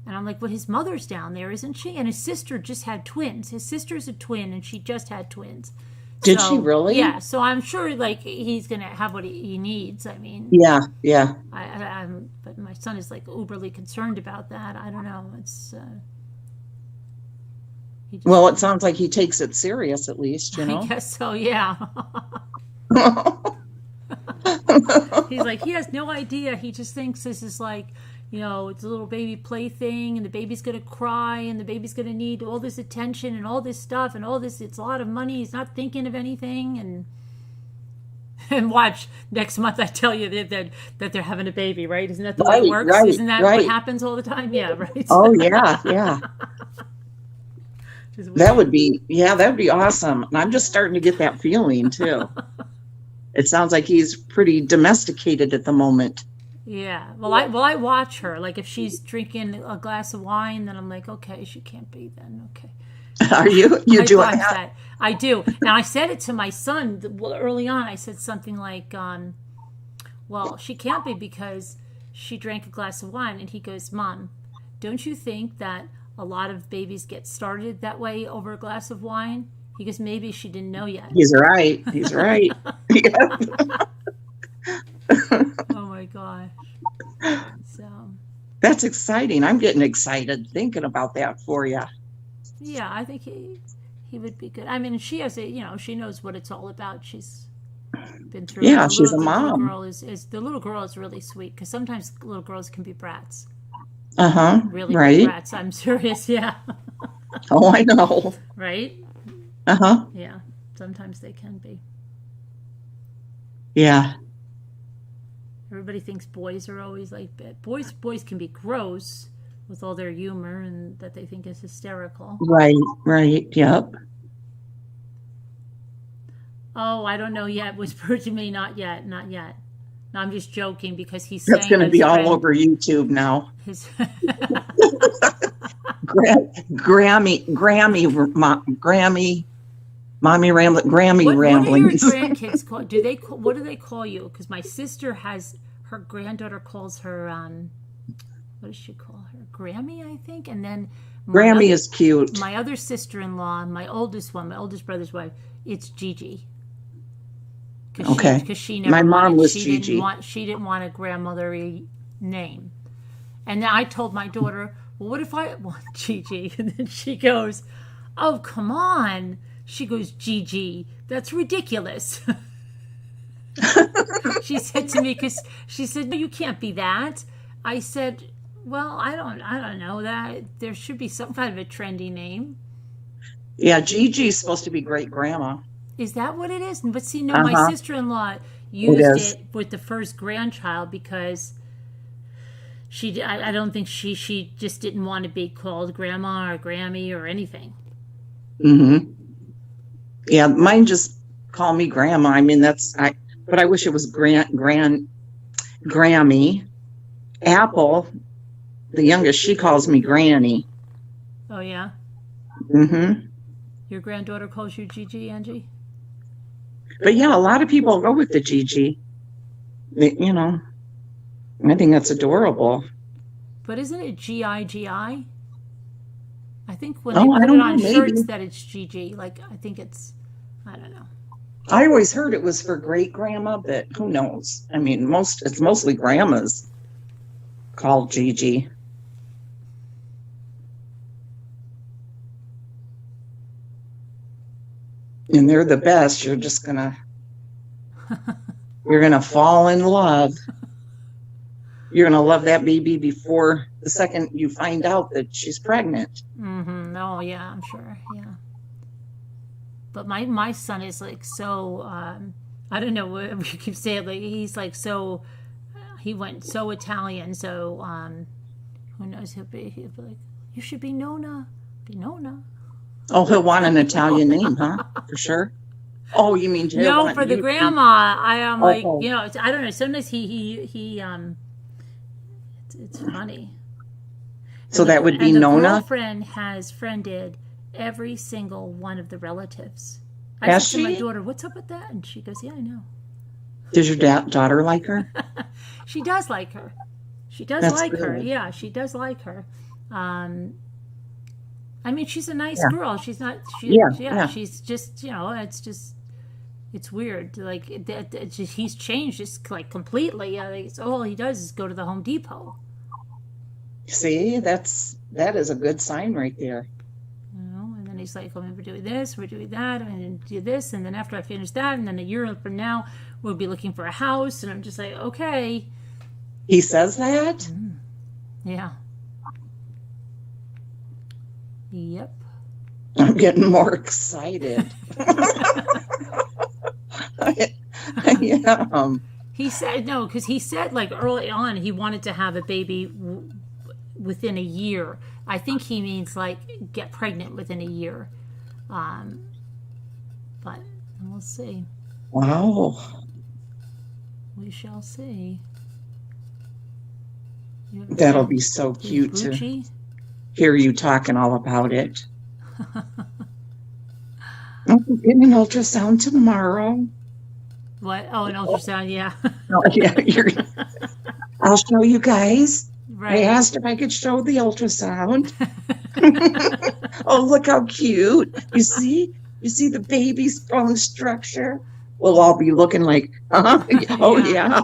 And I'm like, well, his mother's down there, isn't she? And his sister just had twins. His sister's a twin, and she just had twins. Did she really? Yeah, so I'm sure like he's going to have what he needs. I mean, yeah. But my son is like uberly concerned about that. I don't know. It's well, it sounds like he takes it serious, at least, I guess so. Yeah. He's like, he has no idea. He just thinks this is like, it's a little baby plaything, and the baby's going to cry, and the baby's going to need all this attention and all this stuff and all this. It's a lot of money. He's not thinking of anything. And watch next month. I tell you that they're having a baby, right? Isn't that the way it works? Right, Isn't that what happens all the time? Yeah, right. Oh yeah. That would be awesome. And I'm just starting to get that feeling too. It sounds like he's pretty domesticated at the moment. Yeah. Well, I watch her. Like if she's drinking a glass of wine, then I'm like, okay, she can't be then. Okay. Are you? You do that? I do. Now I said it to my son early on. I said something like, well, she can't be because she drank a glass of wine. And he goes, Mom, don't you think that a lot of babies get started that way over a glass of wine? He goes, maybe she didn't know yet. He's right. Oh my gosh. So that's exciting. I'm getting excited thinking about that for you. Yeah, I think he would be good. I mean, she has she knows what it's all about. She's been through. Yeah, she's a mom. The little girl is really sweet because sometimes little girls can be brats. Really right. Brats. I'm serious. Yeah. Oh, I know. Right. Yeah. Sometimes they can be. Yeah. Everybody thinks boys are always like that. Boys can be gross with all their humor and that they think is hysterical. Right. Yep. Oh, I don't know yet. Whisper to me, not yet. No, I'm just joking because he's That's saying going to be all over YouTube now. Mommy Ramblings. What are your grandkids called? What do they call you? Because my sister her granddaughter calls her, what does she call her? Grammy, I think. And then Grammy is cute. My other sister-in-law, my oldest brother's wife, it's Gigi. Okay. Because she never my mom was Gigi. She didn't want a grandmothery name. And then I told my daughter, well, what if I want Gigi? And then she goes, oh, come on. She goes, Gigi, that's ridiculous. She said to me, because she said, no, you can't be that. I said, well, I don't know that there should be some kind of a trendy name. Yeah, Gigi's supposed to be great grandma. Is that what it is? But see, no, my sister-in-law used it with the first grandchild because I don't think she just didn't want to be called grandma or Grammy or anything. Mm-hmm. Yeah, mine just call me grandma. I mean, but I wish it was Grammy. Apple, the youngest, she calls me Granny. Oh, yeah? Mm-hmm. Your granddaughter calls you Gigi, Angie? But yeah, a lot of people go with the Gigi. You know, I think that's adorable. But isn't it Gigi? I think when Oh, they I put don't it know, on maybe. shirts that it's Gigi. Like, I think it's, I don't know. I always heard it was for great grandma, but who knows? I mean, it's mostly grandmas called Gigi. And they're the best. You're gonna fall in love. You're gonna love that baby before the second you find out that she's pregnant. Mm-hmm. Oh, yeah, I'm sure. Yeah. But my son is like so, I don't know what we keep saying. Like, he's like so, he went so Italian. So, who knows? He'll be like, you should be Nona. Be Nona. Oh, he'll want an Italian name, huh? For sure. Oh, you mean he'll No, want for the you- grandma. I am like, Oh. you know, I don't know. Sometimes he it's funny. So And that would be and the Nona. girlfriend has friended every single one of the relatives. I Has said to my she? daughter, "What's up with that?" And she goes, "Yeah, I know." Does your daughter like her? She does like her. She does That's like her. good. Yeah, she does like her. I mean, she's a nice Yeah. girl. She's not. Yeah. She's just, you know, it's weird. Like he's changed just like completely. Like, all he does is go to the Home Depot. See, that is a good sign right there. You know, and then he's like, "Oh, we're doing this, we're doing that, and then do this, and then after I finish that, and then a year from now, we'll be looking for a house." And I'm just like, "Okay, He says that? yeah, yep." I'm getting more excited. Yeah. He said no, because he said like early on he wanted to have a baby within a year. I think he means like get pregnant within a year. But we'll see. Wow. We shall see. That'll be so cute to Bucci? hear you talking all about it. I'm getting an ultrasound tomorrow. What? Oh, an ultrasound, yeah. Oh, yeah, I'll show you guys. I Right. asked if I could show the ultrasound. Oh, look how cute. You see the baby's bone structure? We'll all be looking like, oh, yeah.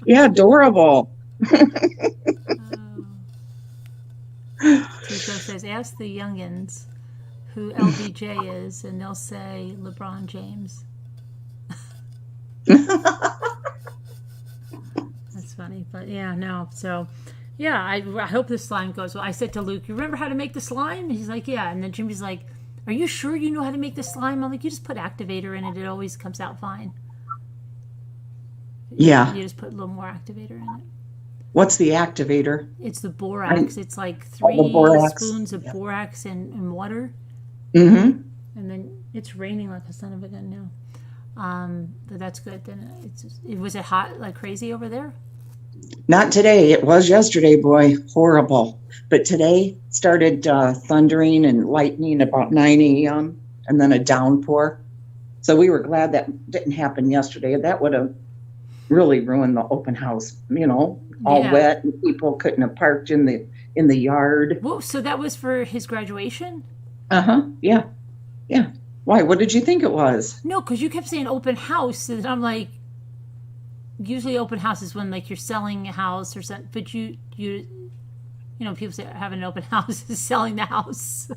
Yeah, adorable. Tico says, ask the youngins who LBJ is, and they'll say LeBron James. That's funny, but yeah, no. So, yeah, I hope the slime goes well. I said to Luke, "You remember how to make the slime?" And he's like, "Yeah." And then Jimmy's like, "Are you sure you know how to make the slime?" I'm like, "You just put activator in it; it always comes out fine." Yeah. You just put a little more activator in it. What's the activator? It's the borax. It's like Oh, 3 the borax. spoons of borax and water. Mm-hmm. And then it's raining like a son of a gun now. But that's good. Then was it hot like crazy over there? Not today. It was yesterday, boy. Horrible. But today started thundering and lightning about 9 a.m. and then a downpour. So we were glad that didn't happen yesterday. That would have really ruined the open house, all Yeah. wet, and people couldn't have parked in the yard. Whoa, so that was for his graduation? Yeah. Why? What did you think it was? No, because you kept saying open house, and I'm like, usually open house is when like you're selling a house or something. But you people say having an open house is selling the house.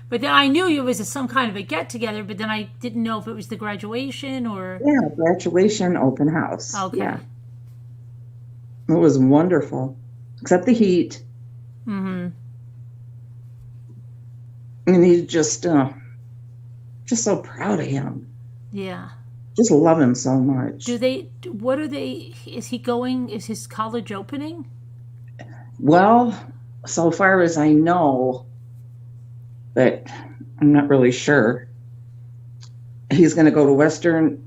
But then I knew it was some kind of a get together. But then I didn't know if it was the graduation or. Yeah, graduation open house. Okay. Yeah. It was wonderful, except the heat. Mm-hmm. And he's just so proud of him. Yeah. Just love him so much. Is he going, is his college opening? Well, so far as I know, but I'm not really sure. He's going to go to Western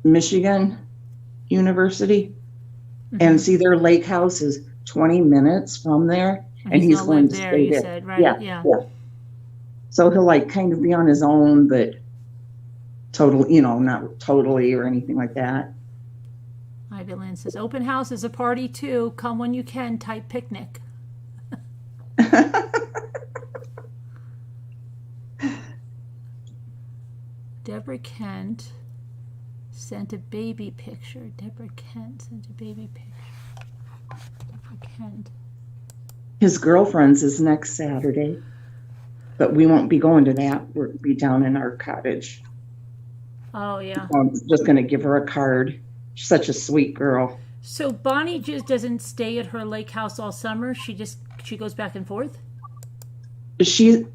Michigan University. And see, their lake house is 20 minutes from there. And he's gonna going live to there, stay you there. said, right? Yeah. So he'll like kind of be on his own, but totally, not totally or anything like that. Ivy Lynn says, open house is a party too. Come when you can, type picnic. Deborah Kent sent a baby picture. Deborah Kent sent a baby picture. Deborah Kent. His girlfriend's is next Saturday, but we won't be going to that. We'll be down in our cottage. Oh, yeah. I'm just going to give her a card. She's such a sweet girl. So Bonnie just doesn't stay at her lake house all summer. She goes back and forth. She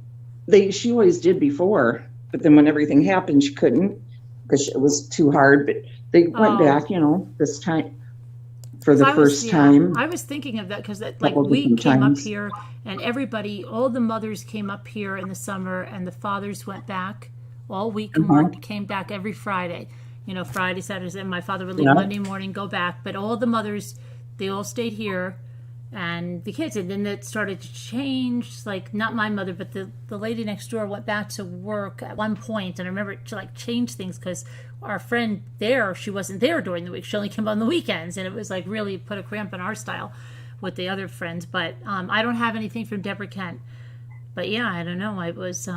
always did before, but then when everything happened, she couldn't because it was too hard. But they went back, this time for the first time. I was thinking of that because Couple we different came times. up here and everybody, all the mothers came up here in the summer and the fathers went back all week and worked, came back every Friday. Friday, Saturday, and my father would leave Monday morning, go back. But all the mothers, they all stayed here, and the kids. And then it started to change. Like, not my mother, but the lady next door went back to work at one point, and I remember to change things because our friend there, she wasn't there during the week. She only came on the weekends, and it was really put a cramp in our style with the other friends. But I don't have anything from Deborah Kent. But yeah, I don't know. It was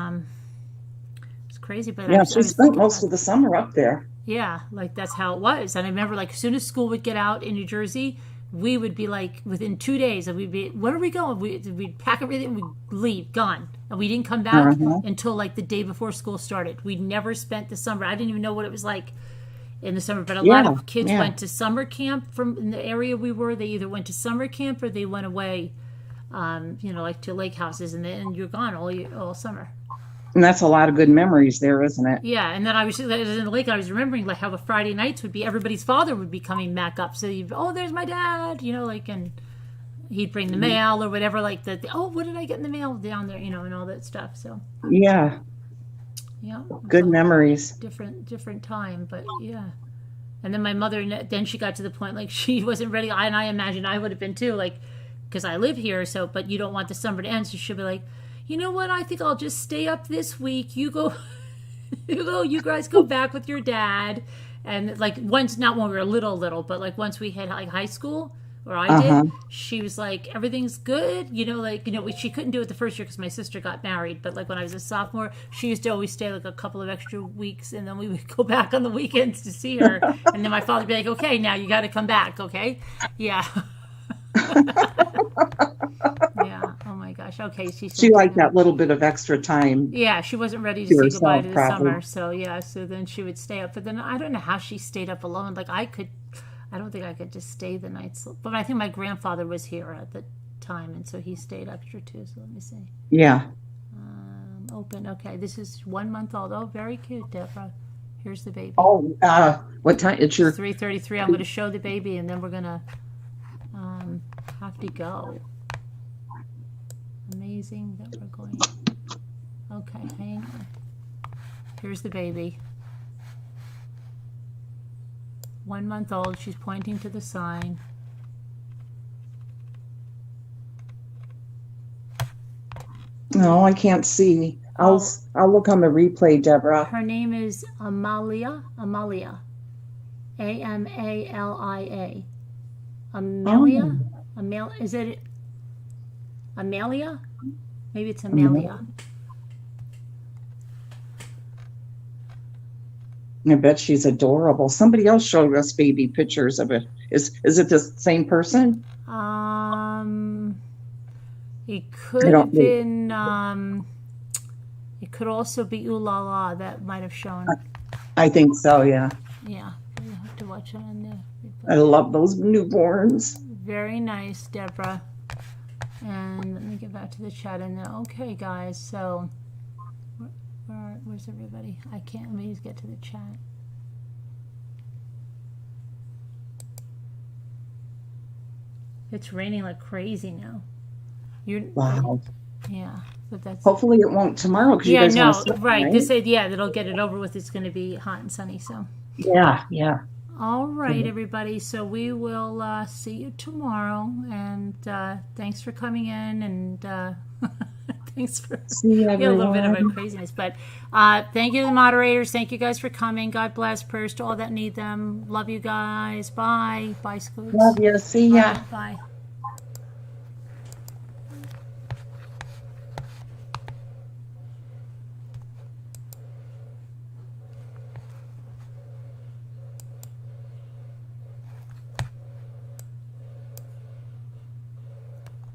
it's crazy. But Yeah, she spent most of the summer up there. Yeah, that's how it was. And I remember as soon as school would get out in New Jersey, we would be within 2 days, and we'd be, where are we going? We'd pack everything, we'd leave, gone. And we didn't come back until the day before school started. We never spent the summer. I didn't even know what it was like in the summer, but a lot of kids went to summer camp from in the area we were. They either went to summer camp or they went away, to lake houses, and then you're gone all summer. And that's a lot of good memories there, isn't it? Yeah, and then I was in the lake. I was remembering how the Friday nights would be. Everybody's father would be coming back up. So there's my dad. And he'd bring the mail or whatever. What did I get in the mail down there? And all that stuff. So yeah, good memories. Different time, but yeah. And then my mother. Then she got to the point she wasn't ready. And I imagine I would have been too. Because I live here. So, but you don't want the summer to end. So she'll be like, you know what? I think I'll just stay up this week. You go, you guys go back with your dad. And once, not when we were little, but once we had high school, or I did, she was like, everything's good. She couldn't do it the first year because my sister got married. But when I was a sophomore, she used to always stay a couple of extra weeks. And then we would go back on the weekends to see her. And then my father would be like, okay, now you got to come back. Okay. Yeah. Yeah. Oh my gosh. Okay. She liked that little bit of extra time. Yeah, she wasn't ready to say goodbye to the summer. So yeah, so then she would stay up. But then I don't know how she stayed up alone. I don't think I could just stay the nights. But I think my grandfather was here at the time, and so he stayed extra too. So let me see. Yeah. Open. Okay, this is 1 month old. Oh, very cute, Deborah. Here's the baby. Oh, what time? It's your 3:33. I'm going to show the baby, and then we're going to have to go. Amazing that we're going. Okay, hang on. Here's the baby. 1 month old. She's pointing to the sign. No, I can't see. I'll look on the replay, Deborah. Her name is Amalia. Amalia. Amalia. Amelia? Is it Amelia? Maybe it's Amelia. I bet she's adorable. Somebody else showed us baby pictures of it. Is it the same person? It could have been. It could also be Ooh La La that might have shown. I think so. Yeah. Yeah, you have to watch it on there. I love those newborns. Very nice, Deborah. And let me get back to the chat in there. Okay, guys. So, where's everybody? I can't. Let me just get to the chat. It's raining like crazy now. Wow. Yeah, but that's Hopefully it won't tomorrow because you yeah, guys no, want to sleep, right. This yeah, that'll get it over with. It's going to be hot and sunny. So, Yeah. all right, everybody. So we will see you tomorrow, and thanks for coming in, and thanks for See you, a little bit of a everyone. craziness. But thank you to the moderators. Thank you guys for coming. God bless. Prayers to all that need them. Love you guys. Bye. Bye, Scoots. Love you. See ya. Bye.